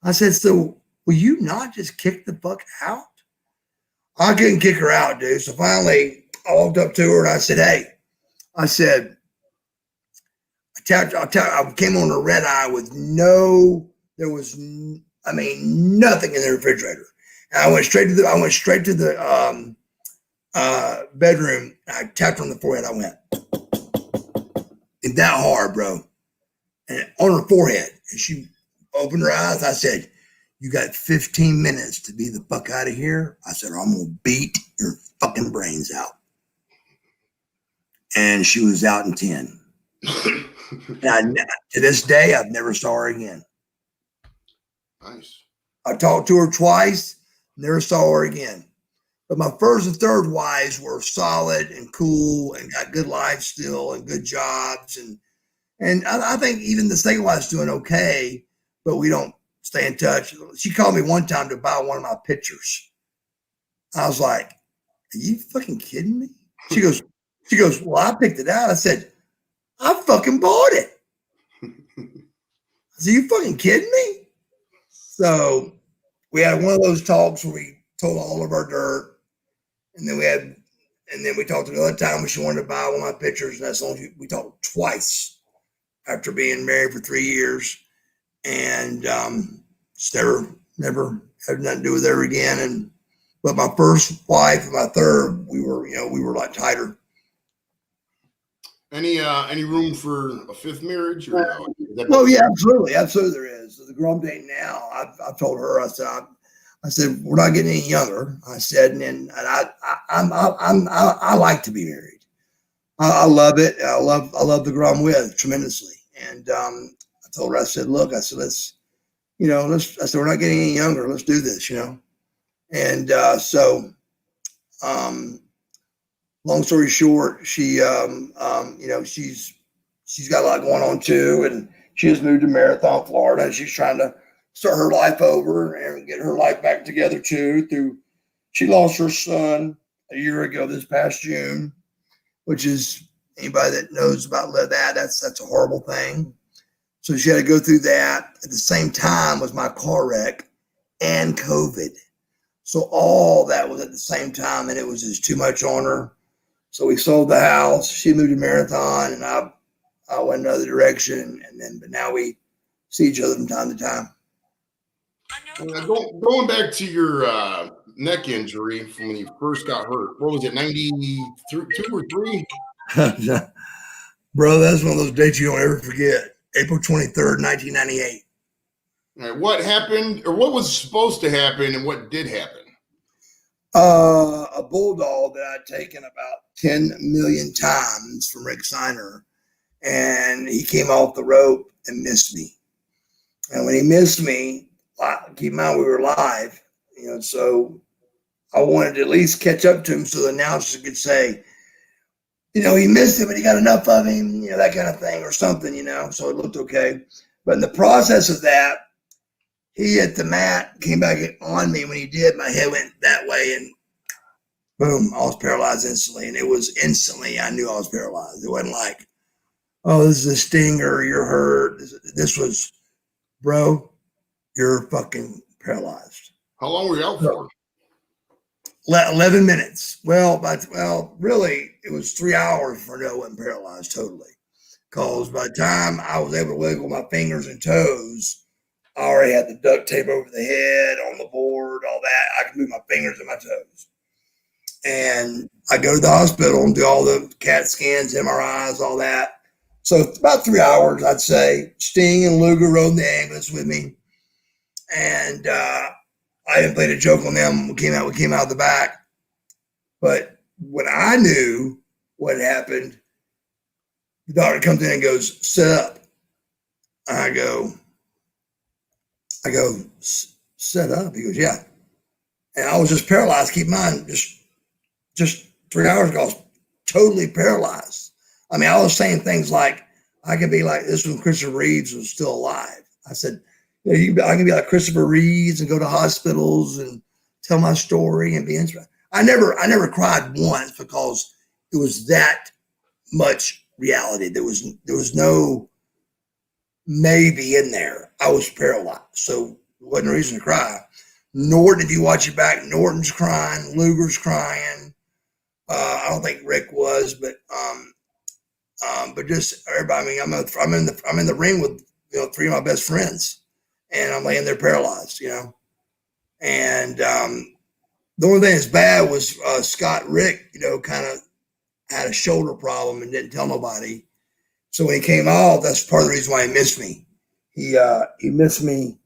I said, so will you not just kick the fuck out? I couldn't kick her out, dude. So finally, I walked up to her and I said, hey, I said, I came on a red eye with nothing in the refrigerator. And I went straight to the bedroom. I tapped her on the forehead. I went, "It's that hard, bro," and on her forehead. And she opened her eyes. I said, "You got 15 minutes to be the fuck out of here." I said, "Or I'm gonna beat your fucking brains out." And she was out in 10. And to this day, I've never saw her again. Nice. I talked to her twice, never saw her again. But my first and third wives were solid and cool and got good lives still and good jobs. And I think even the second wife's doing okay, but we don't stay in touch. She called me one time to buy one of my pictures. I was like, "Are you fucking kidding me?" She goes, "Well, I picked it out." I said, "I fucking bought it." I said, "You fucking kidding me?" So we had one of those talks where we told all of our dirt. And then we talked another time when she wanted to buy one of my pictures. And that's only, we talked twice after being married for 3 years. And just never had nothing to do with her again. But my first wife and my third, we were like tighter. Any room for a fifth marriage? Or no? Oh yeah, absolutely there is. So the girl I'm dating now, I've told her, I said we're not getting any younger. I said, and I like to be married. I love it. I love the girl I'm with tremendously. And I told her, I said, look, I said I said we're not getting any younger. Let's do this, And long story short, she she's got a lot going on too, and she has moved to Marathon, Florida, and she's trying to start her life over and get her life back together too. She lost her son a year ago this past June, which is, anybody that knows about that's a horrible thing. So she had to go through that. At the same time was my car wreck and COVID. So all that was at the same time, and it was just too much on her. So we sold the house. She moved to Marathon, and I went another direction. But now we see each other from time to time. Going back to your neck injury from when you first got hurt, what was it, 92 or 3? Bro, that's one of those dates you don't ever forget. April 23rd, 1998. All right, what happened, or what was supposed to happen, and what did happen? A bulldog that I'd taken about 10 million times from Rick Steiner, and he came off the rope and missed me. And when he missed me, keep in mind we were live, so I wanted to at least catch up to him so the announcer could say, he missed him, but he got enough of him, that kind of thing or something, so it looked okay. But in the process of that, he hit the mat, came back on me. When he did, my head went that way and boom, I was paralyzed instantly. And it was instantly, I knew I was paralyzed. It wasn't like, oh, this is a stinger, you're hurt. This was, bro, you're fucking paralyzed. How long were you out for? 11 minutes. Well, really, it was 3 hours before I wasn't paralyzed totally. Because by the time I was able to wiggle my fingers and toes, I already had the duct tape over the head, on the board, all that. I could move my fingers and my toes. And I go to the hospital and do all the CAT scans, MRIs, all that. So it's about 3 hours, I'd say. Sting and Luger rode in the ambulance with me. And I even played a joke on them. We came out of the back. But when I knew what happened, the doctor comes in and goes, "Sit up." I go, "Set up?" He goes, "Yeah." And I was just paralyzed. Keep in mind, just 3 hours ago, I was totally paralyzed. I mean, I was saying things like, I could be like this when Christopher Reeves was still alive. I said, I can be like Christopher Reeves and go to hospitals and tell my story and be inspired. I never cried once because it was that much reality. There was no maybe in there. I was paralyzed, so there wasn't a reason to cry. Norton, if you watch it back, Norton's crying, Luger's crying. I don't think Rick was, but just everybody. I mean, I'm in the ring with three of my best friends, and I'm laying there paralyzed, And the only thing that's bad was Scott Rick, kind of had a shoulder problem and didn't tell nobody. So when he came out, that's part of the reason why he missed me. He missed me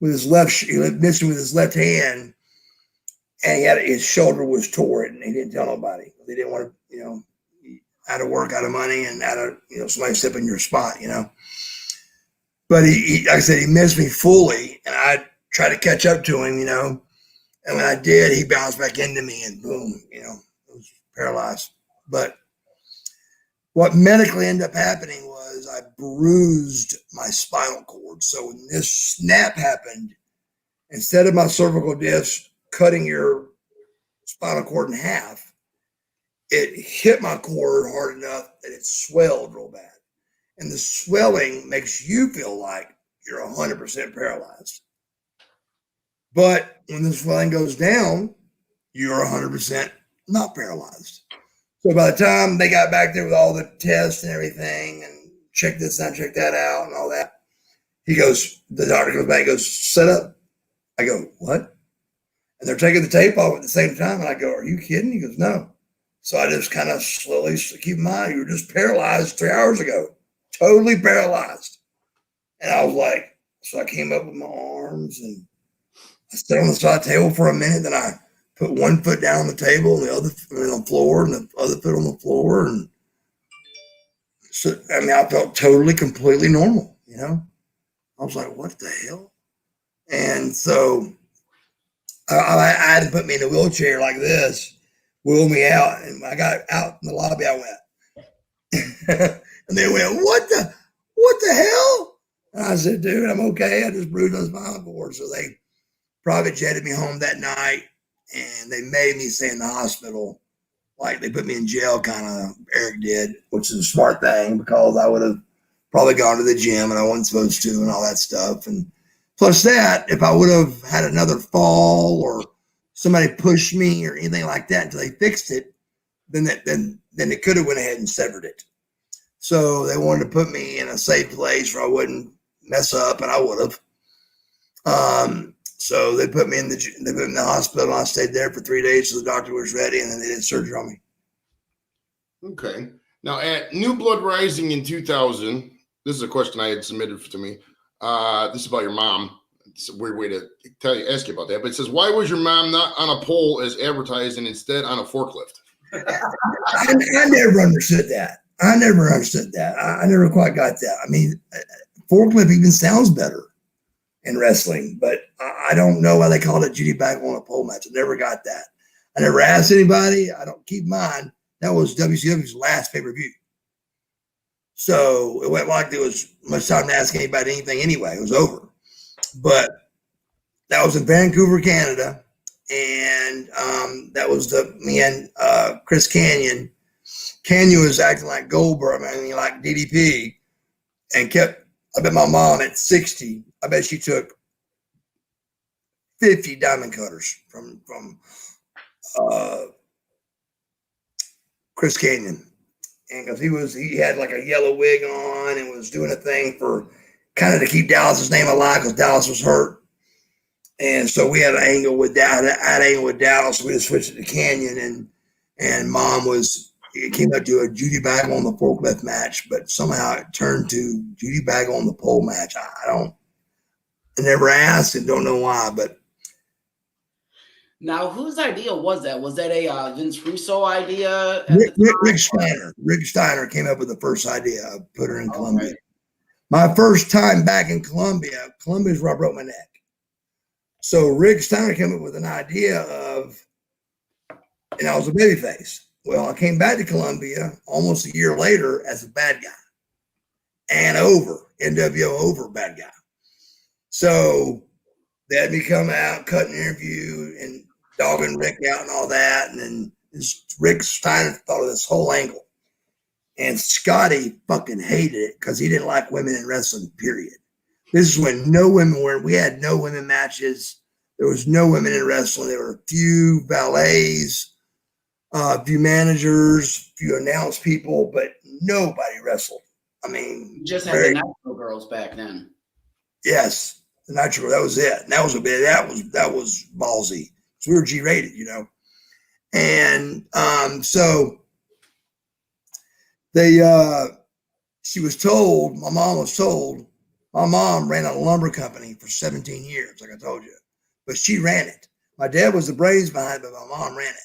with his missed me with his left hand, and his shoulder was torn, and he didn't tell nobody. They didn't want to, out of work, out of money, and out of somebody step in your spot, But he like I said, he missed me fully, and I tried to catch up to him, And when I did, he bounced back into me, and boom, I was paralyzed. But what medically ended up happening was I bruised my spinal cord. So when this snap happened, instead of my cervical disc cutting your spinal cord in half, it hit my cord hard enough that it swelled real bad. And the swelling makes you feel like you're 100% paralyzed. But when the swelling goes down, you're 100% not paralyzed. So by the time they got back there with all the tests and everything and check this out, check that out and all that, the doctor goes back and goes, set up. I go, what? And they're taking the tape off at the same time. And I go, are you kidding? He goes, no. So I just kind of slowly, keep in mind, you were just paralyzed 3 hours ago, totally paralyzed. And I was like, so I came up with my arms and I sat on the side table for a minute. Then I put one foot down on the table and the other foot on the floor and the other foot on the floor. And so, I mean, I felt totally, completely normal, I was like, what the hell? And so I had to put me in a wheelchair like this, wheel me out. And I got out in the lobby, I went. And they went, what the hell? And I said, dude, I'm okay. I just bruised my spinal cord. So they private jetted me home that night. And they made me stay in the hospital. Like they put me in jail, kind of, Eric did, which is a smart thing because I would have probably gone to the gym and I wasn't supposed to and all that stuff. And plus that, if I would have had another fall or somebody pushed me or anything like that until they fixed it, then it could have went ahead and severed it. So they wanted to put me in a safe place where I wouldn't mess up, and I would have. So they put me in the hospital. I stayed there for 3 days till the doctor was ready, and then they did surgery on me. Okay. Now at New Blood Rising in 2000, this is a question I had submitted to me. This is about your mom. It's a weird way to ask you about that, but it says, why was your mom not on a pole as advertised and instead on a forklift? I never understood that. I never quite got that. I mean, forklift even sounds better in wrestling, but I don't know why they called it Judy Bagwell on a pole match. I never got that. I never asked anybody. I don't keep in mind that was WCW's last pay-per-view. So it went like there was much time to ask anybody anything anyway. It was over. But that was in Vancouver, Canada. And that was me and Chris Canyon. Canyon was acting like Goldberg, like DDP, and I bet my mom at 60, I bet she took 50 diamond cutters from Chris Canyon. And because he had like a yellow wig on and was doing a thing for kind of to keep Dallas's name alive because Dallas was hurt. And so we had an angle with Dallas. I had an angle with Dallas. So we just switched it to Canyon, and Mom came up to a Judy Bagwell on the forklift match, but somehow it turned to Judy Bagwell on the pole match. I never asked and don't know why, but. Now, whose idea was that? Was that a Vince Russo idea? Rick Steiner. Rick Steiner came up with the first idea. I put her in Columbia. My first time back in Columbia is where I broke my neck. So Rick Steiner came up with an idea of, and I was a babyface. Well, I came back to Columbia almost a year later as a bad guy and NWO over bad guy. So they had me come out, cut an interview, and dogging Rick out and all that. And then Rick Steiner thought of this whole angle. And Scotty fucking hated it because he didn't like women in wrestling, period. This is when we had no women matches. There was no women in wrestling. There were a few valets, a few managers, a few announce people, but nobody wrestled. I mean, You just had the Nitro girls back then. Yes, the Nitro. That was it. And that was a bit. That was ballsy. So we were G-rated, you know. And so she was told. My mom was told. My mom ran a lumber company for 17 years, like I told you, but she ran it. My dad was the brains behind it, but my mom ran it.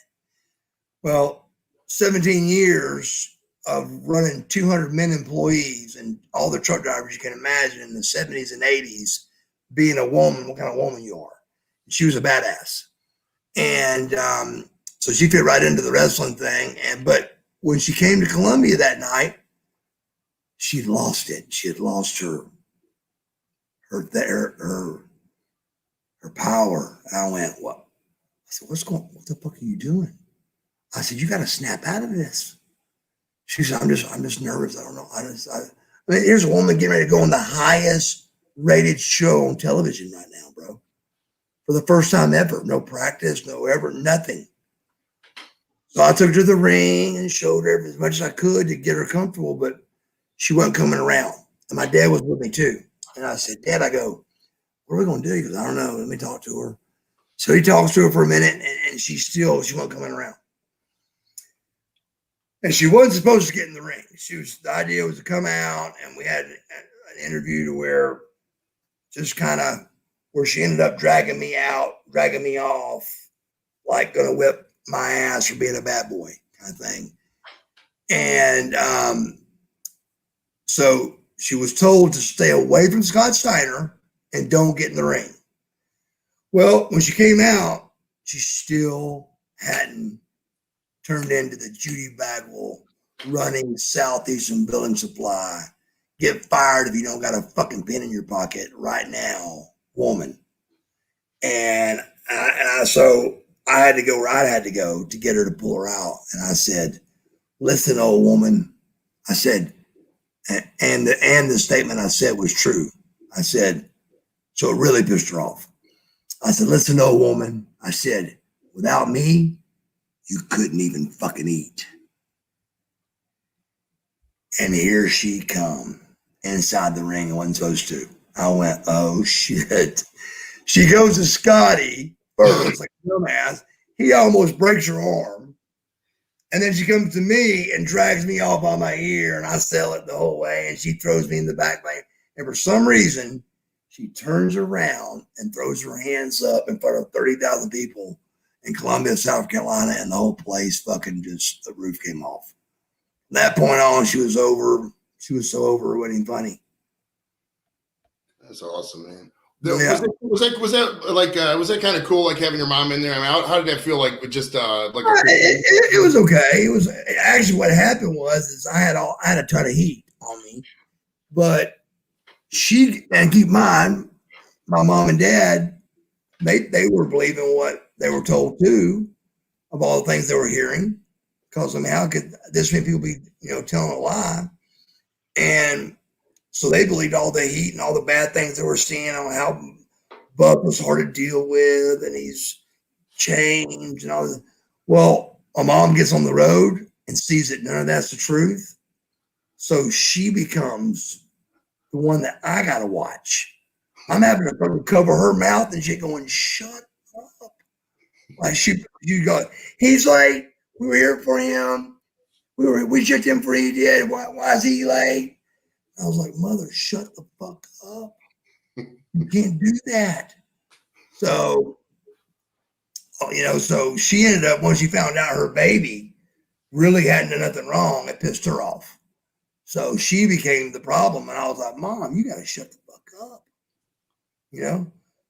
Well, 17 years of running 200 men employees and all the truck drivers you can imagine in the 70s and 80s, being a woman, what kind of woman you are. She was a badass. And so she fit right into the wrestling thing. But when she came to Columbia that night, she lost it. She had lost her power. And I went, what? I said, what the fuck are you doing? I said, you got to snap out of this. She said, I'm just nervous. I don't know. I mean, here's a woman getting ready to go on the highest rated show on television right now, bro. For the first time ever. No practice, nothing. So I took her to the ring and showed her as much as I could to get her comfortable, but she wasn't coming around. And my dad was with me too. And I said, Dad, I go, what are we going to do? He goes, I don't know. Let me talk to her. So he talks to her for a minute, and she wasn't coming around. And she wasn't supposed to get in the ring. The idea was to come out, and we had an interview to where she ended up dragging me off, like going to whip my ass for being a bad boy kind of thing. And so she was told to stay away from Scott Steiner and don't get in the ring. Well, when she came out, she still hadn't turned into the Judy Bagwell running Southeastern Building Supply. Get fired if you don't got a fucking pin in your pocket right now, woman. And so I had to go where I had to go to get her to pull her out. And I said, listen, old woman. I said, and the statement I said was true. I said, so it really pissed her off. I said, listen, old woman. I said, without me, you couldn't even fucking eat. And here she come inside the ring. I wasn't supposed to. I went, oh shit. She goes to Scotty first, like a dumbass. He almost breaks her arm. And then she comes to me and drags me off on my ear, and I sell it the whole way. And she throws me in the back lane. And for some reason, she turns around and throws her hands up in front of 30,000 people in Columbia, South Carolina, and the whole place fucking the roof came off. From that point on, she was over. She was so over, it wasn't even funny. That's awesome, man. Yeah. Was that kind of cool, like having your mom in there? I mean, how did that feel? Like just like it was okay. It was actually what happened was I had a ton of heat on me, but and keep in mind, my mom and dad, they were believing what they were told too, of all the things they were hearing. Because I mean, how could this many people be, telling a lie? And so they believed all the heat and all the bad things they were seeing on how Buff was hard to deal with and he's changed and all that. Well, my mom gets on the road and sees that none of that's the truth. So she becomes the one that I got to watch. I'm having to cover her mouth and she going, shut up. Like you go, he's late. We were here for him. We checked him for he did. Why is he late? I was like, mother, shut the fuck up. You can't do that. So, so she ended up, when she found out her baby really hadn't done nothing wrong, it pissed her off. So she became the problem. And I was like, Mom, you got to shut the fuck up.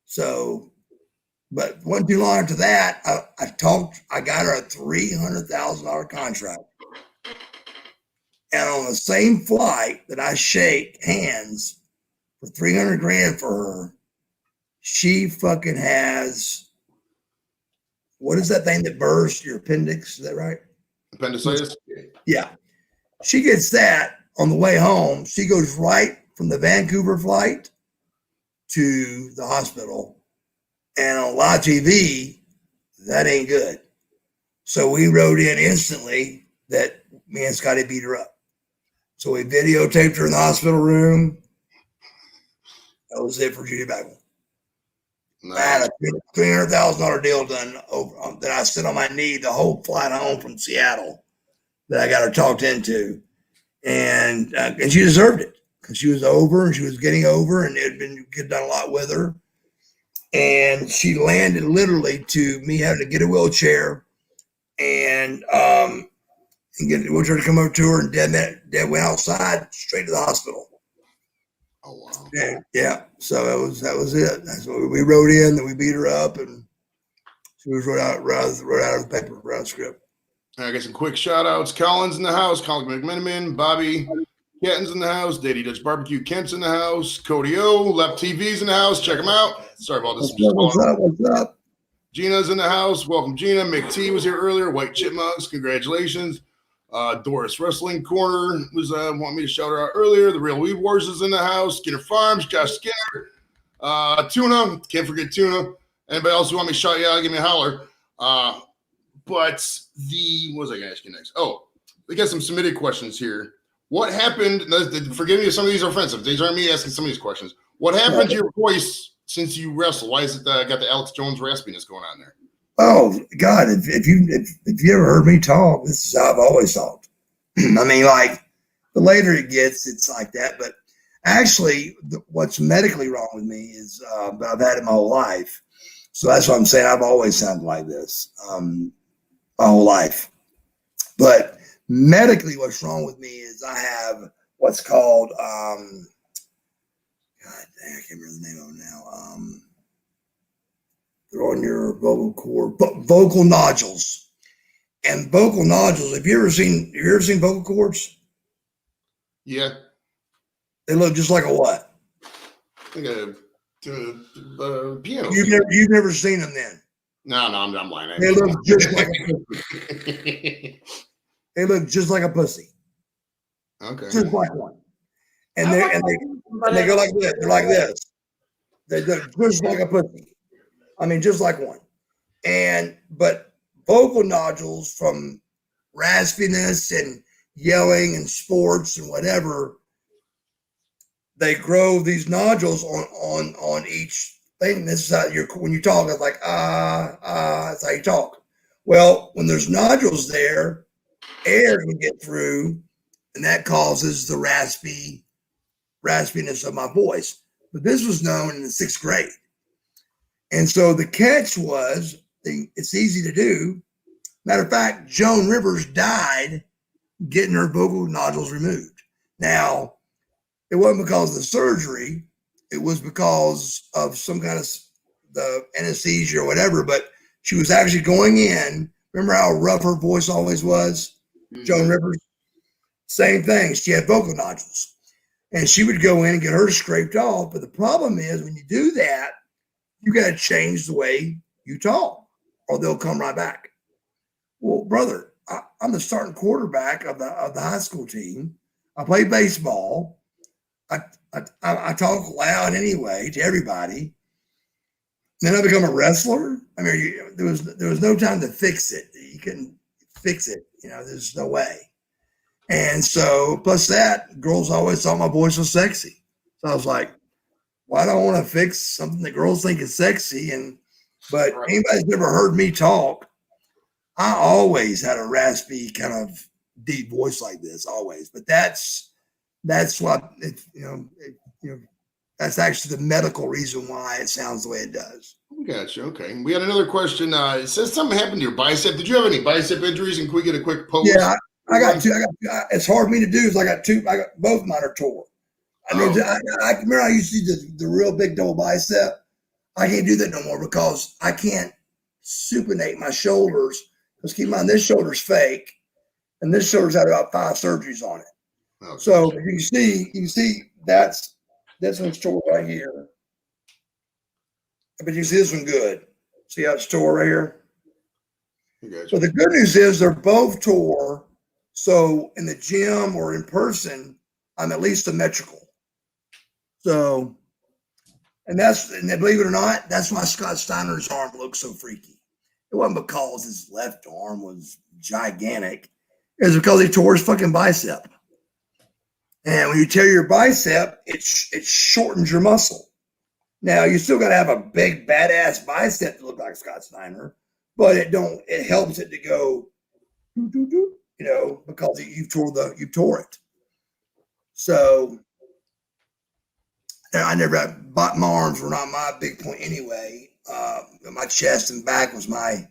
So But wasn't too long after that, I got her a $300,000 contract. And on the same flight that I shake hands for 300 grand for her, she fucking has, what is that thing that bursts your appendix? Is that right? Appendicitis? Yeah. She gets that on the way home. She goes right from the Vancouver flight to the hospital. And on live TV, that ain't good. So we wrote in instantly that me and Scotty beat her up. So we videotaped her in the hospital room. That was it for Judy Bagwell. Nice. I had a $300,000 deal done over that I sit on my knee the whole flight home from Seattle that I got her talked into, and she deserved it because she was over and she was getting over, and it had been done a lot with her, and she landed literally to me having to get a wheelchair and get the wheelchair to come over to her, and Dad went outside straight to the hospital. Oh wow! Yeah. So that was it. That's what we wrote in, that we beat her up, and she was wrote out of the paper, wrote out the script. I got some quick shout outs. Colin's in the house. Colin McMenamin, Bobby Catton's in the house. Daddy Dutch Barbecue Kent's in the house. Cody O, Left TV's in the house. Check him out. Sorry about this. What's up? Gina's in the house. Welcome, Gina. Mick T was here earlier. White Chipmunks, congratulations. Doris Wrestling Corner was wanting me to shout her out earlier. The Real Weed Wars is in the house. Skinner Farms, Josh Skinner. Tuna, can't forget Tuna. Anybody else who want me to shout you out, give me a holler. But what was I going to ask you next? Oh, we got some submitted questions here. What happened? Forgive me if some of these are offensive. These aren't me asking some of these questions. What happened to your voice since you wrestled? Why is it got the Alex Jones raspiness going on there? Oh God! If you ever heard me talk, this is how I've always talked. I mean, like the later it gets, it's like that. But actually, what's medically wrong with me is, but I've had it my whole life. So that's what I'm saying. I've always sounded like this my whole life. But medically, what's wrong with me is I have what's called God dang, I can't remember the name of it now. They're on your vocal cord, vocal nodules. And vocal nodules, have you ever seen vocal cords? Yeah. They look just like a what? Like a piano. You've never seen them then? No, I'm lying. They look just like a pussy. They look just like a pussy. Okay. Just like one. And they go like this. They're like this. They look just like a pussy. I mean, just like one. But vocal nodules from raspiness and yelling and sports and whatever, they grow these nodules on each thing. This is how when you talk, it's like, that's how you talk. Well, when there's nodules there, air can get through, and that causes the raspiness of my voice. But this was known in the 6th grade. And so the catch was, it's easy to do. Matter of fact, Joan Rivers died getting her vocal nodules removed. Now, it wasn't because of the surgery. It was because of some kind of the anesthesia or whatever, but she was actually going in. Remember how rough her voice always was? Mm-hmm. Joan Rivers, same thing. She had vocal nodules. And she would go in and get hers scraped off. But the problem is when you do that, you got to change the way you talk or they'll come right back. Well, brother, I'm the starting quarterback of the high school team. I play baseball. I talk loud anyway to everybody. Then I become a wrestler. I mean, there was no time to fix it. You couldn't fix it. There's no way. And so, plus that, girls always thought my voice was sexy. So I was like, why do I want to fix something that girls think is sexy? But anybody's never heard me talk, I always had a raspy kind of deep voice like this, always. But that's what that's actually the medical reason why it sounds the way it does. Gotcha. Okay. We had another question. It says something happened to your bicep. Did you have any bicep injuries? And can we get a quick post? Yeah, I got two. It's hard for me to do. I got two. I got both mine are tore. I mean, I remember I used to see the real big double bicep. I can't do that no more because I can't supinate my shoulders. Because keep in mind, this shoulder's fake, and this shoulder's had about 5 surgeries on it. Okay. So you can see that's this one's tore right here. But you see this one good. See how it's tore right here? Okay. So the good news is they're both tore. So in the gym or in person, I'm at least symmetrical. So, and believe it or not, that's why Scott Steiner's arm looks so freaky. It wasn't because his left arm was gigantic. It was because he tore his fucking bicep. And when you tear your bicep, it shortens your muscle. Now you still got to have a big badass bicep to look like Scott Steiner, but it helps it to go, because you tore it. So my arms were not my big point anyway. My chest and back was my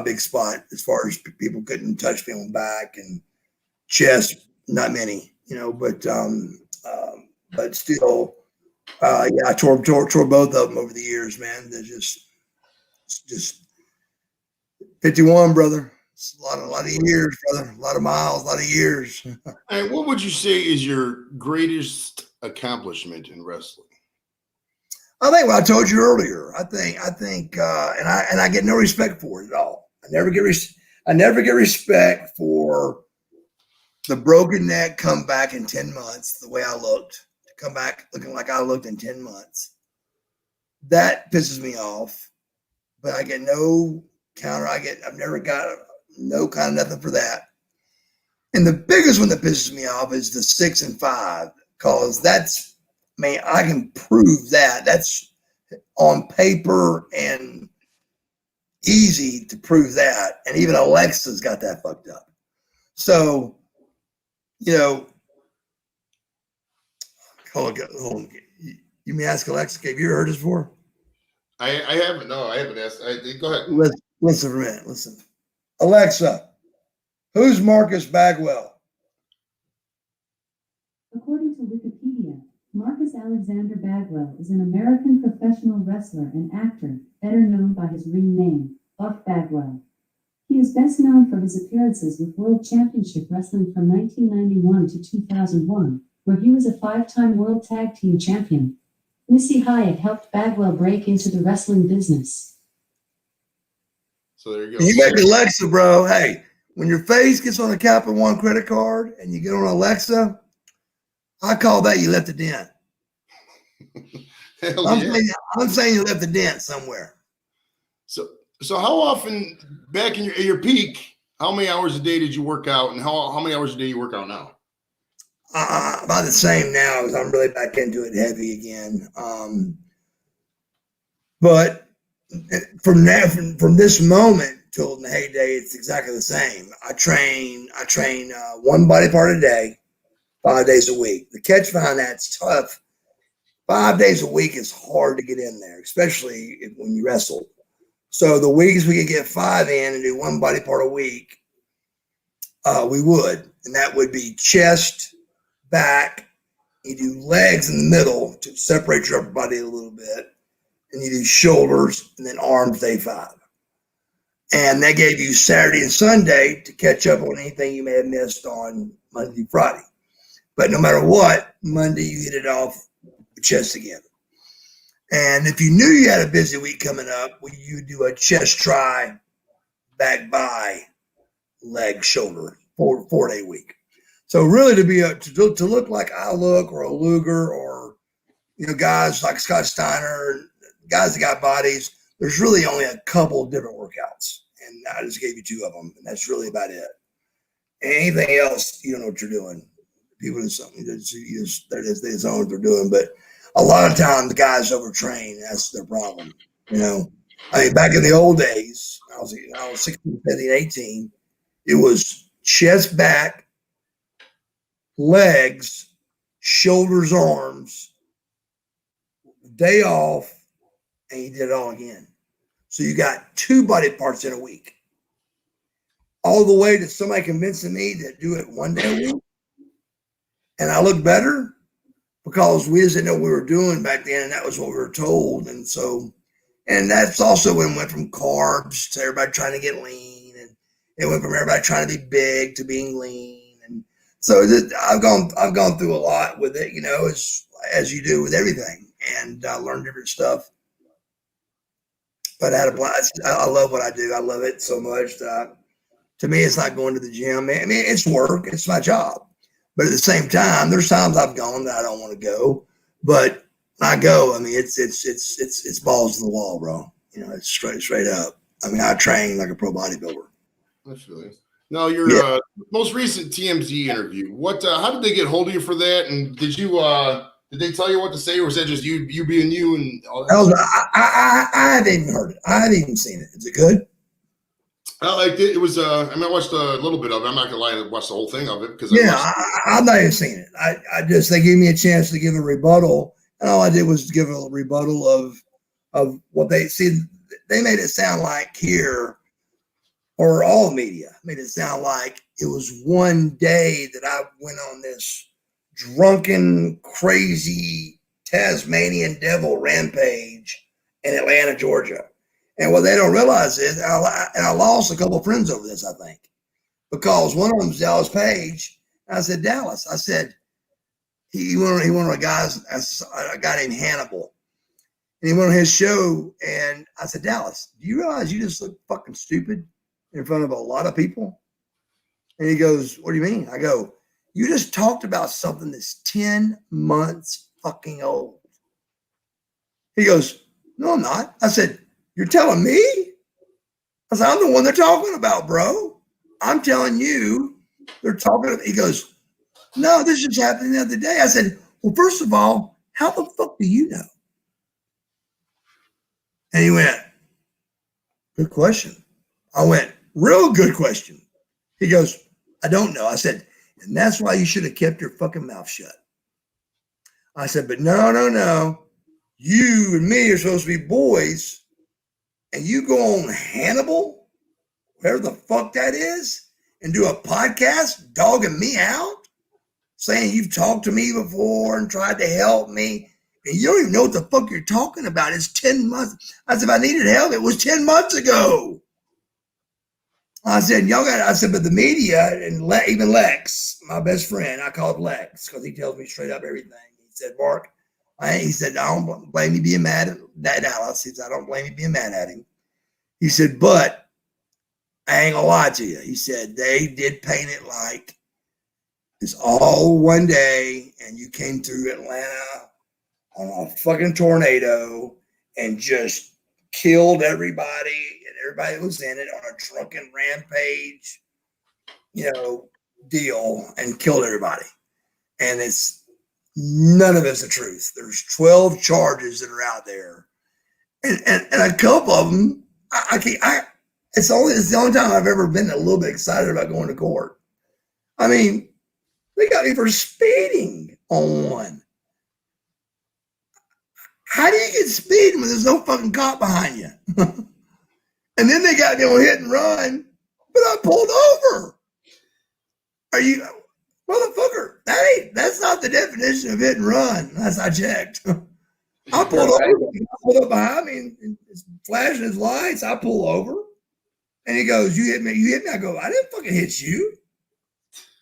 big spot as far as people couldn't touch me on back, and chest, not many, but still, I tore both of them over the years, man. They're just 51, brother. It's a lot of years, brother. A lot of miles, a lot of years. And what would you say is your greatest accomplishment in wrestling? I think what I told you earlier. I think, and I get no respect for it at all. I never get respect for the broken neck come back in 10 months, the way I looked, to come back looking like I looked in 10 months. That pisses me off, but I get no counter. I've never got no kind of nothing for that. And the biggest one that pisses me off is the 6 and 5, because I can prove that. That's on paper and easy to prove that. And even Alexa's got that fucked up. So, hold on. You may ask Alexa, have you ever heard this before? I haven't. No, I haven't asked. Go ahead. Listen for a minute. Listen. Alexa, who's Marcus Bagwell? According to Wikipedia, Marcus Alexander Bagwell is an American professional wrestler and actor, better known by his ring name, Buff Bagwell. He is best known for his appearances with World Championship Wrestling from 1991 to 2001, where he was a 5-time World Tag Team Champion. Missy Hyatt helped Bagwell break into the wrestling business. So there you go. You make Alexa, bro. Hey, when your face gets on a Capital One credit card and you get on Alexa, I call that you left a dent. I'm saying you left a dent somewhere. So how often, back in your peak, how many hours a day did you work out, and how many hours a day you work out now? About the same now, as I'm really back into it heavy again. But from this moment till the heyday, it's exactly the same. I train one body part a day, 5 days a week. The catch behind that's tough. 5 days a week is hard to get in there, especially when you wrestle. So the weeks we could get 5 in and do one body part a week, we would. And that would be chest, back. You do legs in the middle to separate your upper body a little bit. And you do shoulders and then arms day 5. And that gave you Saturday and Sunday to catch up on anything you may have missed on Monday, Friday. But no matter what, Monday you hit it off with chest again. And if you knew you had a busy week coming up, you do a chest try, back by, leg, shoulder, 4-day week. So really to look like I look, or a Luger, or guys like Scott Steiner, guys that got bodies, there's really only a couple of different workouts, and I just gave you 2 of them, and that's really about it. And anything else, you don't know what you're doing. People do something, they just know what they're doing, but a lot of times the guys overtrain. That's their problem. I mean, back in the old days, I was 16, 17, 18, it was chest, back, legs, shoulders, arms, day off, and you did it all again. So you got 2 body parts in a week. All the way to somebody convincing me to do it 1 day a week. And I look better because we just didn't know what we were doing back then, and that was what we were told. And so And that's also when it went from carbs to everybody trying to get lean, and it went from everybody trying to be big to being lean. And so I've gone through a lot with it, you know, as you do with everything, and I learned different stuff. But I love what I do. I love it so much that to me, it's not going to the gym. I mean, it's work. It's my job. But at the same time, there's times I've gone that I don't want to go. But when I go, I mean, it's balls to the wall, bro. You know, it's straight up. I mean, I train like a pro bodybuilder. Absolutely. Now, your most recent TMZ interview. What? How did they get hold of you for that? And did they tell you what to say, or was that just you being you and all that? I haven't even heard it. I haven't even seen it. Is it good? I liked it. It was. I mean, I watched a little bit of it. I'm not gonna lie, I watched the whole thing of it because I've not even seen it. I just they gave me a chance to give a rebuttal, and all I did was give a rebuttal of what they see. They made it sound like here, or all media made it sound like it was one day that I went on this drunken, crazy Tasmanian devil rampage in Atlanta, Georgia. And what they don't realize is, I lost a couple of friends over this, I think, because one of them was Dallas Page. And I said, Dallas, I said, he went on a guy named Hannibal. And he went on his show, and I said, Dallas, do you realize you just look fucking stupid in front of a lot of people? And he goes, what do you mean? I go, you just talked about something that's 10 months fucking old. He goes, no, I'm not. I said, you're telling me? I said, I'm the one they're talking about, bro. I'm telling you, they're talking. He goes, no, this just happened the other day. I said, well, first of all, how the fuck do you know? And he went, good question. I went, real good question. He goes, I don't know. I said, and that's why you should have kept your fucking mouth shut. I said, but no. You and me are supposed to be boys, and you go on Hannibal, wherever the fuck that is, and do a podcast dogging me out, saying you've talked to me before and tried to help me, and you don't even know what the fuck you're talking about. It's 10 months. I said, if I needed help, it was 10 months ago. I said, but the media, and even Lex, my best friend, I call him Lex because he tells me straight up everything. He said, Mark, he said, I don't blame you being mad at Dallas. He said, I don't blame you being mad at him. He said, but I ain't gonna lie to you. He said, they did paint it like it's all one day and you came through Atlanta on a fucking tornado and just killed everybody and everybody that was in it on a drunken rampage, deal, and killed everybody. And it's none of it's the truth. There's 12 charges that are out there. And a couple of them, it's the only time I've ever been a little bit excited about going to court. I mean, they got me for speeding on one. How do you get speeding when there's no fucking cop behind you? And then they got me on hit and run, but I pulled over. Are you, motherfucker? That's not the definition of hit and run. I checked. I pulled over. He pulled up behind me and it's flashing his lights. I pull over. And he goes, you hit me. I go, I didn't fucking hit you.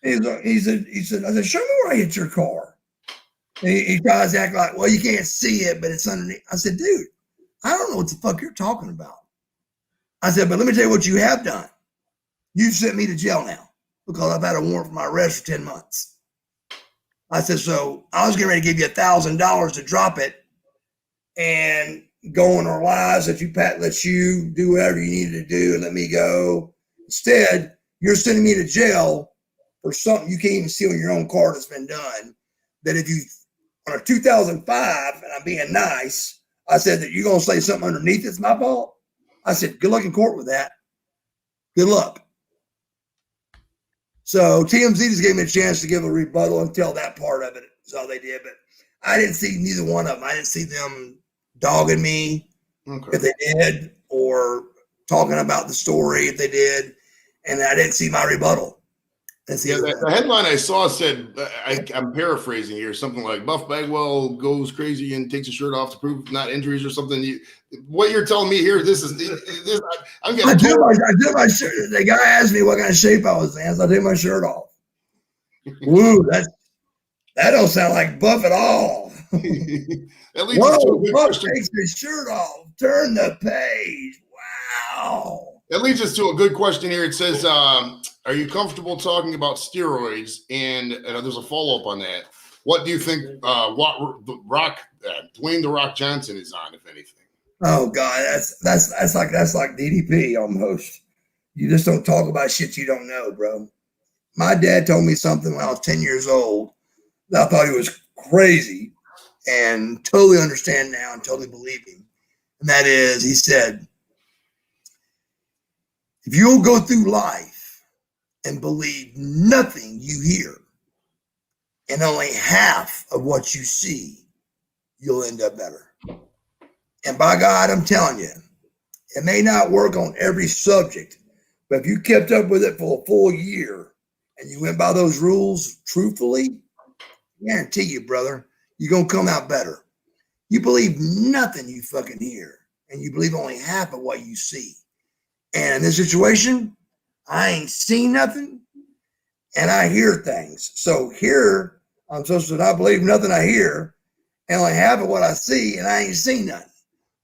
And he said, I said, show me where I hit your car. And he tries to act like, well, you can't see it, but it's underneath. I said, dude, I don't know what the fuck you're talking about. I said, but let me tell you what you have done. You've sent me to jail now because I've had a warrant for my arrest for 10 months. I said, so I was getting ready to give you $1,000 to drop it and go on our lives that let you do whatever you needed to do and let me go. Instead, you're sending me to jail for something you can't even see on your own car that's been done. That if you, on a 2005, and I'm being nice, I said that you're going to say something underneath it's my fault. I said, good luck in court with that. Good luck. So TMZ just gave me a chance to give a rebuttal and tell that part of it. That's all they did. But I didn't see neither one of them. I didn't see them dogging me if they did, or talking about the story if they did. And I didn't see my rebuttal. That's Yeah, either the one. headline I saw said, I'm paraphrasing here, something like Buff Bagwell goes crazy and takes his shirt off to prove not injuries or something. What you're telling me here, this. I'm I getting told. took my shirt. The guy asked me what kind of shape I was in, so I took my shirt off. Woo, that don't sound like Buff at all. That leads us to a Whoa, good Buff question. takes his shirt off. Turn the page. Wow. That leads us to a good question here. It says, are you comfortable talking about steroids? And there's a follow up on that. What do you think? What the Rock, Dwayne the Rock Johnson is on, if anything? Oh God, that's like DDP almost. You just don't talk about shit you don't know, bro. My dad told me something when I was 10 years old that I thought he was crazy and totally understand now and totally believe him. And that is, he said, if you'll go through life and believe nothing you hear and only half of what you see, you'll end up better. And by God, I'm telling you, it may not work on every subject, but if you kept up with it for a full year and you went by those rules truthfully, I guarantee you, brother, you're going to come out better. You believe nothing you fucking hear, and you believe only half of what you see. And in this situation, I ain't seen nothing, and I hear things. So here, I'm supposed to not believe nothing I hear, and only half of what I see, and I ain't seen nothing.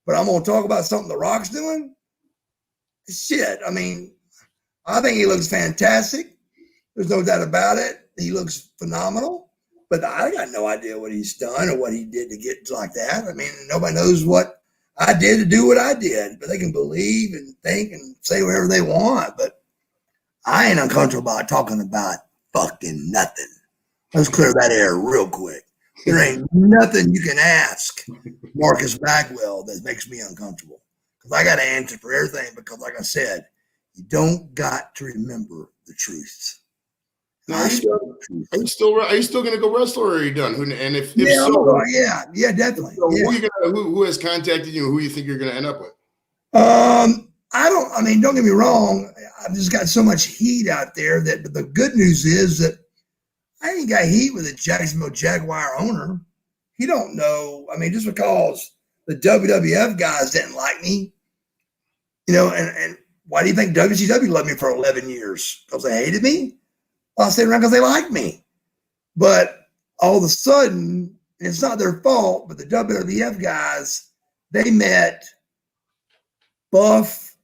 But I'm going to talk about something The Rock's doing? Shit, I mean, I think he looks fantastic. There's no doubt about it. He looks phenomenal. But I got no idea what he's done or what he did to get like that. I mean, nobody knows what I did to do what I did. But they can believe and think and say whatever they want. But I ain't uncomfortable about talking about fucking nothing. Let's clear that air real quick. There ain't nothing you can ask Marcus Bagwell that makes me uncomfortable. Because I got to answer for everything because, like I said, you don't got to remember the truth. Now, are you still going to go wrestle, or are you done? And if Yeah, so, yeah, definitely. So Yeah. who has contacted you? Who you think you're going to end up with? I mean, don't get me wrong. I've just got so much heat out there that the good news is that I ain't got heat with a Jacksonville Jaguar owner. He don't know. I mean, just because the WWF guys didn't like me, and why do you think WCW loved me for 11 years? Because they hated me? Well, I stayed around because they liked me. But all of a sudden, and it's not their fault, but the WWF guys, they met Buff,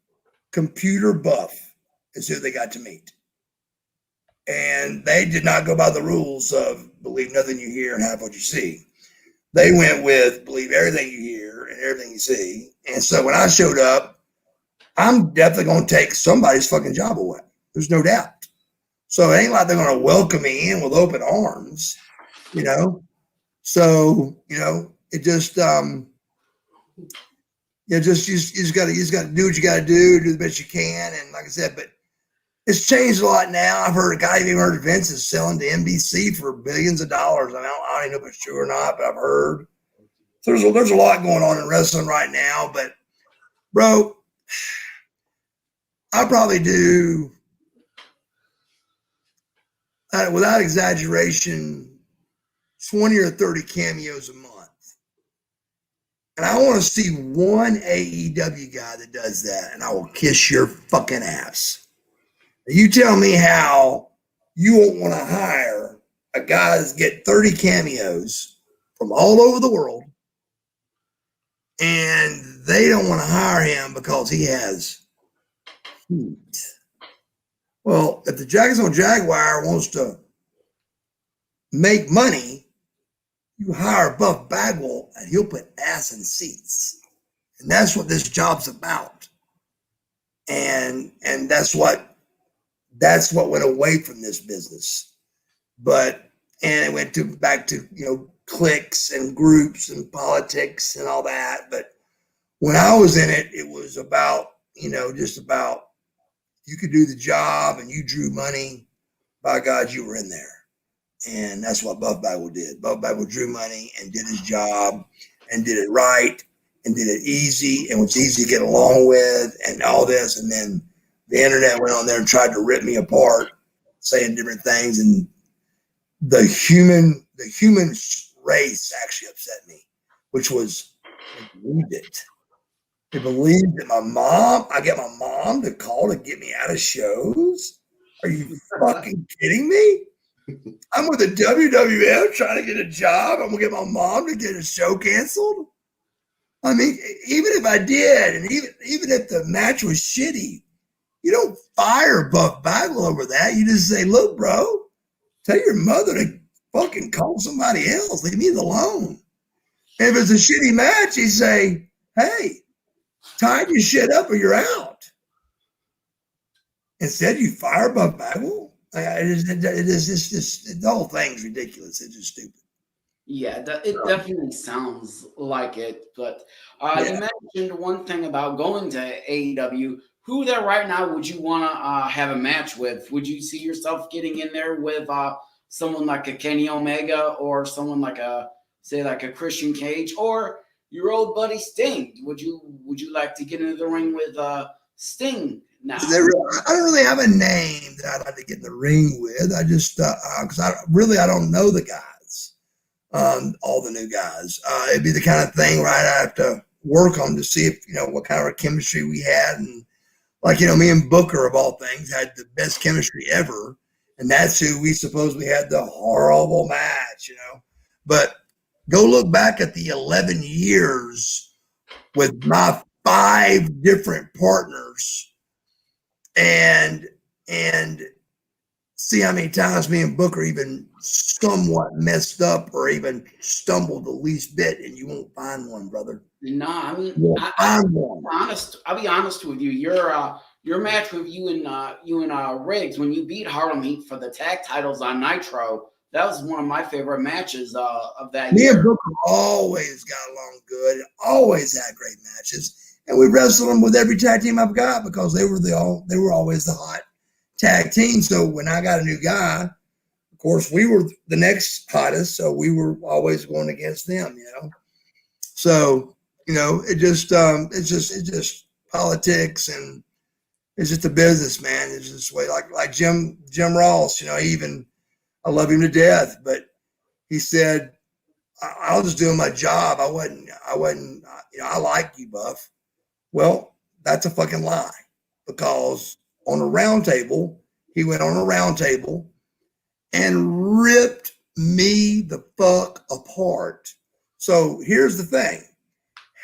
Computer Buff is who they got to meet. And they did not go by the rules of believe nothing you hear and half what you see. They went with believe everything you hear and everything you see. And so when I showed up, I'm definitely going to take somebody's fucking job away. There's no doubt. So it ain't like they're going to welcome me in with open arms, So, it just, you just got to do what you got to do the best you can. And like I said, but it's changed a lot now. I've heard a guy even heard Vince is selling to NBC for billions of dollars. I mean, I don't even know if it's true or not, but I've heard. So there's a lot going on in wrestling right now. But, bro, I probably do, without exaggeration, 20 or 30 cameos a month. And I want to see one AEW guy that does that, and I will kiss your fucking ass. You tell me how you won't want to hire a guy that's get 30 cameos from all over the world, and they don't want to hire him because he has heat. Well, if the Jacksonville Jaguar wants to make money, you hire Buff Bagwell and he'll put ass in seats. And that's what this job's about. And that's what went away from this business. And it went back to cliques and groups and politics and all that. But when I was in it, it was about, just about you could do the job and you drew money, by God, you were in there. And that's what Buff Bagwell did. Buff Bagwell drew money and did his job and did it right and did it easy and was easy to get along with and all this. And then the internet went on there and tried to rip me apart. saying different things, and the human race actually upset me, which was they believed it. They believed that I get my mom to call to get me out of shows. Are you fucking kidding me? I'm with the WWF trying to get a job. I'm gonna get my mom to get a show canceled. I mean, even if I did, and even if the match was shitty, you don't fire Buff Bagwell over that. You just say, look, bro, tell your mother to fucking call somebody else. Leave me alone. And if it's a shitty match, you say, hey, tie your shit up or you're out. Instead, you fire Buff Bagwell. The whole thing's ridiculous. It's just stupid. Yeah, it definitely sounds like it. But you mentioned one thing about going to AEW. Who there right now would you want to have a match with? Would you see yourself getting in there with someone like a Kenny Omega or someone like a Christian Cage or your old buddy Sting? Would you like to get into the ring with Sting now? I don't really have a name that I'd like to get in the ring with. I just because I don't know the guys, all the new guys. It'd be the kind of thing where I'd have to work on to see if what kind of chemistry we had, and me and Booker of all things had the best chemistry ever, and that's who we supposedly had the horrible match, But go look back at the 11 years with my 5 different partners and see how many times me and Booker even somewhat messed up or even stumbled the least bit, and you won't find one, brother. Nah, I mean, I'll be honest with you. Your match with you and Riggs when you beat Harlem Heat for the tag titles on Nitro, that was one of my favorite matches of that year. Me and Booker always got along good, always had great matches, and we wrestled them with every tag team I've got because they were always the hot tag team. So when I got a new guy, of course we were the next hottest, so we were always going against them, So it's just politics, and it's just a business, man. It's just way like Jim Ross, I love him to death, but he said, I was doing my job. I wasn't, I like you, Buff. Well, that's a fucking lie, because on a round table, he went on a round table and ripped me the fuck apart. So here's the thing.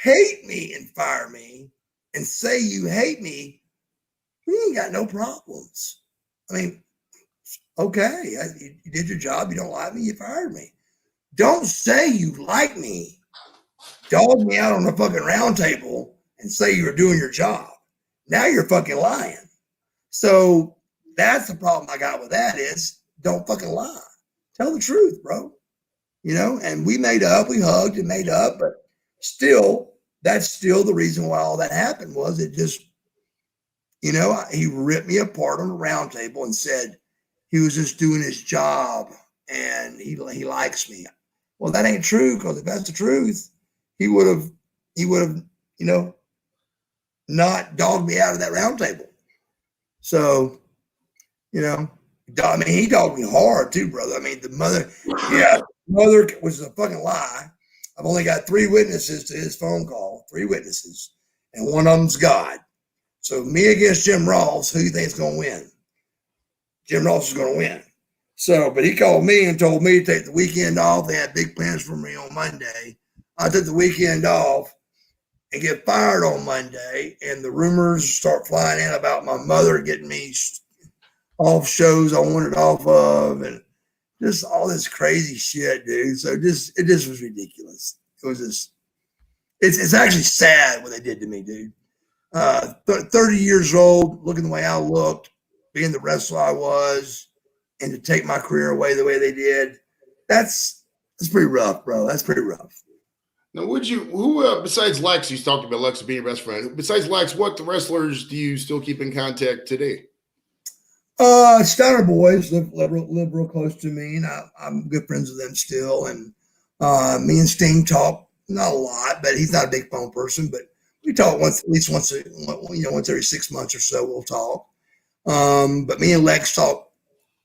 Hate me and fire me and say you hate me, we ain't got no problems. I mean, okay, you did your job. You don't like me, you fired me. Don't say you like me, dog me out on the fucking round table and say you were doing your job. Now you're fucking lying. So that's the problem I got with that is don't fucking lie. Tell the truth, bro. And we made up, we hugged and made up, but still, that's still the reason why all that happened was it just, he ripped me apart on the round table and said he was just doing his job and he likes me. Well, that ain't true, because if that's the truth, he would have, not dogged me out of that round table. So, he dogged me hard too, brother. I mean, the mother was a fucking lie. I've only got 3 witnesses to his phone call, 3 witnesses, and one of them's God. So me against Jim Ross, who you think is going to win? Jim Ross is going to win. So, but he called me and told me to take the weekend off. They had big plans for me on Monday. I took the weekend off and get fired on Monday, and the rumors start flying in about my mother getting me off shows I wanted off of, and just all this crazy shit, dude. So it just was ridiculous. It was just, it's actually sad what they did to me, dude. 30 years old, looking the way I looked, being the wrestler I was, and to take my career away the way they did, that's pretty rough, bro. That's pretty rough. Now, who besides Lex, you talked about Lex being your best friend. Besides Lex, what wrestlers do you still keep in contact today? Steiner boys live real close to me, and I'm good friends with them still. And me and Sting talk, not a lot, but he's not a big phone person, but we talk once every 6 months or so. We'll talk. But me and Lex talk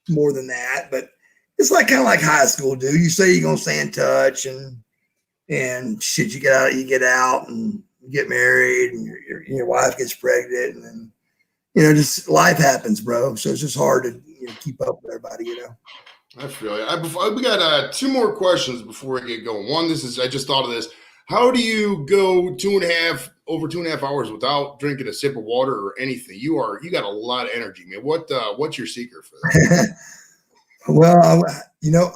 more than that, but it's like kind of like high school, dude. You say you're gonna stay in touch and shit. You get out and you get married, and your wife gets pregnant, and then just life happens, bro. So it's just hard to keep up with everybody, I feel you. We got 2 more questions before we get going. One, I just thought of this. How do you go over 2.5 hours without drinking a sip of water or anything? You got a lot of energy, man. What's your secret for that? Well,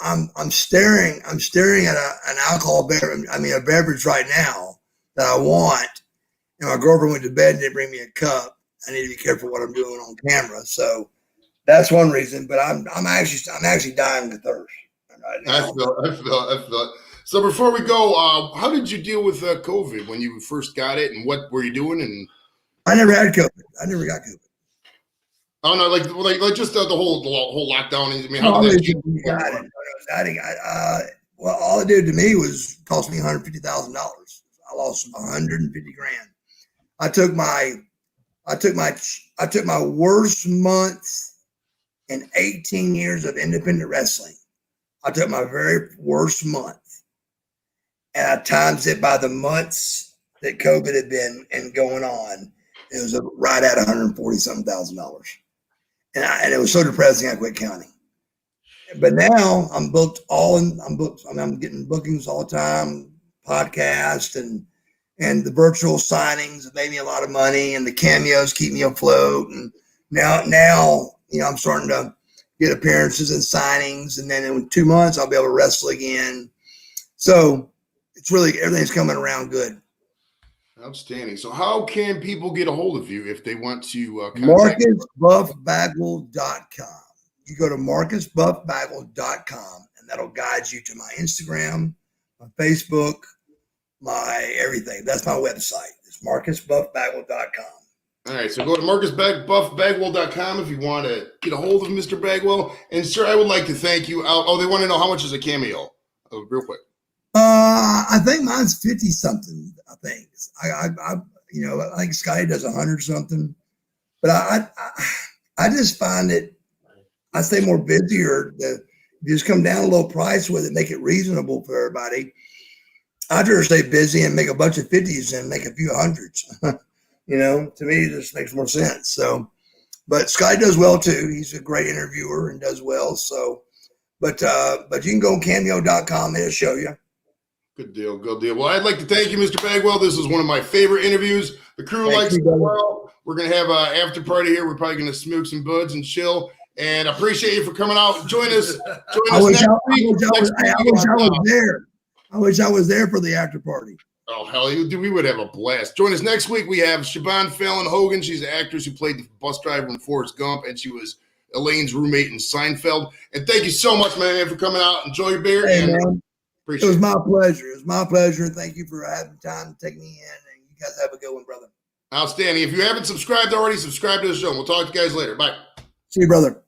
I'm staring at an alcohol beverage. I mean, a beverage right now that I want, and my girlfriend went to bed and didn't bring me a cup. I need to be careful what I'm doing on camera. So that's one reason. But I'm actually dying of thirst right now. I feel it. So before we go, how did you deal with COVID when you first got it, and what were you doing? And I never had COVID. I never got COVID. Oh no, like just the whole lockdown. I mean, how did that well, all it did to me was cost me $150,000. I lost $150,000. I took my worst month in 18 years of independent wrestling. I took my very worst month, and I times it by the months that COVID had been and going on. It was right at $140,000. And it was so depressing, I quit counting. But now I'm booked I'm booked. I mean, I'm getting bookings all the time, podcast and the virtual signings have made me a lot of money, and the cameos keep me afloat. And now I'm starting to get appearances and signings, and then in 2 months I'll be able to wrestle again. So it's really, everything's coming around good. Outstanding. So how can people get a hold of you if they want to contact MarcusBuffBagwell.com. You go to MarcusBuffBagwell.com, and that'll guide you to my Instagram, my Facebook, my everything. That's my website. It's MarcusBuffBagwell.com. All right, so go to MarcusBuffBagwell.com if you want to get a hold of Mr. Bagwell. And sir, I would like to thank you. Oh, they want to know how much is a cameo, real quick. I think mine's 50 something. I think I think Scotty does 100 something, but I just find it. I stay more busier. Just come down a little price with it, make it reasonable for everybody. I'd rather stay busy and make a bunch of 50s and make a few hundreds. To me, it just makes more sense. So, but Scotty does well too. He's a great interviewer and does well. So, but you can go on cameo.com. It'll show you. Good deal. Well, I'd like to thank you, Mr. Bagwell. This is one of my favorite interviews. The crew likes it well. We're going to have an after party here. We're probably going to smoke some buds and chill. And I appreciate you for coming out. Join us next week. I wish I was there for the after party. Oh, hell, we would have a blast. Join us next week. We have Siobhan Fallon Hogan. She's an actress who played the bus driver in Forrest Gump, and she was Elaine's roommate in Seinfeld. And thank you so much, man, for coming out. Enjoy your beer. Hey, man. It was my pleasure. It was my pleasure. Thank you for having time to take me in. And you guys have a good one, brother. Outstanding. If you haven't subscribed already, subscribe to the show. We'll talk to you guys later. Bye. See you, brother.